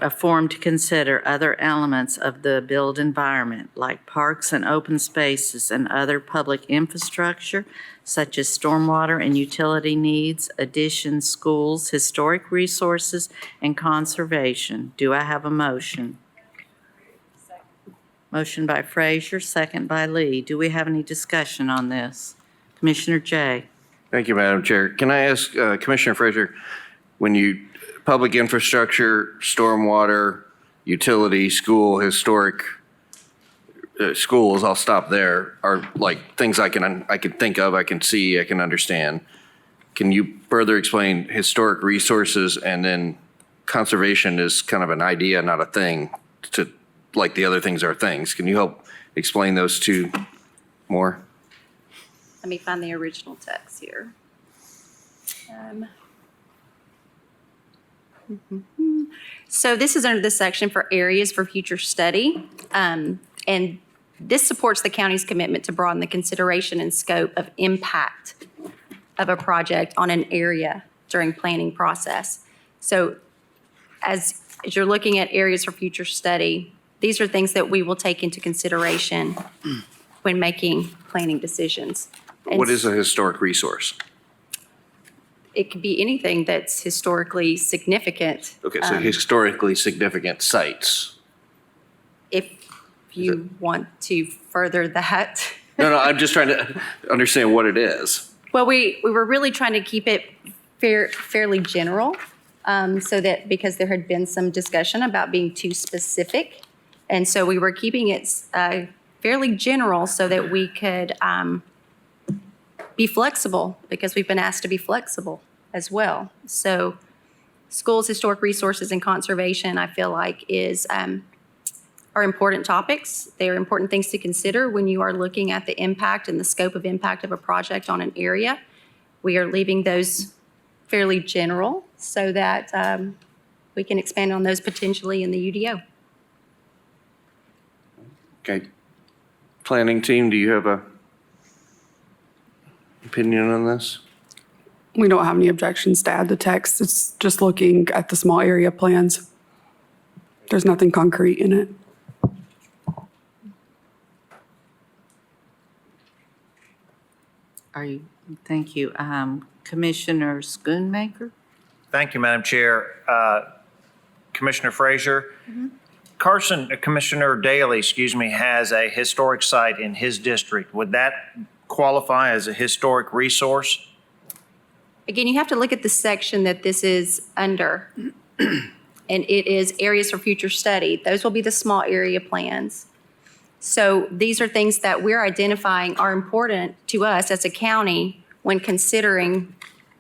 a form to consider other elements of the built environment, like parks and open spaces and other public infrastructure, such as stormwater and utility needs, additions, schools, historic resources, and conservation. Do I have a motion? Motion by Fraser, second by Lee. Do we have any discussion on this? Commissioner Jay? Thank you, Madam Chair. Can I ask Commissioner Fraser, when you public infrastructure, stormwater, utility, school, historic, schools, I'll stop there, are like things I can think of, I can see, I can understand. Can you further explain historic resources, and then conservation is kind of an idea, not a thing, to like the other things are things. Can you help explain those two more? Let me find the original text here. So this is under the section for areas for future study. And this supports the county's commitment to broaden the consideration and scope of impact of a project on an area during planning process. So as you're looking at areas for future study, these are things that we will take into consideration when making planning decisions. And What is a historic resource? it could be anything that's historically significant. Okay, so historically significant sites. If you want to further that. No, I'm just trying to understand what it is. Well, we were really trying to keep it fairly general, so that, because there had been some discussion about being too specific. And so we were keeping it fairly general so that we could be flexible because we've been asked to be flexible as well. So schools, historic resources, and conservation, I feel like are important topics. They are important things to consider when you are looking at the impact and the scope of impact of a project on an area. We are leaving those fairly general so that we can expand on those potentially in the UDO. Okay. Planning team, do you have a opinion on this? We don't have any objections to add the text. It's just looking at the small area plans. There's nothing concrete in it. Thank you. Commissioner Schoonmaker? Thank you, Madam Chair. Commissioner Frazier, Commissioner Daly, has a historic site in his district. Would that qualify as a historic resource? Again, you have to look at the section that this is under. And it is areas for future study. Those will be the small area plans. So these are things that we're identifying are important to us as a county when considering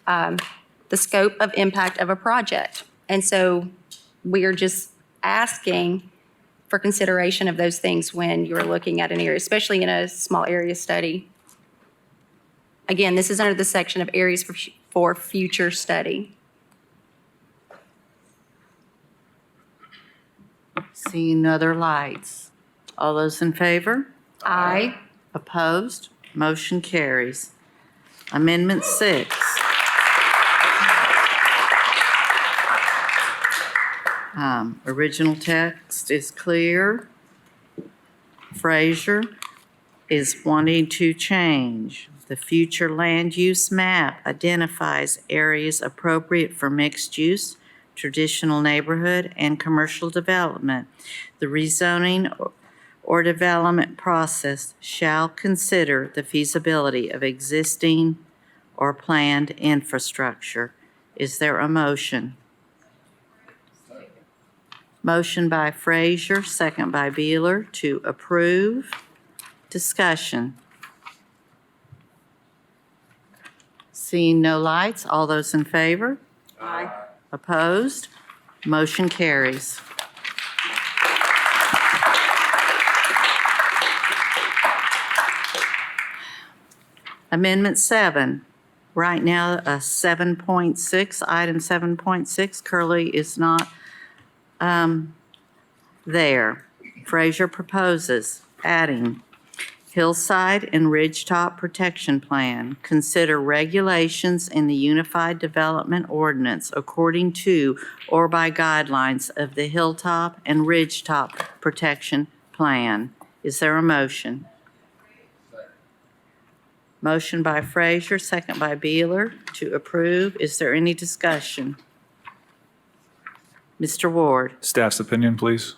the scope of impact of a project. And so we are just asking for consideration of those things when you're looking at an area, especially in a small area study. Again, this is under the section of areas for future study. Seeing no other lights. All those in favor? Aye. Opposed? Motion carries. Amendment 6. Original text is clear. Frazier is wanting to change. The future land use map identifies areas appropriate for mixed use, traditional neighborhood, and commercial development. The rezoning or development process shall consider the feasibility of existing or planned infrastructure. Is there a motion? Motion by Frazier, second by Beeler to approve. Discussion. Seeing no lights, all those in favor? Aye. Opposed? Motion carries. Amendment 7. Right now, 7.6, item 7.6, Curley is not there. Frazier proposes adding Hillside and Ridgetop Protection Plan. Consider regulations in the Unified Development Ordinance according to or by guidelines of the Hilltop and Ridgetop Protection Plan. Is there a motion? Motion by Frazier, second by Beeler to approve. Is there any discussion? Mr. Ward. Staff's opinion, please.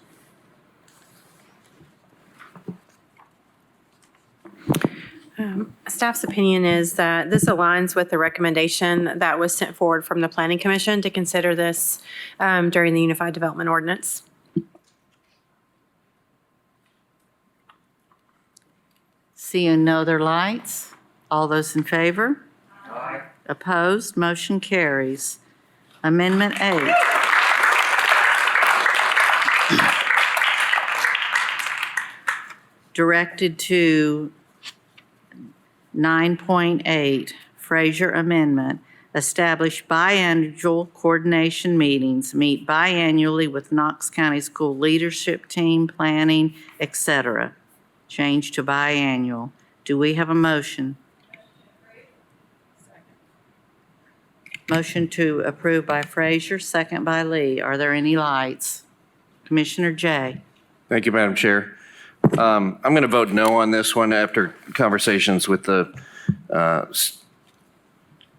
Staff's opinion is that this aligns with the recommendation that was sent forward from the Planning Commission to consider this during the Unified Development Ordinance. Seeing no other lights, all those in favor? Aye. Opposed? Motion carries. Amendment 8. Directed to 9.8, Frazier Amendment. Establish biannual coordination meetings, meet biannually with Knox County School leadership team, planning, etc. Change to biannual. Do we have a motion? Motion to approve by Frazier, second by Lee. Are there any lights? Commissioner Jay. Thank you, Madam Chair. I'm going to vote no on this one after conversations with the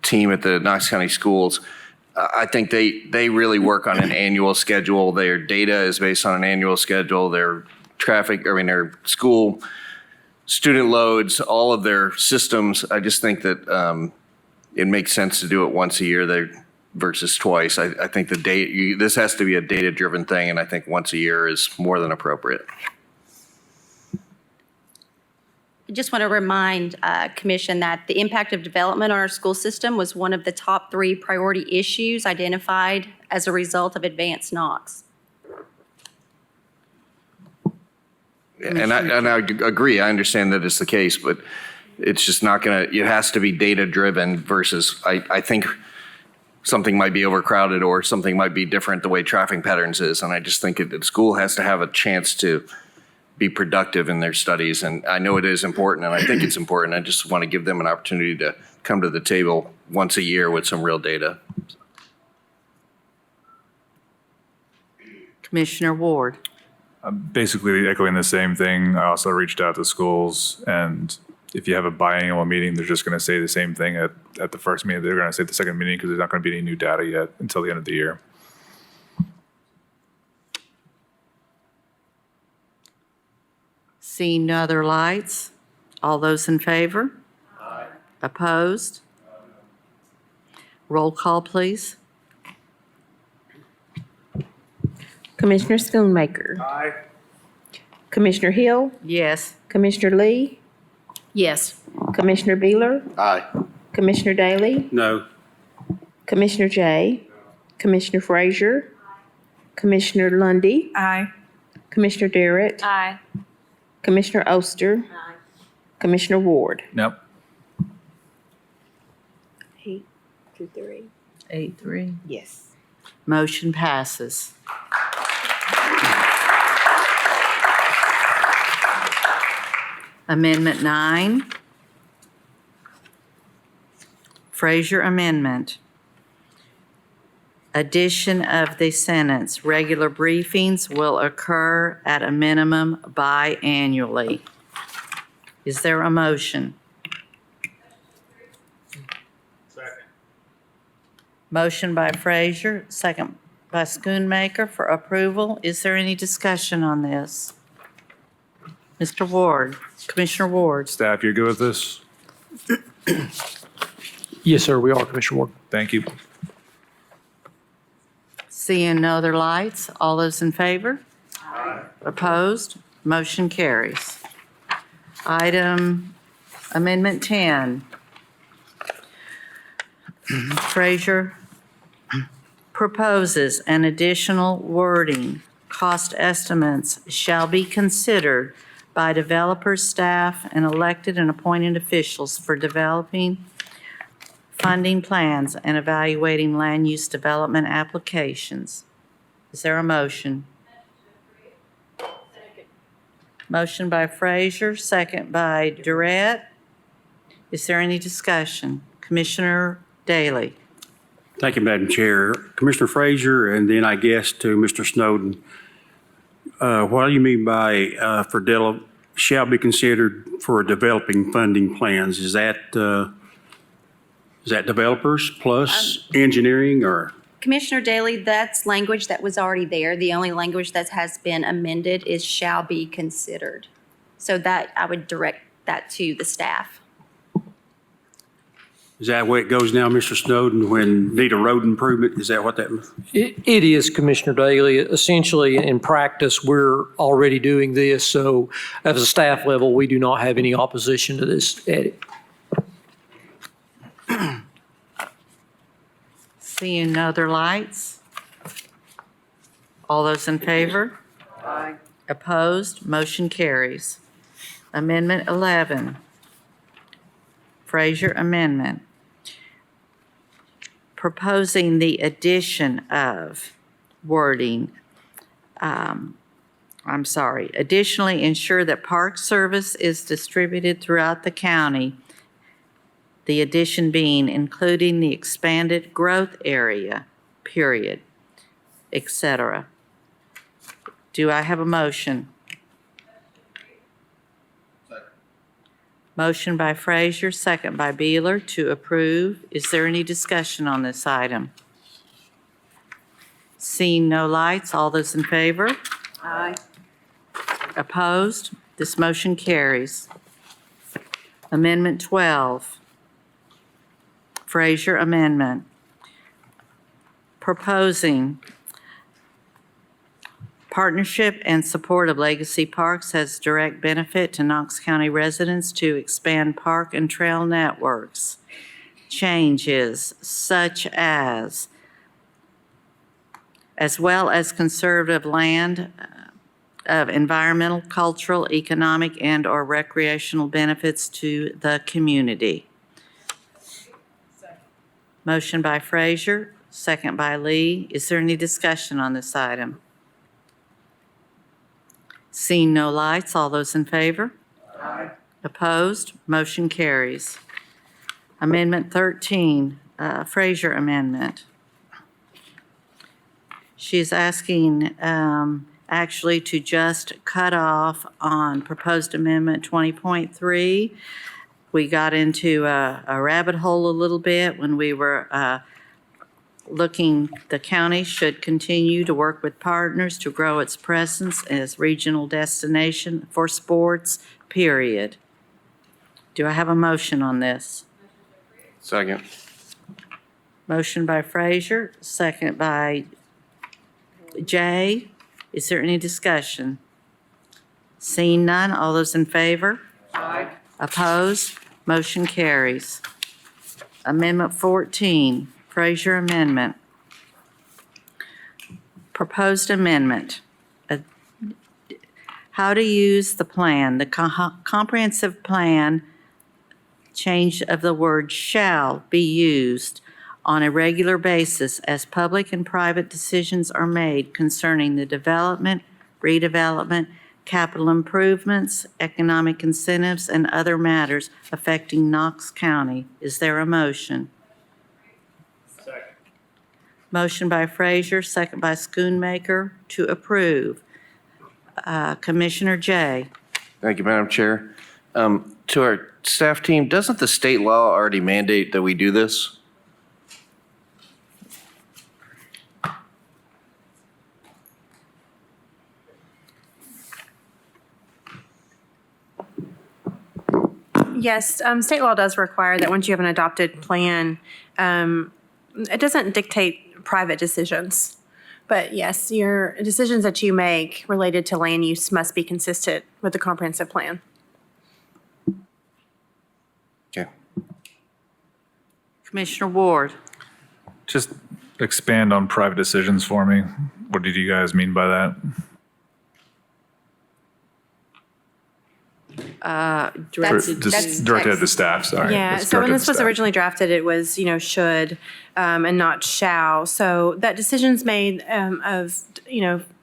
team at the Knox County Schools. I think they really work on an annual schedule. Their data is based on an annual schedule. Their their school student loads, all of their systems. I just think that it makes sense to do it once a year versus twice. I think this has to be a data-driven thing, and I think once a year is more than appropriate. I just want to remind Commission that the impact of development on our school system was one of the top 3 priority issues identified as a result of advanced Knox. And I agree, I understand that it's the case, but it's just not gonna, it has to be data-driven versus, I think something might be overcrowded or something might be different the way traffic patterns is, and I just think the school has to have a chance to be productive in their studies, and I know it is important, and I think it's important. I just want to give them an opportunity to come to the table once a year with some real data. Commissioner Ward. I'm basically echoing the same thing. I also reached out to schools, and if you have a biannual meeting, they're just going to say the same thing at the first meeting. They're going to say at the second meeting because there's not going to be any new data yet until the end of the year. Seeing no other lights, all those in favor? Aye. Opposed? Roll call, please. Commissioner Schoonmaker. Aye. Commissioner Hill. Yes. Commissioner Lee. Yes. Commissioner Beeler. Aye. Commissioner Daly. No. Commissioner Jay. Commissioner Frazier. Commissioner Lundy. Aye. Commissioner Darrett. Aye. Commissioner Oster. Commissioner Ward. Nope. 8-3. 8-3. Yes. Motion passes. Amendment 9. Frazier Amendment. Addition of the sentence, regular briefings will occur at a minimum biannually. Is there a motion? Second. Motion by Frazier, second by Schoonmaker for approval. Is there any discussion on this? Mr. Ward, Commissioner Ward. Staff, you're good with this? Yes, sir, we are, Commissioner Ward. Thank you. Seeing no other lights, all those in favor? Aye. Opposed? Motion carries. Amendment 10. Frazier proposes an additional wording. Cost estimates shall be considered by developers, staff, and elected and appointed officials for developing funding plans and evaluating land use development applications. Is there a motion? Motion by Frazier, second by Durrett. Is there any discussion? Commissioner Daly. Thank you, Madam Chair. Commissioner Frazier, and then I guess to Mr. Snowden. What do you mean by shall be considered for developing funding plans? Is that developers plus engineering or? Commissioner Daly, that's language that was already there. The only language that has been amended is shall be considered. So that, I would direct that to the staff. Is that where it goes now, Mr. Snowden, when need a road improvement? Is that what that means? It is, Commissioner Daly. Essentially, in practice, we're already doing this, so at a staff level, we do not have any opposition to this edit. Seeing no other lights? All those in favor? Aye. Opposed? Motion carries. Amendment 11. Frazier Amendment. Proposing the addition of wording, additionally ensure that Park Service is distributed throughout the county. The addition being including the expanded growth area, period, etc. Do I have a motion? Motion by Frazier, second by Beeler to approve. Is there any discussion on this item? Seeing no lights, all those in favor? Aye. Opposed? This motion carries. Amendment 12. Frazier Amendment. Proposing Partnership and support of Legacy Parks has direct benefit to Knox County residents to expand park and trail networks. Changes such as well as conservative land of environmental, cultural, economic, and/or recreational benefits to the community. Motion by Frazier, second by Lee. Is there any discussion on this item? Seeing no lights, all those in favor? Aye. Opposed? Motion carries. Amendment 13, Frazier Amendment. She's asking actually to just cut off on proposed amendment 20.3. We got into a rabbit hole a little bit when we were looking, the county should continue to work with partners to grow its presence as regional destination for sports, period. Do I have a motion on this? Second. Motion by Frazier, second by Jay. Is there any discussion? Seeing none, all those in favor? Aye. Opposed? Motion carries. Amendment 14, Frazier Amendment. Proposed amendment. How to use the plan. The comprehensive plan, change of the word shall be used on a regular basis as public and private decisions are made concerning the development, redevelopment, capital improvements, economic incentives, and other matters affecting Knox County. Is there a motion? Second. Motion by Frazier, second by Schoonmaker to approve. Commissioner Jay. Thank you, Madam Chair. To our staff team, doesn't the state law already mandate that we do this? Yes, state law does require that once you have an adopted plan, it doesn't dictate private decisions. But yes, your decisions that you make related to land use must be consistent with the comprehensive plan. Okay. Commissioner Ward. Just expand on private decisions for me. What did you guys mean by that? Just directed at the staff, sorry. Yeah, That's so when directed at this the was staff. originally drafted, it was, should and not shall. So that decision's made of,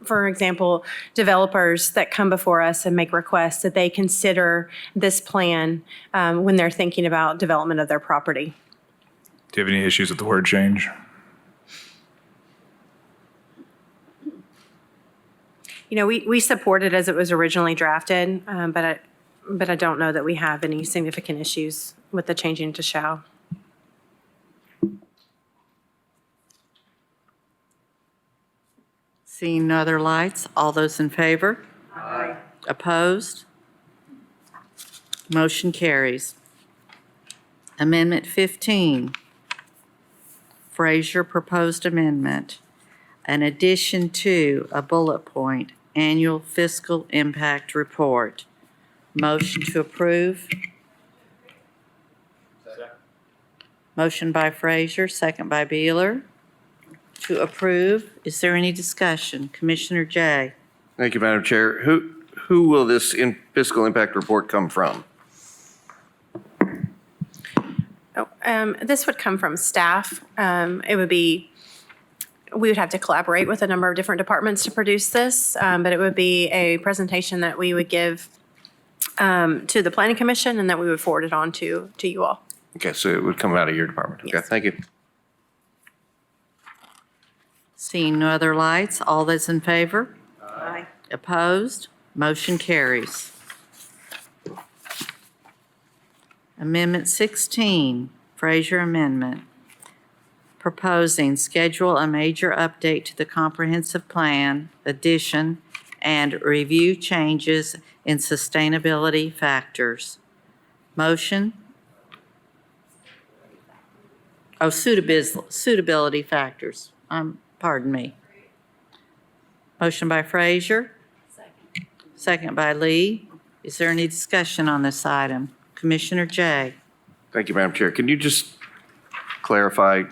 for example, developers that come before us and make requests that they consider this plan when they're thinking about development of their property. Do you have any issues with the word change? We support it as it was originally drafted, but I don't know that we have any significant issues with the changing to shall. Seeing no other lights, all those in favor? Aye. Opposed? Motion carries. Amendment 15, Frazier proposed amendment, an addition to a bullet point, annual fiscal impact report. Motion to approve. Motion by Frazier, second by Beeler. To approve. Is there any discussion? Commissioner Jay. Thank you, Madam Chair. Who will this fiscal impact report come from? This would come from staff. We would have to collaborate with a number of different departments to produce this, but it would be a presentation that we would give to the Planning Commission and that we would forward it on to you all. Okay, so it would come out of your department. Okay, Yes. thank you. Seeing no other lights, all those in favor? Aye. Opposed? Motion carries. Amendment 16, Frazier Amendment, proposing schedule a major update to the comprehensive plan, addition, and review changes in sustainability factors. Motion? Oh, suitability factors. Pardon me. Motion by Frazier. Second by Lee. Is there any discussion on this item? Commissioner Jay? Thank you, Madam Chair. Can you just clarify,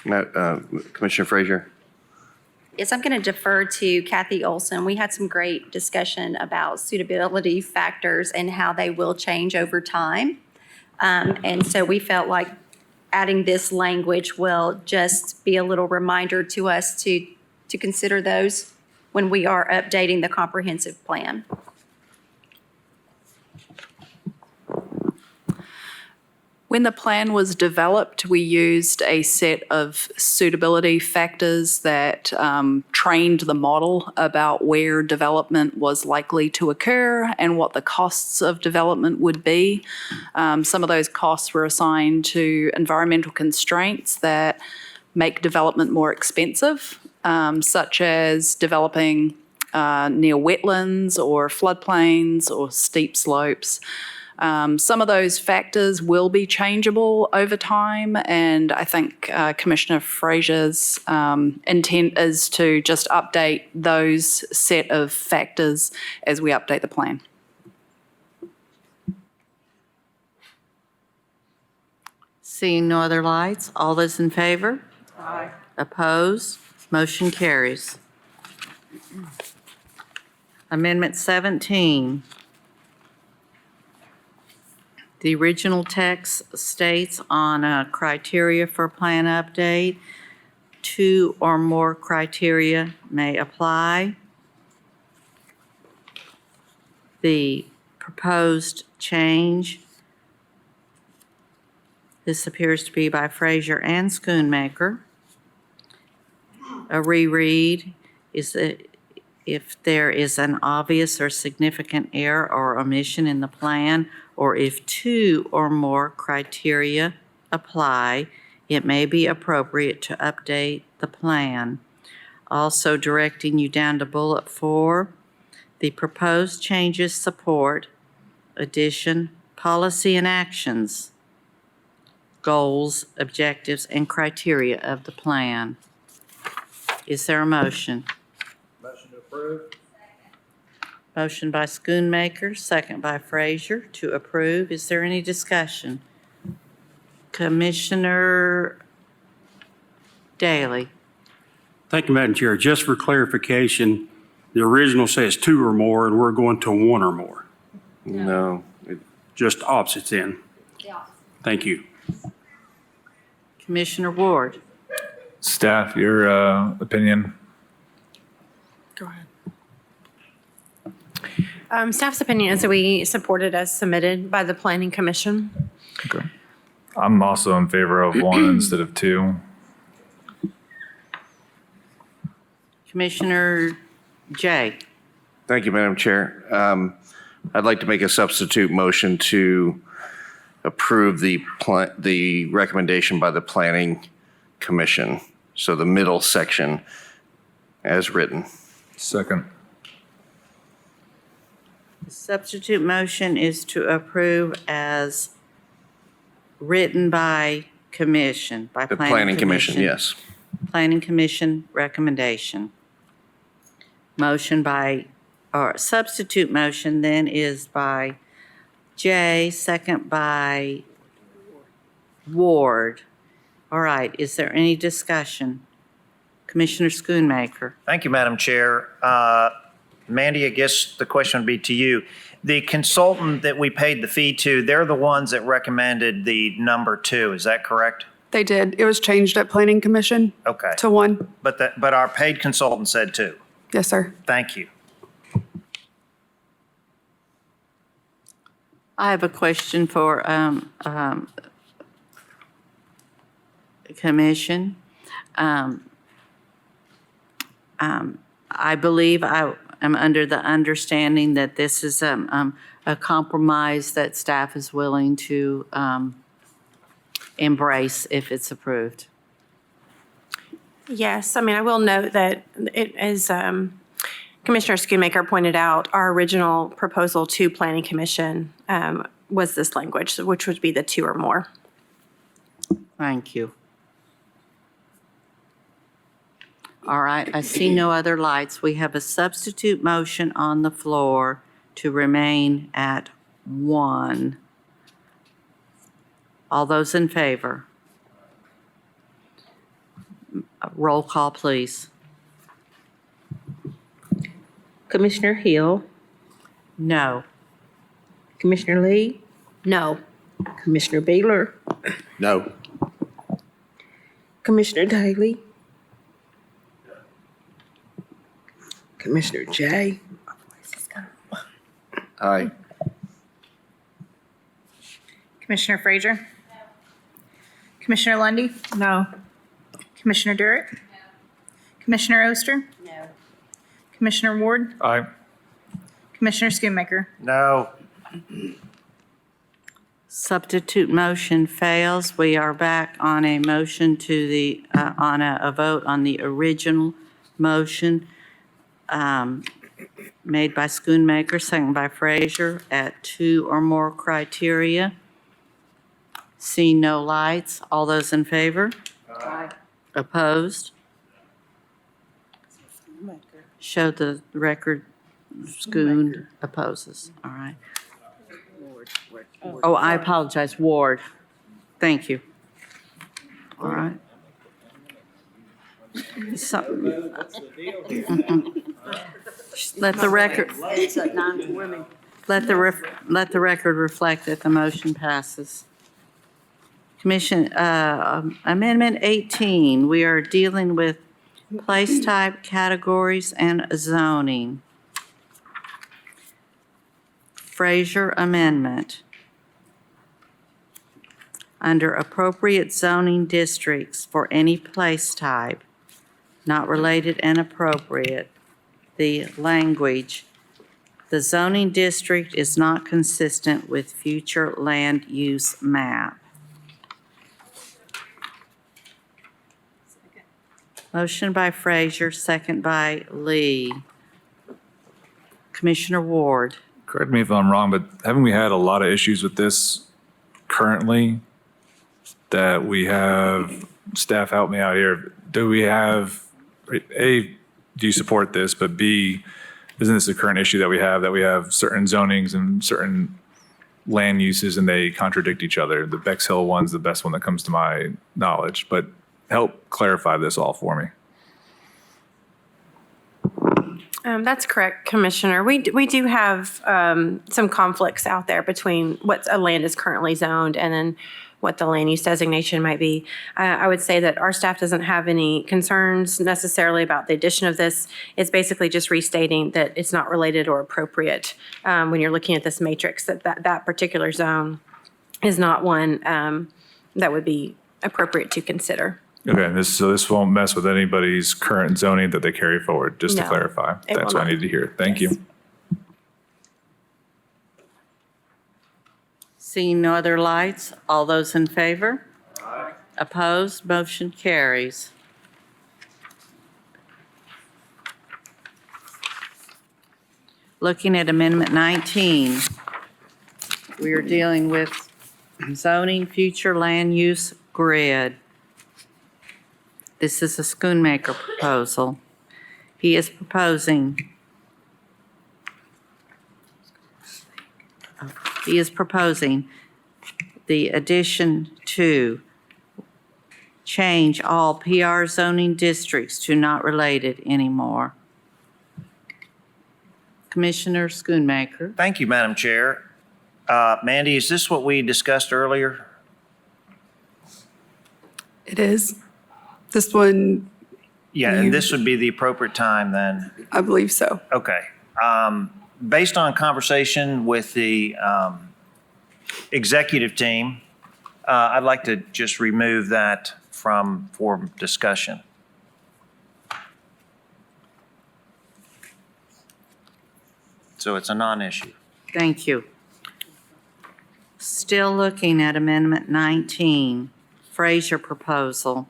Commissioner Frazier? Yes, I'm going to defer to Kathy Olson. We had some great discussion about suitability factors and how they will change over time. And so we felt like adding this language will just be a little reminder to us to consider those when we are updating the comprehensive plan. When the plan was developed, we used a set of suitability factors that trained the model about where development was likely to occur and what the costs of development would be. Some of those costs were assigned to environmental constraints that make development more expensive, such as developing near wetlands or floodplains or steep slopes. Some of those factors will be changeable over time, and I think Commissioner Frazier's intent is to just update those set of factors as we update the plan. Seeing no other lights, all those in favor? Aye. Opposed? Motion carries. Amendment 17. The original text states on criteria for plan update, 2 or more criteria may apply. The proposed change, this appears to be by Frazier and Schoonmaker. A reread is that if there is an obvious or significant error or omission in the plan, or if 2 or more criteria apply, it may be appropriate to update the plan. Also directing you down to bullet 4, the proposed changes support, addition, policy and actions, goals, objectives, and criteria of the plan. Is there a motion? Motion to approve. Motion by Schoonmaker, second by Frazier to approve. Is there any discussion? Commissioner Daly. Thank you, Madam Chair. Just for clarification, the original says 2 or more, and we're going to 1 or more. No. Just opposites in. Thank you. Commissioner Ward. Staff, your opinion? Go ahead. Staff's opinion is that we support it as submitted by the Planning Commission. Okay. I'm also in favor of 1 instead of 2. Commissioner Jay. Thank you, Madam Chair. I'd like to make a substitute motion to approve the recommendation by the Planning Commission. So the middle section as written. Second. The substitute motion is to approve as written by commission, by The Planning Commission. yes. Planning Commission recommendation. Motion by, or substitute motion then is by Jay, second by Ward. All right, is there any discussion? Commissioner Schoonmaker. Thank you, Madam Chair. Mandy, I guess the question would be to you. The consultant that we paid the fee to, they're the ones that recommended the number 2. Is that correct? They did. It was changed at Planning Commission Okay. to 1. But our paid consultant said 2. Yes, sir. Thank you. I have a question for Commission. I believe I am under the understanding that this is a compromise that staff is willing to embrace if it's approved. Yes, I mean, I will note that it, as Commissioner Schoonmaker pointed out, our original proposal to Planning Commission was this language, which would be the 2 or more. Thank you. All right, I see no other lights. We have a substitute motion on the floor to remain at 1. All those in favor? Roll call, please. Commissioner Hill, No. Commissioner Lee, No. Commissioner Baylor, No. Commissioner Daly, Commissioner J, Aye. Commissioner Frazier? Commissioner Lundy, No. Commissioner Durrett? Commissioner Oster? No. Commissioner Ward? Aye. Commissioner Schoonmaker? No. Substitute motion fails. We are back on a motion to the, on a vote on the original motion made by Schoonmaker, second by Frazier, at 2 or more criteria. Seeing no lights, all those in favor? Aye. Opposed? Show the record, Schoon opposes, all right. Oh, I apologize, Ward. Thank you. All right. Let the record, let the record reflect that the motion passes. Commission, Amendment 18, we are dealing with place type, categories, and zoning. Frazier Amendment. Under appropriate zoning districts for any place type, not related and appropriate, the language, the zoning district is not consistent with future land use map. Motion by Frazier, second by Lee. Commissioner Ward. Correct me if I'm wrong, but haven't we had a lot of issues with this currently that we have, staff help me out here, do we have, A, do you support this, but B, isn't this a current issue that we have certain zonings and certain land uses and they contradict each other? The Bexhill one's the best one that comes to my knowledge, but help clarify this all for me. That's correct, Commissioner. We do have some conflicts out there between what a land is currently zoned and then what the land use designation might be. I would say that our staff doesn't have any concerns necessarily about the addition of this. It's basically just restating that it's not related or appropriate when you're looking at this matrix, that particular zone is not one that would be appropriate to consider. Okay, so this won't mess with anybody's current zoning that they carry forward, just to No, clarify. it will That's what I not. need to hear. Thank you. Seeing no other lights, all those in favor? Aye. Opposed, motion carries. Looking at Amendment 19, we are dealing with zoning future land use grid. This is a Schoonmaker proposal. He is proposing the addition to change all PR zoning districts to not related anymore. Commissioner Schoonmaker. Thank you, Madam Chair. Mandy, is this what we discussed earlier? It is. This one, Yeah, and this would be the appropriate time then? I believe so. Okay. Based on conversation with the executive team, I'd like to just remove that for discussion. So it's a non-issue. Thank you. Still looking at Amendment 19, Frazier proposal.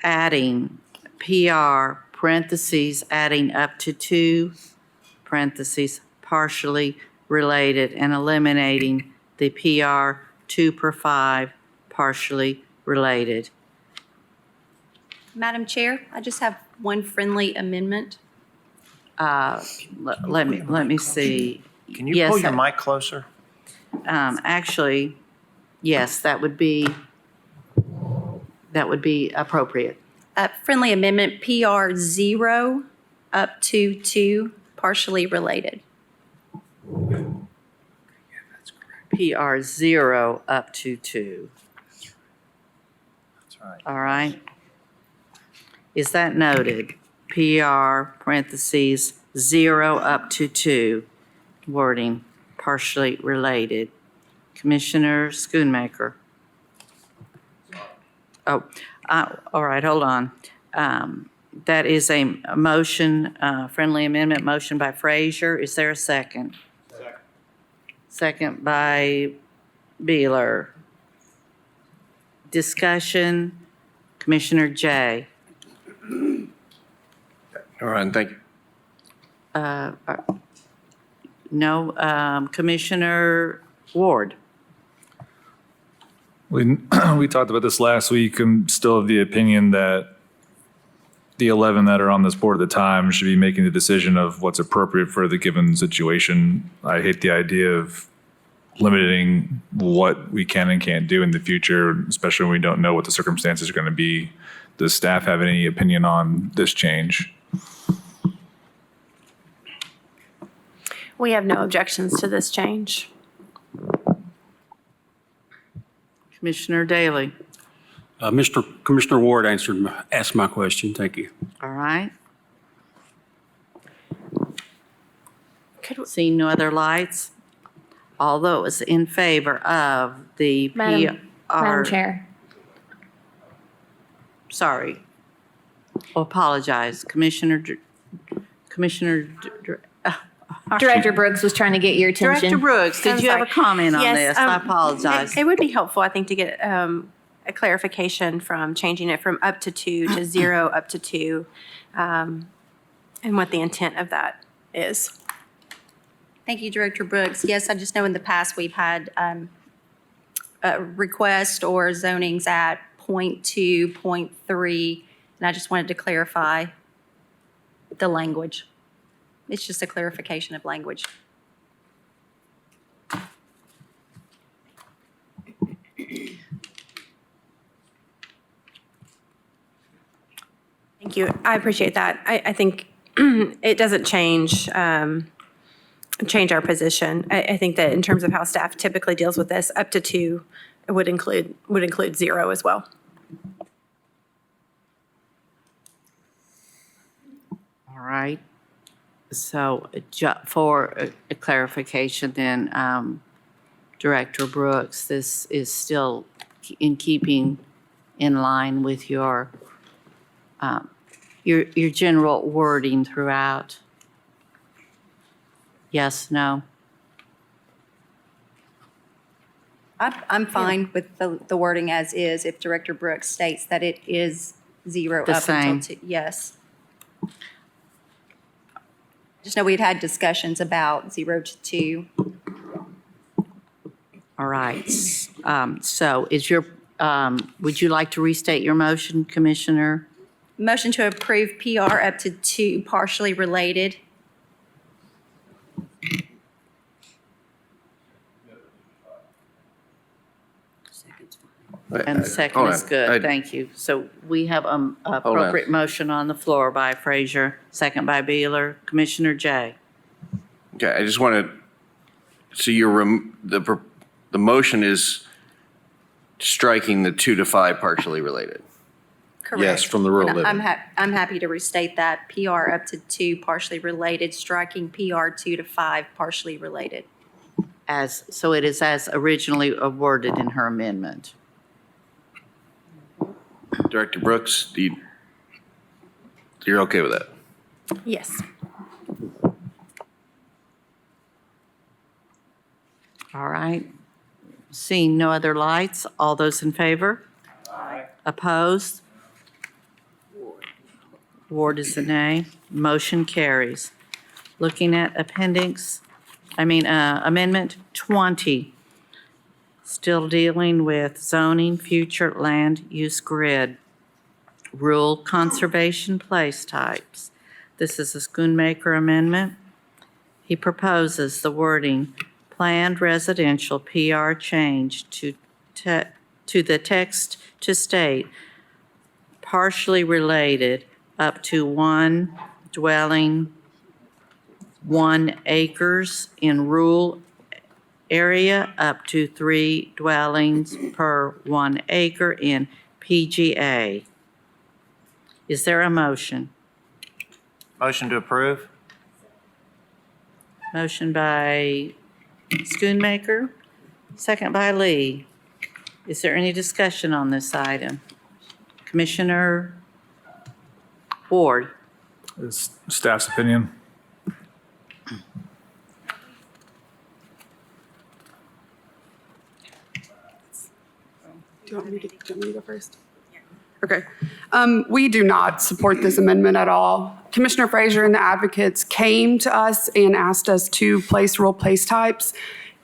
Adding PR, parentheses, adding up to 2, parentheses, partially related, and eliminating the PR 2 per 5, partially related. Madam Chair, I just have one friendly amendment. Let me see. Can you Yes, pull your mic closer? Actually, yes, that would be appropriate. Friendly amendment PR 0 up to 2, partially related. PR 0 up to 2. That's right. All right. Is that noted? PR parentheses 0 up to 2, wording partially related. Commissioner Schoonmaker. Oh, all right, hold on. That is a motion, friendly amendment motion by Frazier. Is there a second? Second by Beeler. Discussion, Commissioner Jay. All right, thank you. No, Commissioner Ward. We talked about this last week. I'm still of the opinion that the 11 that are on this board at the time should be making the decision of what's appropriate for the given situation. I hate the idea of limiting what we can and can't do in the future, especially when we don't know what the circumstances are going to be. Does staff have any opinion on this change? We have no objections to this change. Commissioner Daley. Commissioner Ward asked my question. Thank you. All right. See no other lights? Although it was in favor of the Madam PR. Chair. Sorry. Apologize. Commissioner. Director Brooks was trying to get your attention. Director Brooks, did I'm you have a sorry. comment on Yes, this? I apologize. It would be helpful, I think, to get a clarification from changing it from up to 2 to 0 up to 2, and what the intent of that is. Thank you, Director Brooks. Yes, I just know in the past we've had requests or zonings at .2, .3, and I just wanted to clarify the language. It's just a clarification of language. Thank you. I appreciate that. I think it doesn't change our position. I think that in terms of how staff typically deals with this, up to 2 would include 0 as well. All right. So for a clarification then, Director Brooks, this is still in keeping in line with your general wording throughout? Yes, no? I'm fine with the wording as is if Director Brooks states that it is 0 The up until same. 2. Yes. Just know we'd had discussions about 0 to 2. All right. So is your, would you like to restate your motion, Commissioner? Motion to approve PR up to 2, partially related. And second Hold is on. good, thank you. So we have appropriate motion on the floor by Frazier, second by Beeler. Commissioner Jay. Okay, I just want to, so the motion is striking the 2 to 5 partially related. Correct. Yes, from the rural And living. I'm happy to restate that. PR up to 2, partially related, striking PR 2 to 5, partially related. So it is as originally worded in her amendment. Director Brooks, you're okay with that? Yes. All right. Seeing no other lights, all those in favor? Aye. Opposed? Ward is a nay. Motion carries. Looking at Amendment 20. Still dealing with zoning, future land use grid, rural conservation place types. This is a Schoonmaker amendment. He proposes the wording, planned residential PR change to the text to state, partially related up to one dwelling, 1 acres in rural area, up to 3 dwellings per 1 acre in PGA. Is there a motion? Motion to approve? Motion by Schoonmaker, second by Lee. Is there any discussion on this item? Commissioner Ward? Is staff's opinion. Do you want me to go first? Okay. We do not support this amendment at all. Commissioner Frazier and the advocates came to us and asked us to place rural place types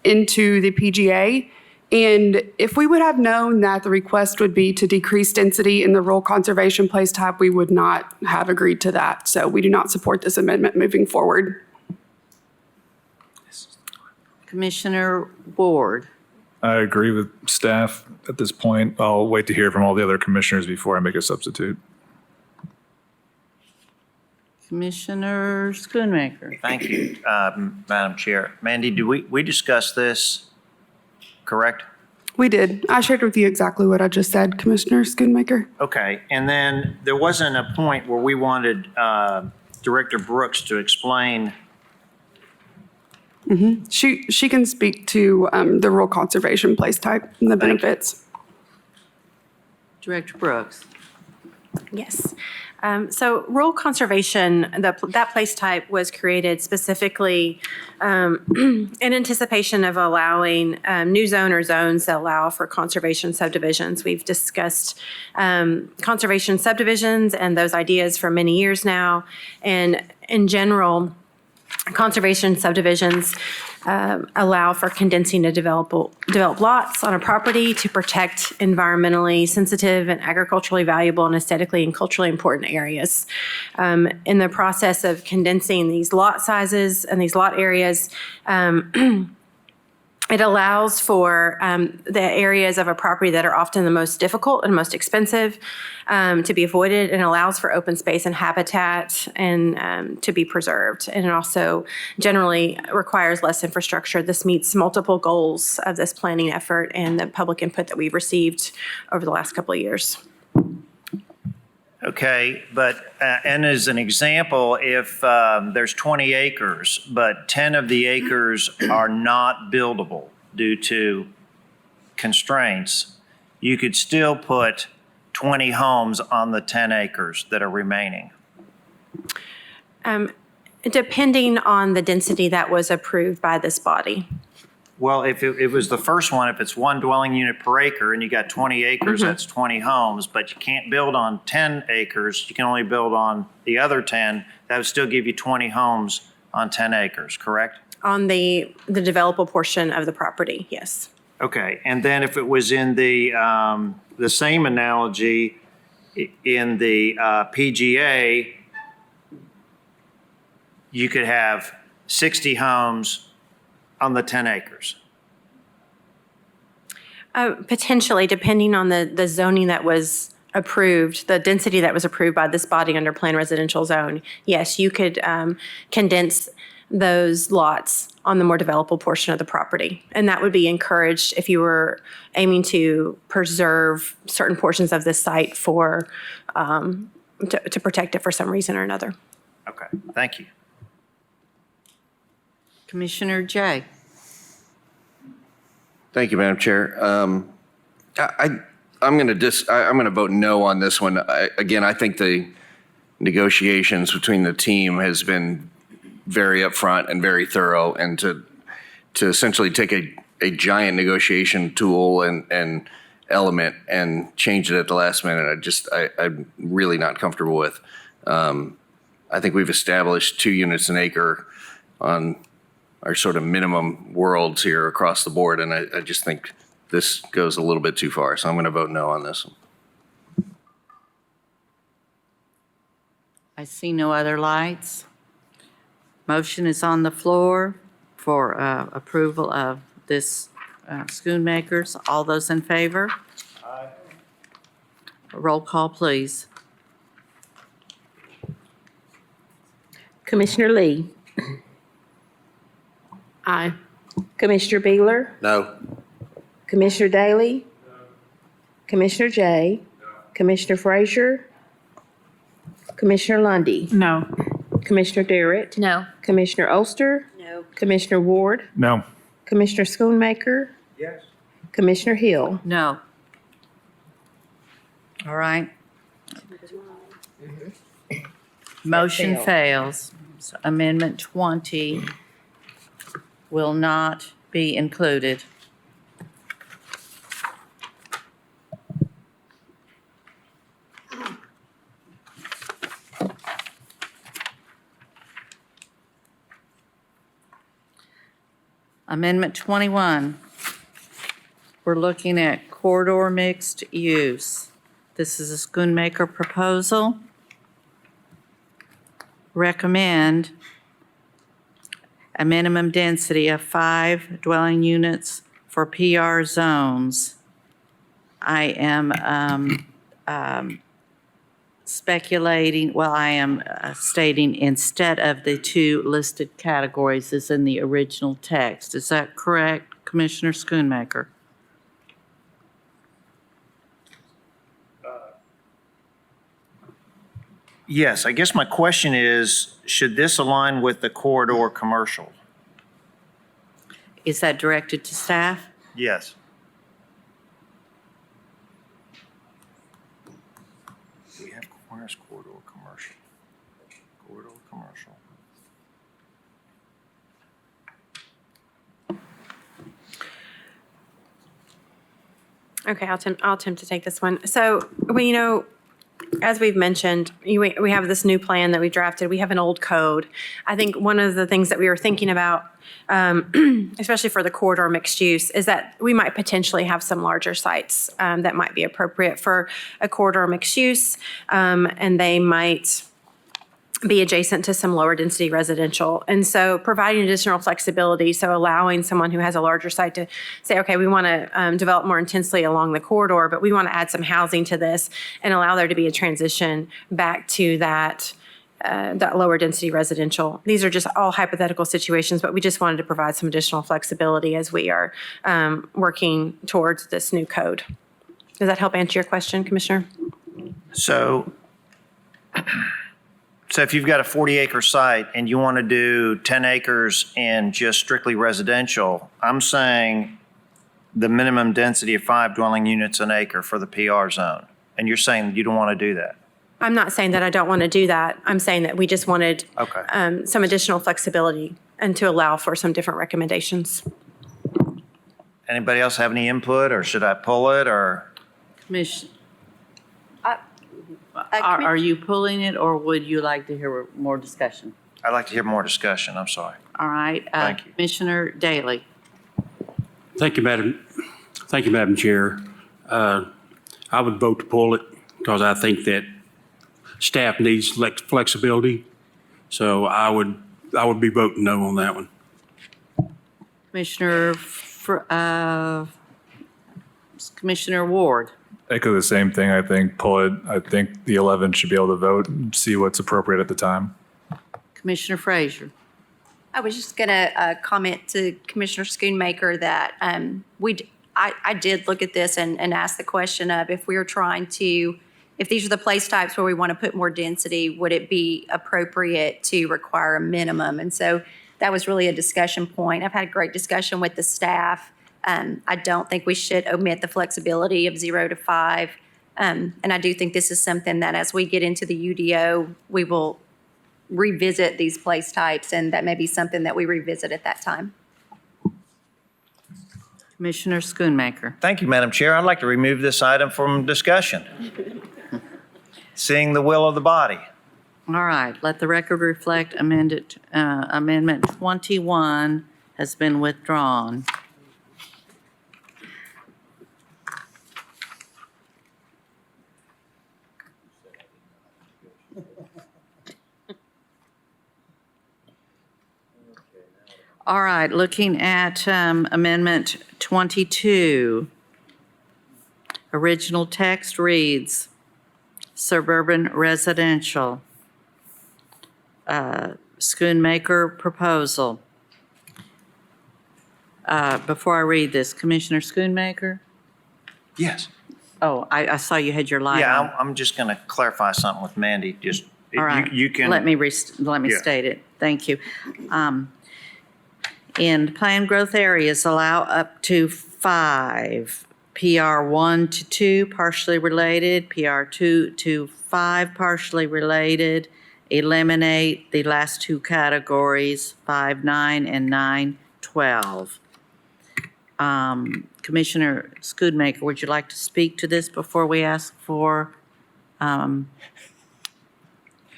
into the PGA. And if we would have known that the request would be to decrease density in the rural conservation place type, we would not have agreed to that. So we do not support this amendment moving forward. Commissioner Ward? I agree with staff at this point. I'll wait to hear from all the other commissioners before I make a substitute. Commissioner Schoonmaker? Thank you, Madam Chair. Mandy, we discussed this, correct? We did. I shared with you exactly what I just said, Commissioner Schoonmaker. Okay, and then there wasn't a point where we wanted Director Brooks to explain. She can speak to the rural conservation place type and the benefits. Director Brooks? Yes. So rural conservation, that place type was created specifically in anticipation of allowing new zone or zones that allow for conservation subdivisions. We've discussed conservation subdivisions and those ideas for many years now. And in general, conservation subdivisions allow for condensing to develop lots on a property to protect environmentally sensitive and agriculturally valuable and aesthetically and culturally important areas. In the process of condensing these lot sizes and these lot areas, it allows for the areas of a property that are often the most difficult and most expensive to be avoided, and allows for open space and habitat and to be preserved. And it also generally requires less infrastructure. This meets multiple goals of this planning effort and the public input that we've received over the last couple of years. Okay, but, and as an example, if there's 20 acres, but 10 of the acres are not buildable due to constraints, you could still put 20 homes on the 10 acres that are remaining. Depending on the density that was approved by this body. Well, if it was the first one, if it's 1 dwelling unit per acre and you got 20 acres, that's 20 homes, but you can't build on 10 acres, you can only build on the other 10, that would still give you 20 homes on 10 acres, correct? On the developable portion of the property, yes. Okay, and then if it was in the same analogy, in the PGA, you could have 60 homes on the 10 acres. Potentially, depending on the zoning that was approved, the density that was approved by this body under planned residential zone, yes, you could condense those lots on the more developable portion of the property. And that would be encouraged if you were aiming to preserve certain portions of this site for, to protect it for some reason or another. Okay, thank you. Commissioner Jay? Thank you, Madam Chair. I'm going to vote no on this one. Again, I think the negotiations between the team has been very upfront and very thorough, and to essentially take a giant negotiation tool and element and change it at the last minute, I'm really not comfortable with. I think we've established 2 units an acre on our sort of minimum worlds here across the board, and I just think this goes a little bit too far, so I'm going to vote no on this one. I see no other lights. Motion is on the floor for approval of this Schoonmakers. All those in favor? Aye. Roll call, please. Commissioner Lee. Aye. Commissioner Beeler. No. Commissioner Daly. Commissioner Jay. Commissioner Frazier. Commissioner Lundy. No. Commissioner Darrett. No. Commissioner Oster. No. Commissioner Ward. No. Commissioner Schoonmaker. Yes. Commissioner Hill. No. All right. Motion fails. So Amendment 20 will not be included. Amendment 21, we're looking at corridor mixed use. This is a Schoonmaker proposal. Recommend a minimum density of 5 dwelling units for PR zones. I am speculating, well, I am stating instead of the 2 listed categories as in the original text. Is that correct, Commissioner Schoonmaker? Yes, I guess my question is, should this align with the corridor commercial? Is that directed to staff? Yes. We have, where's corridor commercial? Corridor commercial. Okay, I'll attempt to take this one. So, well, as we've mentioned, we have this new plan that we drafted. We have an old code. I think one of the things that we were thinking about, especially for the corridor mixed use, is that we might potentially have some larger sites that might be appropriate for a corridor mixed use, and they might be adjacent to some lower density residential. And so providing additional flexibility, so allowing someone who has a larger site to say, okay, we want to develop more intensely along the corridor, but we want to add some housing to this and allow there to be a transition back to that lower density residential. These are just all hypothetical situations, but we just wanted to provide some additional flexibility as we are working towards this new code. Does that help answer your question, Commissioner? So if you've got a 40-acre site and you want to do 10 acres in just strictly residential, I'm saying the minimum density of 5 dwelling units an acre for the PR zone. And you're saying you don't want to do that? I'm not saying that I don't want to do that. I'm saying that we just wanted some additional flexibility and to allow for some different recommendations. Anybody else have any input, or should I pull it, or? Commissioner, are you pulling it, or would you like to hear more discussion? I'd like to hear more discussion. I'm sorry. All right. Thank you. Commissioner Daly. Thank you, Madam Chair. I would vote to pull it because I think that staff needs flexibility. So I would be voting no on that one. Commissioner Ward. Echo the same thing. I think pull it. I think the 11 should be able to vote and see what's appropriate at the time. Commissioner Frazier. I was just going to comment to Commissioner Schoonmaker that I did look at this and ask the question of if we are trying to, if these are the place types where we want to put more density, would it be appropriate to require a minimum? And so that was really a discussion point. I've had a great discussion with the staff. I don't think we should omit the flexibility of 0 to 5. And I do think this is something that as we get into the UDO, we will revisit these place types, and that may be something that we revisit at that time. Commissioner Schoonmaker. Thank you, Madam Chair. I'd like to remove this item from discussion. Seeing the will of the body. All right. Let the record reflect Amendment 21 has been withdrawn. All right, looking at Amendment 22. Original text reads, suburban residential. Schoonmaker proposal. Before I read this, Commissioner Schoonmaker? Yes. Oh, I saw you had your light Yeah, on. I'm just going to clarify something with Mandy. Just, All right. you can. Let me Yeah. state it. Thank you. In planned growth areas, allow up to 5 PR 1 to 2 partially related, PR 2 to 5 partially related. Eliminate the last two categories, 5-9 and 9-12. Commissioner Schoonmaker, would you like to speak to this before we ask for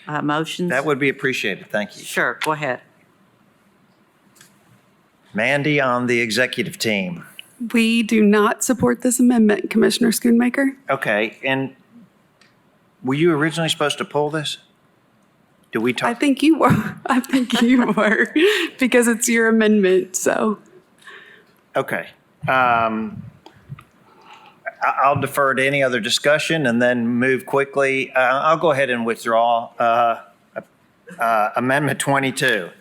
motions? That would be appreciated. Thank you. Sure, go ahead. Mandy on the executive team. We do not support this amendment, Commissioner Schoonmaker. Okay, and were you originally supposed to pull this? Did we I talk? think you were. I think you were, because it's your amendment, so. Okay. I'll defer to any other discussion and then move quickly. I'll go ahead and withdraw Amendment 22.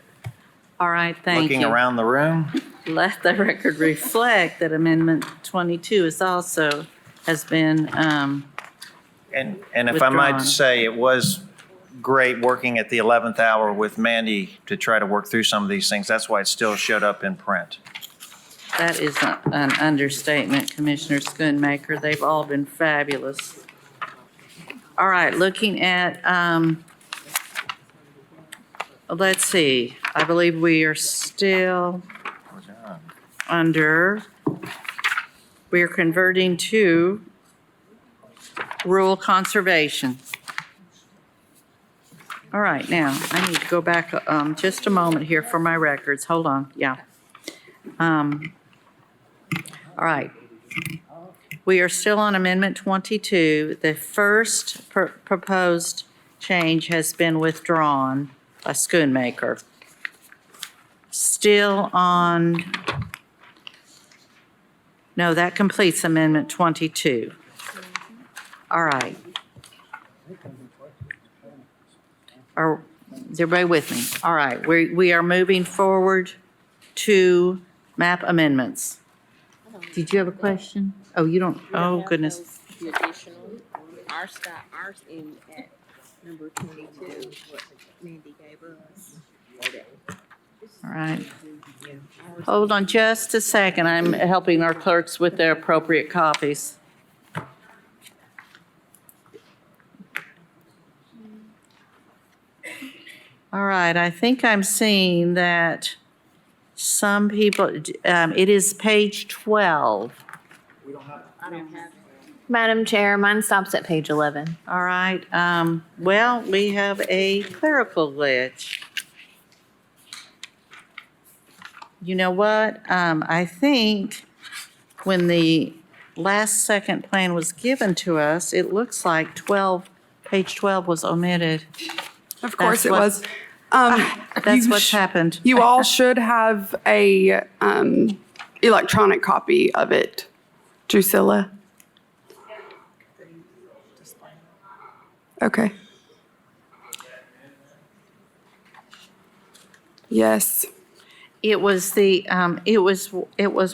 All right, thank you. Looking around the room. Let the record reflect that Amendment 22 has been, And if I might Withdrawn. say, it was great working at the 11th hour with Mandy to try to work through some of these things. That's why it still showed up in print. that is an understatement, Commissioner Schoonmaker. They've all been fabulous. All right, looking at, let's see, I believe we are still we're converting to rural conservation. All right, now, I need to go back just a moment here for my records. Hold on, yeah. All right. We are still on Amendment 22. The first proposed change has been withdrawn by Schoonmaker. Still on, no, that completes Amendment 22. All right. Is everybody with me? All right, we are moving forward to map amendments. Did you have a question? Oh, you don't, oh goodness. The additional, ours in at number 22, what Mandy gave us. All right. Hold on just a second. I'm helping our clerks with their appropriate copies. All right, I think I'm seeing that some people, it is page 12. Madam Chair, mine stops at page 11. All right, well, we have a clerical glitch. You know what? I think when the last second plan was given to us, it looks like page 12 was omitted. Of course it That's was. That's what's happened. You all should have a electronic copy of it. Drusilla? Okay. Yes. It was it was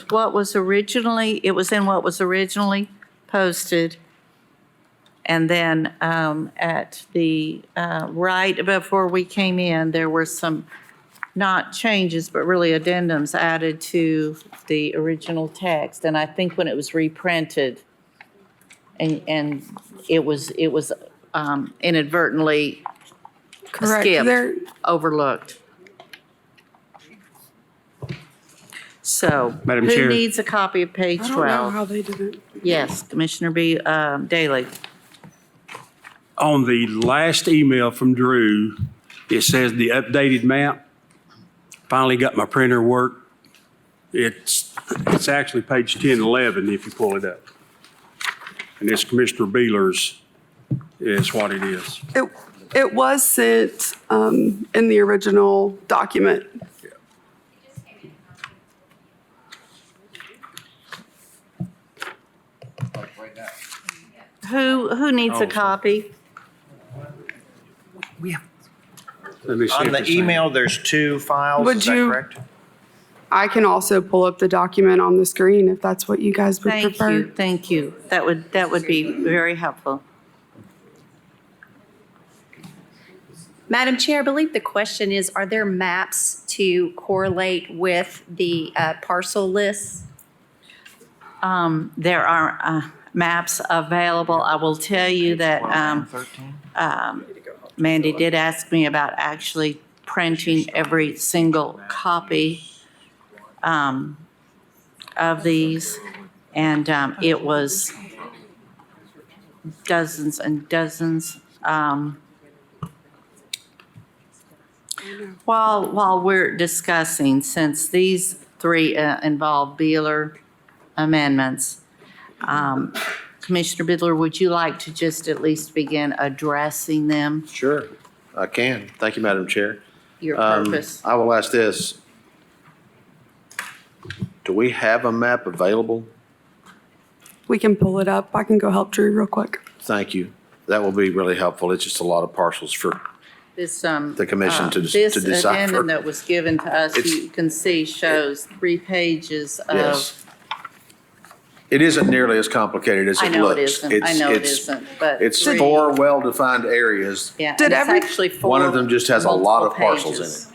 what was originally, it was in what was originally posted. And then at the, right before we came in, there were some, not changes, but really addendums added to the original text. And I think when it was reprinted, and it was inadvertently Correct. skipped, overlooked. So, Madam who Chair. needs a copy of page I don't know 12? how they did it. Yes, Commissioner Daley. On the last email from Drew, it says the updated map. Finally got my printer work. It's actually page 1011 if you pull it up. And it's Commissioner Beeler's is what it is. It was sent in the original document. Who needs a copy? Let me see On if the it's same. email, there's two files, Would is that you- correct? I can also pull up the document on the screen if that's what you guys would Thank prefer. you, thank you. That would be very helpful. Madam Chair, I believe the question is, are there maps to correlate with the parcel lists? There are maps available. I will tell you that Mandy did ask me about actually printing every single copy of these, and it was dozens and dozens. While we're discussing, since these three involve Beeler amendments, Commissioner Bidler, would you like to just at least begin addressing them? Sure, I can. Thank you, Madam Chair. Your purpose. I will ask this. Do we have a map available? We can pull it up. I can go help Drew real quick. Thank you. That will be really helpful. It's just a lot of parcels for, This, the commission to this decipher. addendum that was given to us, It's- you can see shows 3 pages of. Yes. It isn't nearly as complicated as I it know it looks. isn't, I know it It's- isn't, but. It's 3 4 well-defined areas. Yeah, Did and it's every- actually 4 One of them just has a lot of multiple parcels in pages.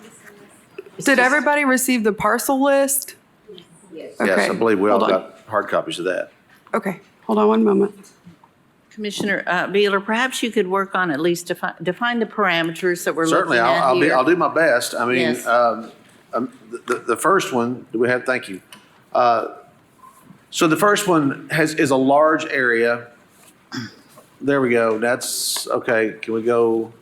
it. Did everybody receive the parcel list? Yes, Okay, I believe we all hold on. got hard copies of that. Okay, hold on one moment. Commissioner Beeler, perhaps you could work on at least define the parameters that we're looking Certainly, at I'll here. do my best. I mean, Yes. the first one, do we have, thank you. So the first one is a large area. There we go. That's, okay, can we go?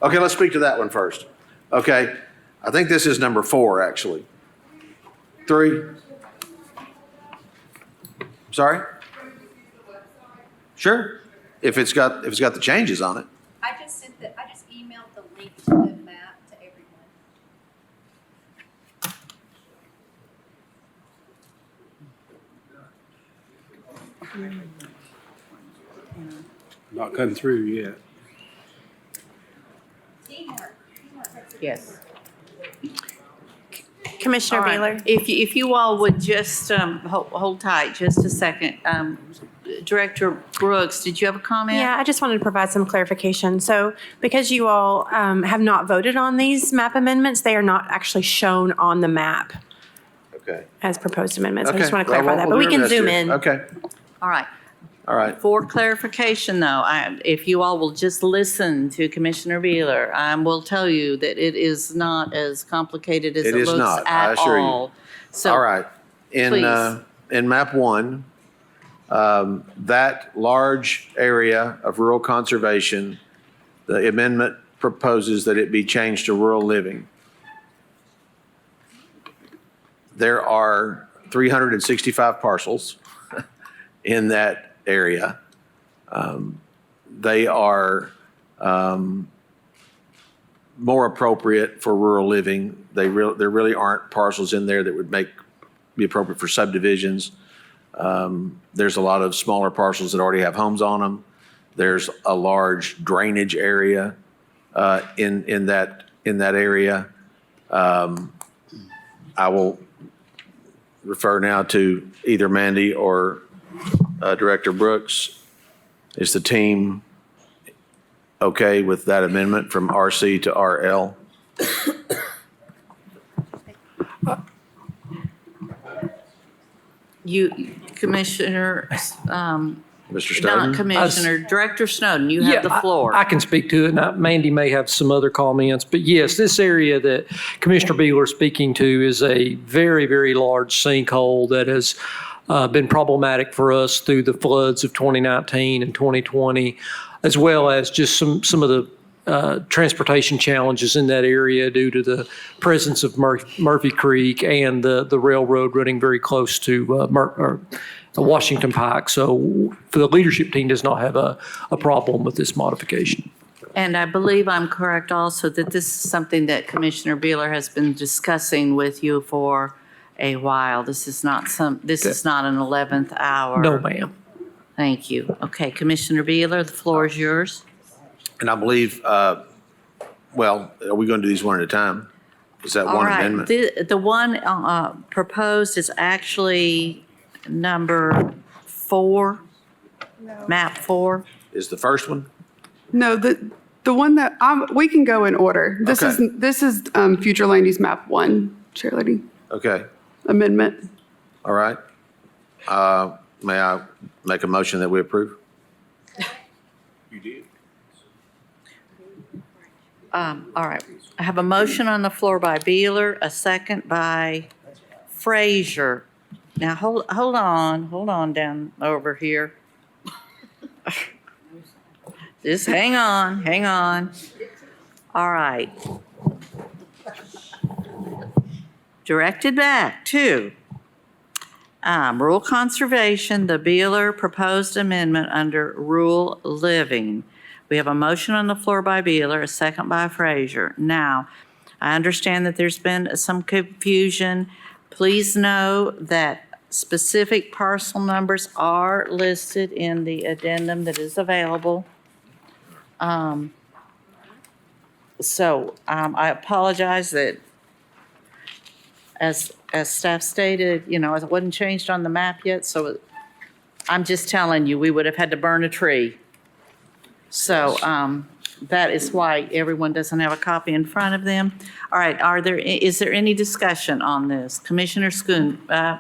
Okay, let's speak to that one first. Okay, I think this is number 4, actually. 3? Sorry? Sure, if it's got the changes on it. I just emailed the link to the map to everyone. Not cutting through yet. Yes. Commissioner All right. Baylor? If you all would just hold tight just a second. Director Brooks, did you have a comment? Yeah, I just wanted to provide some clarification. So because you all have not voted on these map amendments, they are not actually shown on the map Okay. as proposed amendments. I Okay. just want to Well, clarify that, we'll but we do our can best zoom here. in. Okay, All right. all right. For clarification, though, if you all will just listen to Commissioner Beeler, I will tell you that it is not as complicated as It it is looks not, I at assure you. all. So, All right. please. In map 1, that large area of rural conservation, the amendment proposes that it be changed to rural living. There are 365 parcels in that area. They are more appropriate for rural living. There really aren't parcels in there that would be appropriate for subdivisions. There's a lot of smaller parcels that already have homes on them. There's a large drainage area in that area. I will refer now to either Mandy or Director Brooks. Is the team okay with that amendment from RC to RL? Commissioner, Mr. Snowden? not Commissioner, Director Snowden, you have the floor. I can speak to it. Now, Mandy may have some other comments, but yes, this area that Commissioner Beeler is speaking to is a very, very large sinkhole that has been problematic for us through the floods of 2019 and 2020, as well as just some of the transportation challenges in that area due to the presence of Murphy Creek and the railroad running very close to Washington Pike. So the leadership team does not have a problem with this modification. And I believe I'm correct also that this is something that Commissioner Beeler has been discussing with you for a while. This is not an 11th hour. No, ma'am. Thank you. Okay, Commissioner Beeler, the floor is yours. And I believe, well, are we going to do these one at a time? Is that All one right, amendment? the one proposed is actually number 4, map 4. Is the first one? No, the one that, we can go in order. This Okay. is future land use map 1, Chair Lady, Okay, amendment. all right. May I make a motion that we approve? You did. All right, I have a motion on the floor by Beeler, a second by Frazier. Now, hold on down over here. Just hang on. All right. Directed back to rural conservation, the Beeler proposed amendment under rural living. We have a motion on the floor by Beeler, a second by Frazier. Now, I understand that there's been some confusion. Please know that specific parcel numbers are listed in the addendum that is available. I apologize that as staff stated, it wasn't changed on the map yet, so I'm just telling you, we would have had to burn a tree. So that is why everyone doesn't have a copy in front of them. All right, is there any discussion on this? Commissioner Schoonmaker?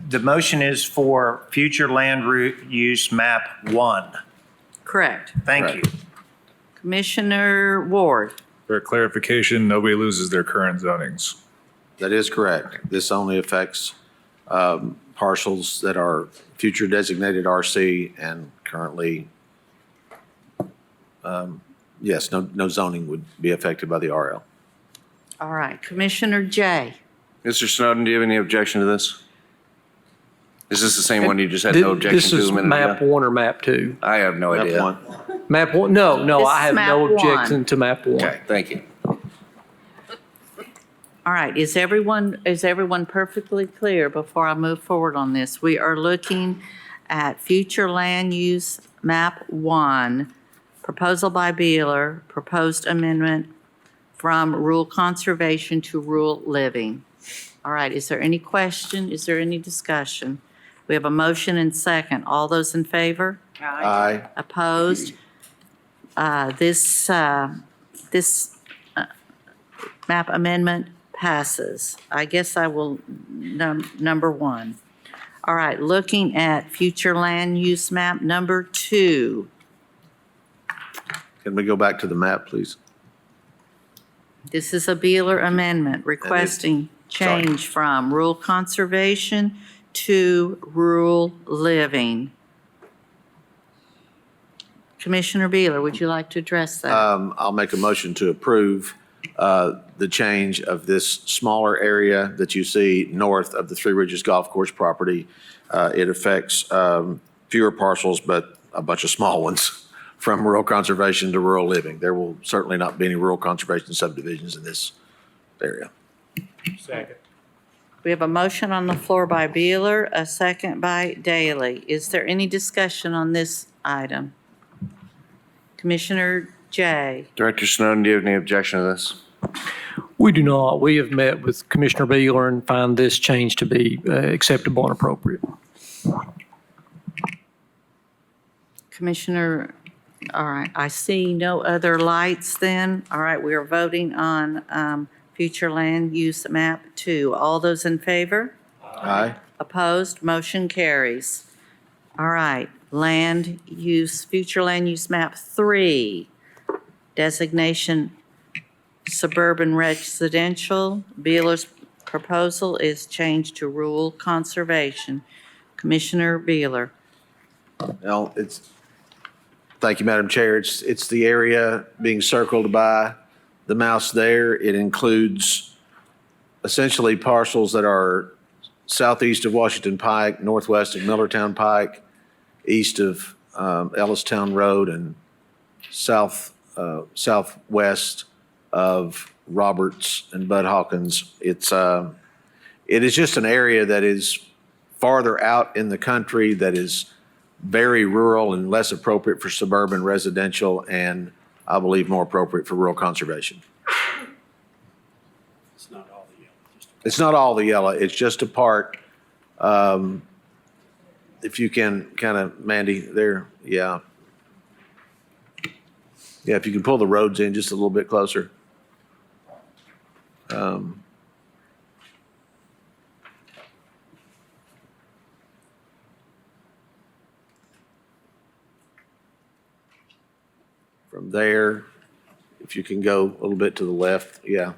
The motion is for future land use map 1. Correct. Thank you. Commissioner Ward? For clarification, nobody loses their current zonings. That is correct. This only affects parcels that are future designated RC and currently, yes, no zoning would be affected by the RL. All right, Commissioner J? Mr. Snowden, do you have any objection to this? Is this the same one you just had no objection to a minute ago? This is map 1 or map 2? I have no idea. Map 1. Map 1, no, This I is have map no 1. objection to map 1. Okay, thank you. All right, is everyone perfectly clear before I move forward on this? We are looking at future land use map 1, proposal by Beeler, proposed amendment from rural conservation to rural living. All right, is there any question? Is there any discussion? We have a motion and second. All those in favor? Aye. Opposed? This map amendment passes. I guess I will, number 1. All right, looking at future land use map number 2. Can we go back to the map, please? This is a Beeler amendment requesting change from rural conservation to rural living. Commissioner Beeler, would you like to address that? I'll make a motion to approve the change of this smaller area that you see north of the Three Ridges Golf Course property. It affects fewer parcels, but a bunch of small ones from rural conservation to rural living. There will certainly not be any rural conservation subdivisions in this area. Second. We have a motion on the floor by Beeler, a second by Daly. Is there any discussion on this item? Commissioner J? Director Snowden, do you have any objection to this? We do not. We have met with Commissioner Beeler and find this change to be acceptable and appropriate. Commissioner, all right, I see no other lights then. All right, we are voting on future land use map 2. All those in favor? Aye. Opposed? Motion carries. All right, future land use map 3. Designation suburban residential. Beeler's proposal is changed to rural conservation. Commissioner Beeler. Well, thank you, Madam Chair. It's the area being circled by the mouse there. It includes essentially parcels that are southeast of Washington Pike, northwest of Millertown Pike, east of Ellistown Road, and southwest of Roberts and Bud Hawkins. It is just an area that is farther out in the country that is very rural and less appropriate for suburban residential, and I believe more appropriate for rural conservation. It's not all the yellow, it's just a part. If you can kind of, Mandy, there, yeah. Yeah, if you can pull the roads in just a little bit closer. From there, if you can go a little bit to the left, yeah.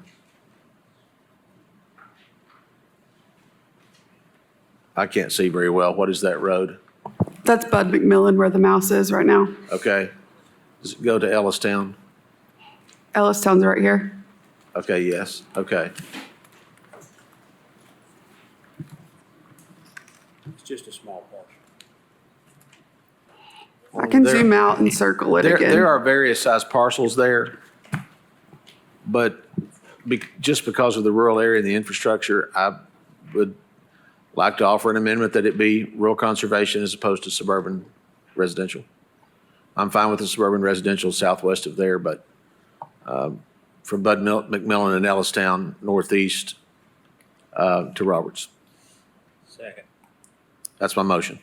I can't see very well. What is that road? That's Bud McMillan where the mouse is right now. Okay. Does it go to Ellistown? Ellistown's right here. Okay, yes, okay. It's just a small portion. I can There- zoom out and circle it There again. are various size parcels there, but just because of the rural area and the infrastructure, I would like to offer an amendment that it be rural conservation as opposed to suburban residential. I'm fine with the suburban residential southwest of there, but from Bud McMillan and Ellistown northeast to Roberts. Second. That's my motion.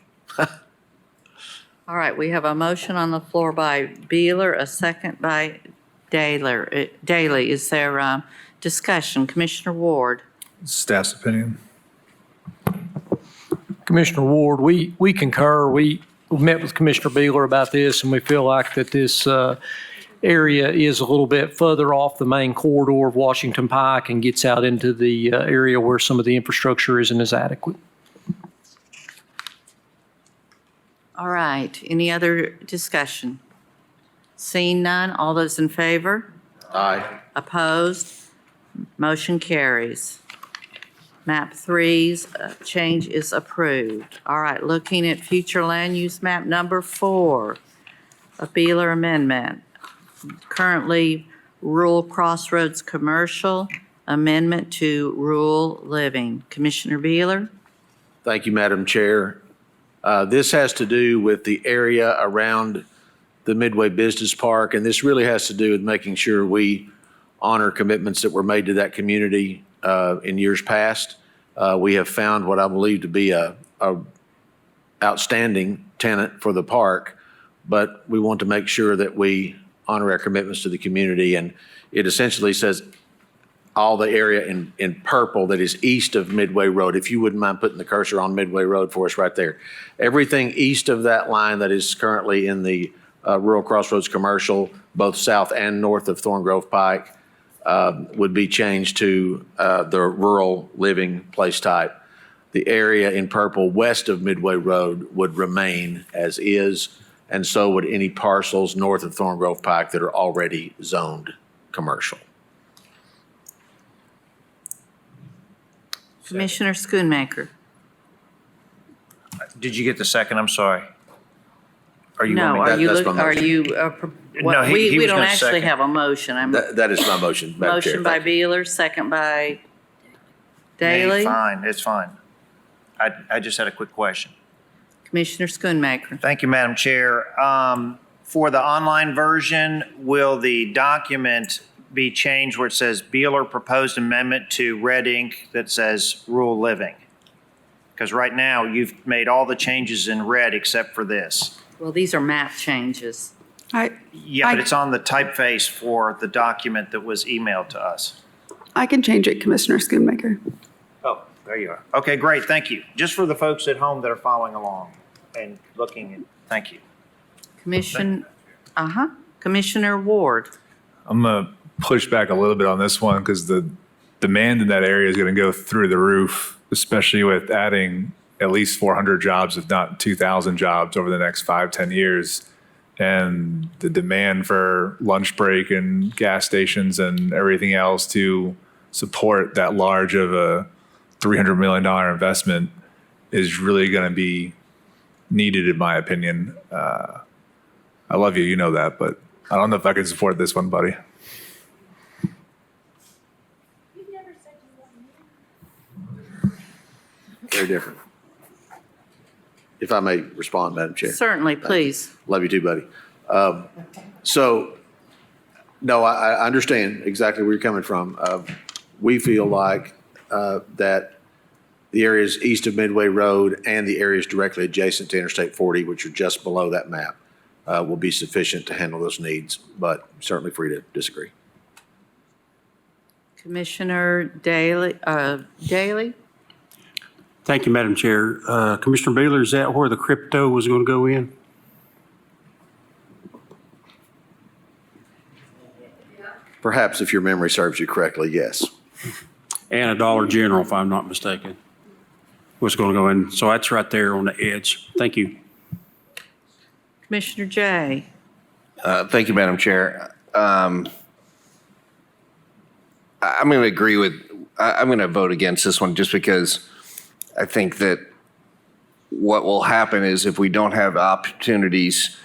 All right, we have a motion on the floor by Beeler, a second by Daley. Is there discussion? Commissioner Ward? Staff's opinion. Commissioner Ward, we concur. We met with Commissioner Beeler about this, and we feel like that this area is a little bit further off the main corridor of Washington Pike and gets out into the area where some of the infrastructure isn't as adequate. All right, any other discussion? Seeing none, all those in favor? Aye. Opposed? Motion carries. Map 3's change is approved. All right, looking at future land use map number 4, a Beeler amendment. Currently rural crossroads commercial, amendment to rural living. Commissioner Beeler? Thank you, Madam Chair. This has to do with the area around the Midway Business Park, and this really has to do with making sure we honor commitments that were made to that community in years past. We have found what I believe to be a outstanding tenant for the park, but we want to make sure that we honor our commitments to the community, and it essentially says all the area in purple that is east of Midway Road. If you wouldn't mind putting the cursor on Midway Road for us right there. Everything east of that line that is currently in the rural crossroads commercial, both south and north of Thorn Grove Pike, would be changed to the rural living place type. The area in purple west of Midway Road would remain as is, and so would any parcels north of Thorn Grove Pike that are already zoned commercial. Commissioner Schoonmaker? Did you get the second? I'm sorry. Are you No, want me- are you, that's my are motion. you, No, he we was don't gonna actually second. have a motion. I'm That is my motion, Madam Chair. motion by Thank you. Beeler, second by Hey, Daley. Fine, it's fine. I just had a quick question. Commissioner Schoonmaker? Thank you, Madam Chair. For the online version, will the document be changed where it says Beeler proposed amendment to red ink that says rural living? Because right now, you've made all the changes in red except for this. Well, these are map changes. Yeah, but it's on the typeface for the document that was emailed to us. I can change it, Commissioner Schoonmaker. Oh, there you are. Okay, great, thank you. Just for the folks at home that are following along and looking, thank you. Commissioner Ward? I'm going to push back a little bit on this one because the demand in that area is going to go through the roof, especially with adding at least 400 jobs, if not 2,000 jobs over the next 5-10 years. And the demand for lunch break and gas stations and everything else to support that large of a $300 million investment is really going to be needed, in my opinion. I love you, you know that, but I don't know if I can support this one, buddy. Very different. If I may respond, Madam Chair. Certainly, please. Love you too, buddy. So, no, I understand exactly where you're coming from. We feel like that the areas east of Midway Road and the areas directly adjacent to Interstate 40, which are just below that map, will be sufficient to handle those needs, but certainly free to disagree. Commissioner Daley? Thank you, Madam Chair. Commissioner Baylor, is that where the crypto was going to go in? Perhaps if your memory serves you correctly, yes. And a Dollar General, if I'm not mistaken, was going to go in. So that's right there on the edge. Thank you. Commissioner Jay? Thank you, Madam Chair. I'm going to agree with, I'm going to vote against this one just because I think that what will happen is if we don't have opportunities,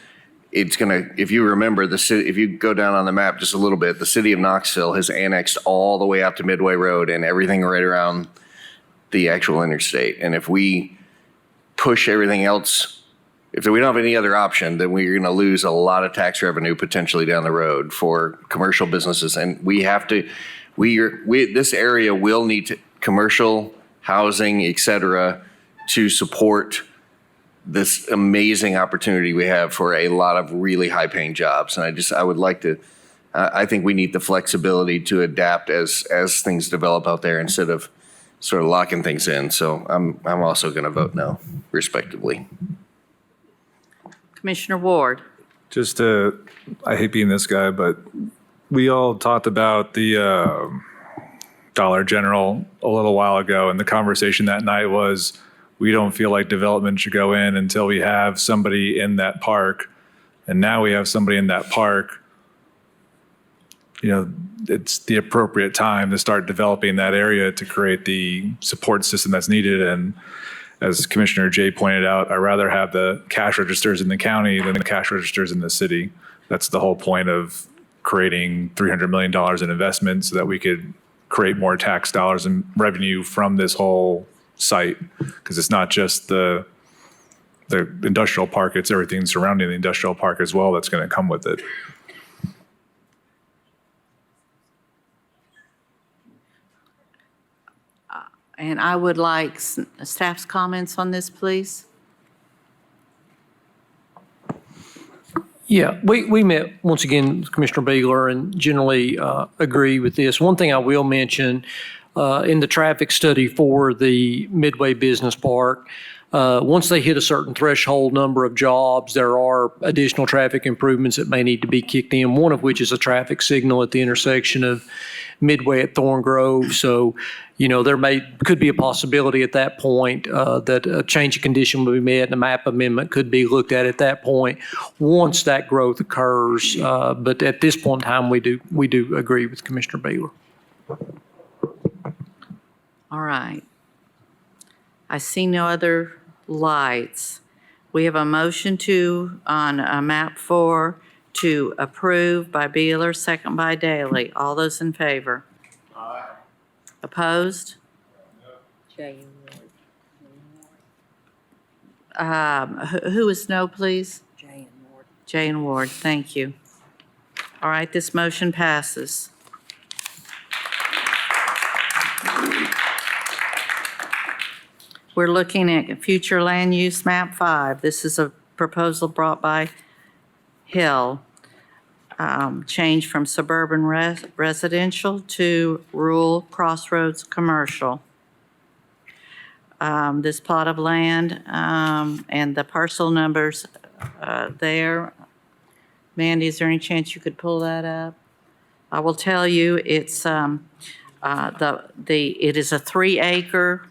it's going to, if you remember the city, if you go down on the map just a little bit, the city of Knoxville has annexed all the way out to Midway Road and everything right around the actual interstate. And if we push everything else, if we don't have any other option, then we're going to lose a lot of tax revenue potentially down the road for commercial businesses. And we have to, this area will need to, commercial, housing, et cetera, to support this amazing opportunity we have for a lot of really high-paying jobs. And I would like to, I think we need the flexibility to adapt as things develop out there instead of sort of locking things in. So I'm also going to vote no, respectively. Commissioner Ward? I hate being this guy, but we all talked about the Dollar General a little while ago, and the conversation that night was, we don't feel like development should go in until we have somebody in that park. And now we have somebody in that park. You know, it's the appropriate time to start developing that area to create the support system that's needed. And as Commissioner Jay pointed out, I'd rather have the cash registers in the county than the cash registers in the city. That's the whole point of creating $300 million in investment so that we could create more tax dollars and revenue from this whole site, because it's not just the industrial park, it's everything surrounding the industrial park as well that's going to come with it. And I would like staff's comments on this, please. Yeah, we met, once again, Commissioner Beegler, and generally agree with this. One thing I will mention, in the traffic study for the Midway Business Park, once they hit a certain threshold number of jobs, there are additional traffic improvements that may need to be kicked in, one of which is a traffic signal at the intersection of Midway at Thorn Grove. So, you know, could be a possibility at that point that a change of condition will be made and a map amendment could be looked at that point once that growth occurs. But at this point in time, we do agree with Commissioner Beegler. All right. I see no other lights. We have a motion on map 4 to approve by Beeler, second by Daley. All those in favor? Aye. Opposed? Who is no, please? Jay and Ward, thank you. All right, this motion passes. We're looking at future land use map 5. This is a proposal brought by Hill. Change from suburban residential to rural crossroads commercial. This plot of land and the parcel numbers there. Mandy, is there any chance you could pull that up? I will tell you, it's it is a 3-acre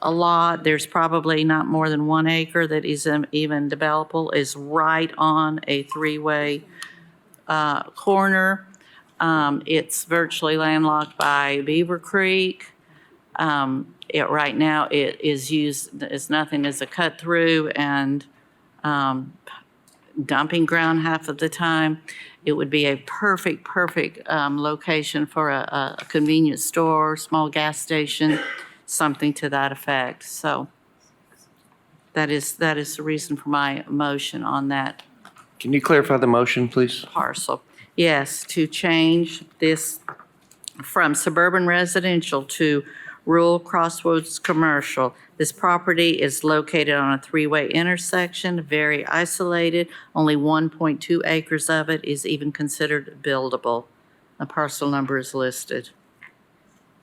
lot. There's probably not more than 1 acre that is even developable. Is right on a 3-way corner. It's virtually landlocked by Beaver Creek. Right now it is used as nothing as a cut through and dumping ground half of the time. It would be a perfect location for a convenience store, small gas station, something to that effect. So That is the reason for my motion on that Can you clarify the motion, please? parcel. Yes, to change this from suburban residential to rural crossroads commercial. This property is located on a three-way intersection, very isolated. Only 1.2 acres of it is even considered buildable. The parcel number is listed.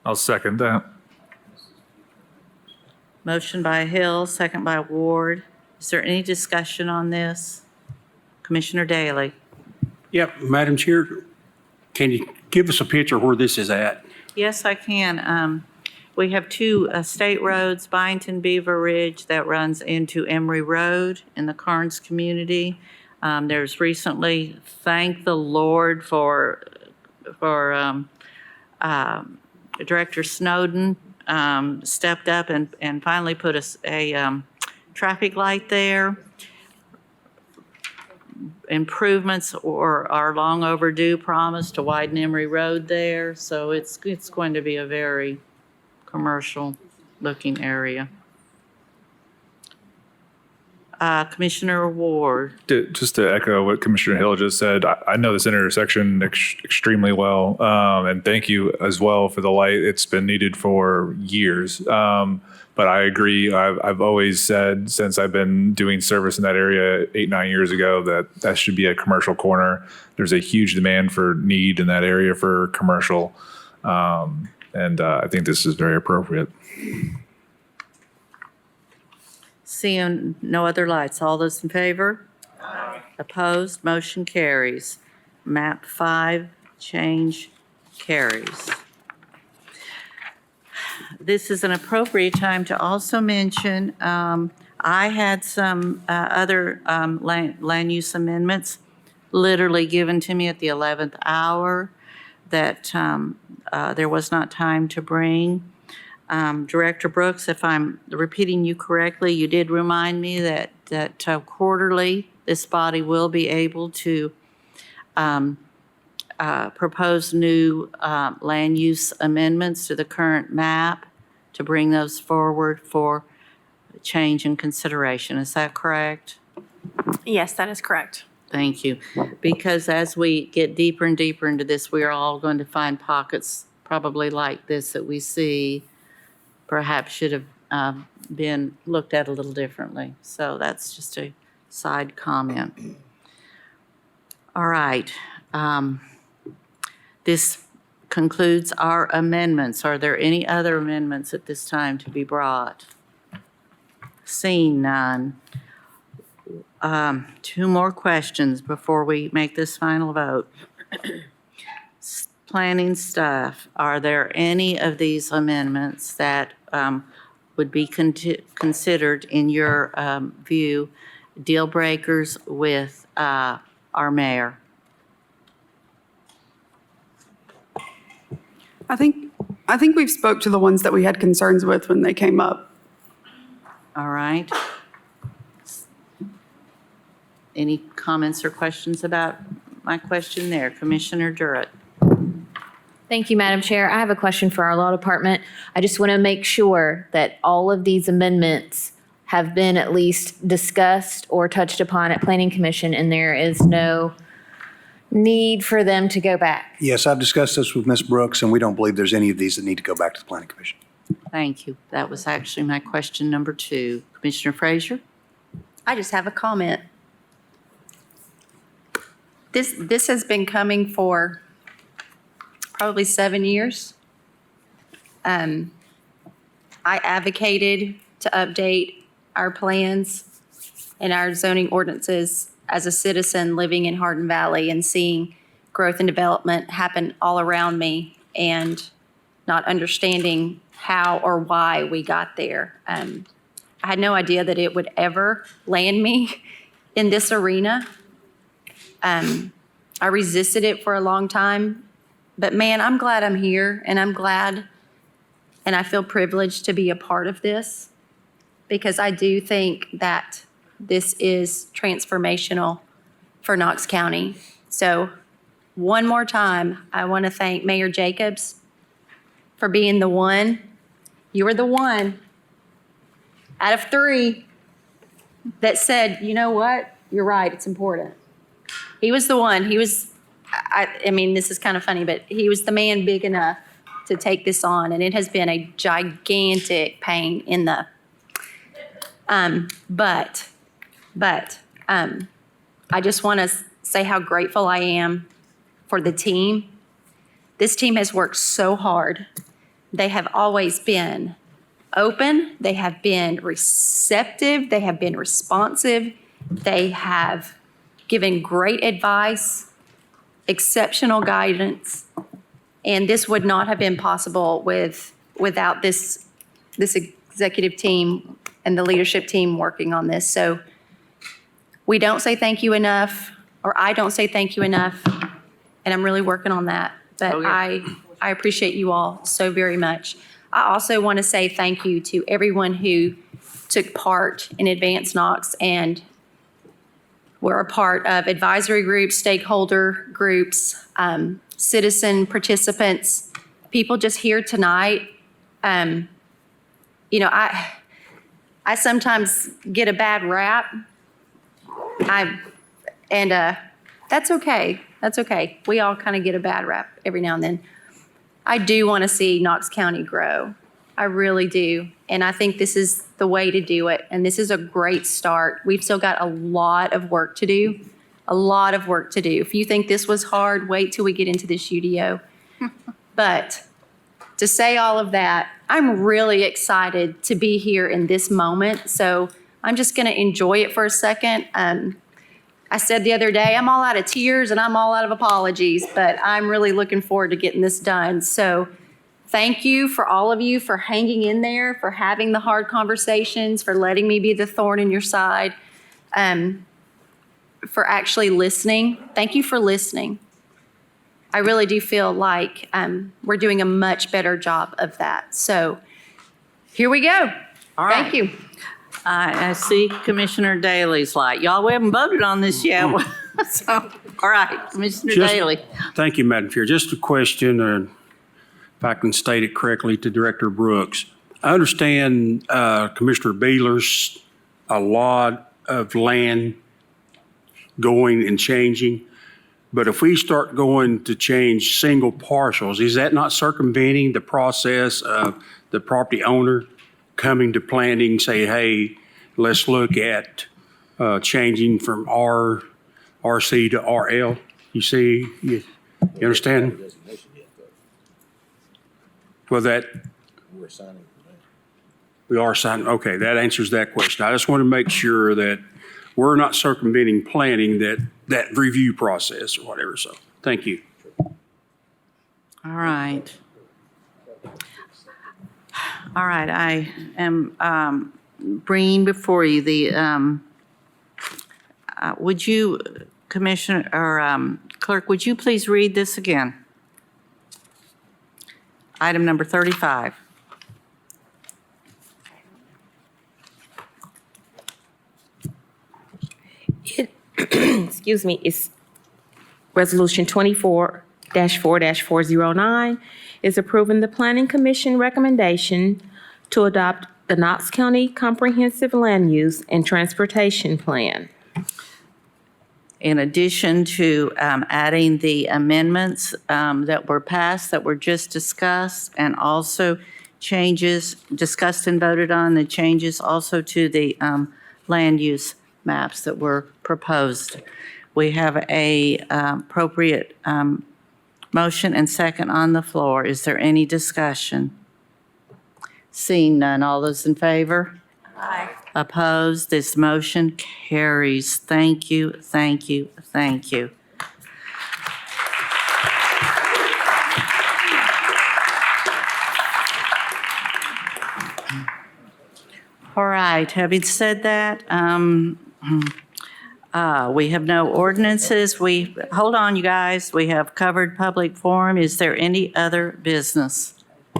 I'll second that. Motion by Hill, second by Ward. Is there any discussion on this? Commissioner Daley? Yep, Madam Chair, can you give us a picture where this is at? Yes, I can. We have two state roads, Byington Beaver Ridge, that runs into Emery Road in the Carnes community. There's recently, thank the Lord for Director Snowden stepped up and finally put a traffic light there. Improvements are long overdue, promised to widen Emery Road there, so it's going to be a very commercial-looking area. Commissioner Ward. Just to echo what Commissioner Hill just said, I know this intersection extremely well, and thank you as well for the light. It's been needed for years. But I agree. I've always said since I've been doing service in that area 8-9 years ago that should be a commercial corner. There's a huge demand for need in that area for commercial, and I think this is very appropriate. Seeing no other lights, all those in favor? Aye. Opposed, motion carries. Map 5, change carries. This is an appropriate time to also mention, I had some other land use amendments literally given to me at the 11th hour that there was not time to bring. Director Brooks, if I'm repeating you correctly, you did remind me that quarterly, this body will be able to propose new land use amendments to the current map to bring those forward for change and consideration. Is that correct? Yes, that is correct. Thank you. Because as we get deeper and deeper into this, we are all going to find pockets probably like this that we see perhaps should have been looked at a little differently. So that's just a side comment. All right. This concludes our amendments. Are there any other amendments at this time to be brought? Seeing none. 2 more questions before we make this final vote. Planning staff, are there any of these amendments that would be considered, in your view, deal breakers with our mayor? I think we've spoke to the ones that we had concerns with when they came up. All right. Any comments or questions about my question there? Commissioner Durrett. Thank you, Madam Chair. I have a question for our law department. I just want to make sure that all of these amendments have been at least discussed or touched upon at Planning Commission, and there is no need for them to go back. Yes, I've discussed this with Ms. Brooks, and we don't believe there's any of these that need to go back to the Planning Commission. Thank you. That was actually my question number 2. Commissioner Frazier? I just have a comment. This has been coming for probably 7 years. I advocated to update our plans and our zoning ordinances as a citizen living in Hardin Valley and seeing growth and development happen all around me and not understanding how or why we got there. I had no idea that it would ever land me in this arena. I resisted it for a long time, but man, I'm glad I'm here, and I'm glad and I feel privileged to be a part of this, because I do think that this is transformational for Knox County. So one more time, I want to thank Mayor Jacobs for being the one. You were the one out of 3 that said, you know what, you're right, it's important. He was the one, I mean, this is kind of funny, but he was the man big enough to take this on, and it has been a gigantic pain in the, but I just want to say how grateful I am for the team. This team has worked so hard. They have always been open. They have been receptive. They have been responsive. They have given great advice, exceptional guidance. And this would not have been possible without this executive team and the leadership team working on this. So we don't say thank you enough, or I don't say thank you enough, and I'm really working on that. But I appreciate you all so very much. I also want to say thank you to everyone who took part in Advance Knox and were a part of advisory groups, stakeholder groups, citizen participants, people just here tonight. You know, I sometimes get a bad rap. That's okay. That's okay. We all kind of get a bad rap every now and then. I do want to see Knox County grow. I really do. And I think this is the way to do it. And this is a great start. We've still got a lot of work to do. A lot of work to do. If you think this was hard, wait till we get into this UDO. But to say all of that, I'm really excited to be here in this moment. So I'm just going to enjoy it for a second. I said the other day, I'm all out of tears and I'm all out of apologies, but I'm really looking forward to getting this done. So thank you for all of you for hanging in there, for having the hard conversations, for letting me be the thorn in your side, for actually listening. Thank you for listening. I really do feel like we're doing a much better job of that. So here we go. All right. Thank you. I see Commissioner Daley's light. Y'all, we haven't voted on this yet. So, all right, Commissioner Daley. Thank you, Madam Chair. Just a question, if I can state it correctly to Director Brooks. I understand Commissioner Beeler's a lot of land going and changing, but if we start going to change single parcels, is that not circumventing the process of the property owner coming to planning, say, hey, let's look at changing from RC to RL? You see, you understand? Well, we are signing. Okay, that answers that question. I just want to make sure that we're not circumventing planning that review process or whatever. So, thank you. All right. All right, I am bringing before you the, would you, Commissioner, or Clerk, would you please read this again? Item number 35. Excuse me, it's Resolution 24-4-409 is approving the Planning Commission recommendation to adopt the Knox County Comprehensive Land Use and Transportation Plan. In addition to adding the amendments that were passed, that were just discussed, and also changes discussed and voted on, the changes also to the land use maps that were proposed. We have a appropriate motion and second on the floor. Is there any discussion? Seeing none, all those in favor? Aye. Opposed? This motion carries. Thank you, thank you, thank you. All right, having said that, we have no ordinances. Hold on, you guys. We have covered public forum. Is there any other business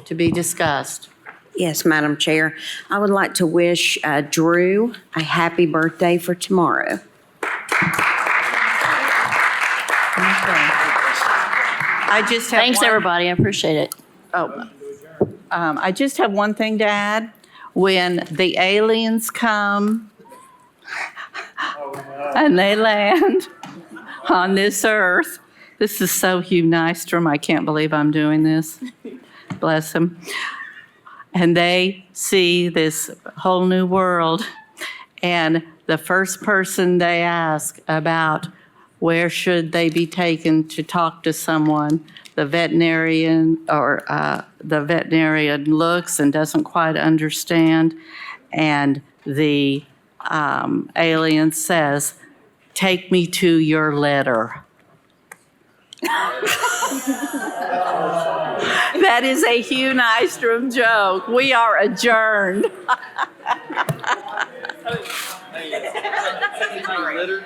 to be discussed? Yes, Madam Chair. I would like to wish Drew a happy birthday for tomorrow. I just have Thanks, everybody. I appreciate it. I just have one thing to add. When the aliens come and they land on this earth. This is so Hugh Nystrom. I can't believe I'm doing this. Bless him. And they see this whole new world. And the first person they ask about where should they be taken to talk to someone, the veterinarian looks and doesn't quite understand. And the alien says, "Take me to your letter." That is a Hugh Nystrom joke. We are adjourned. Letter?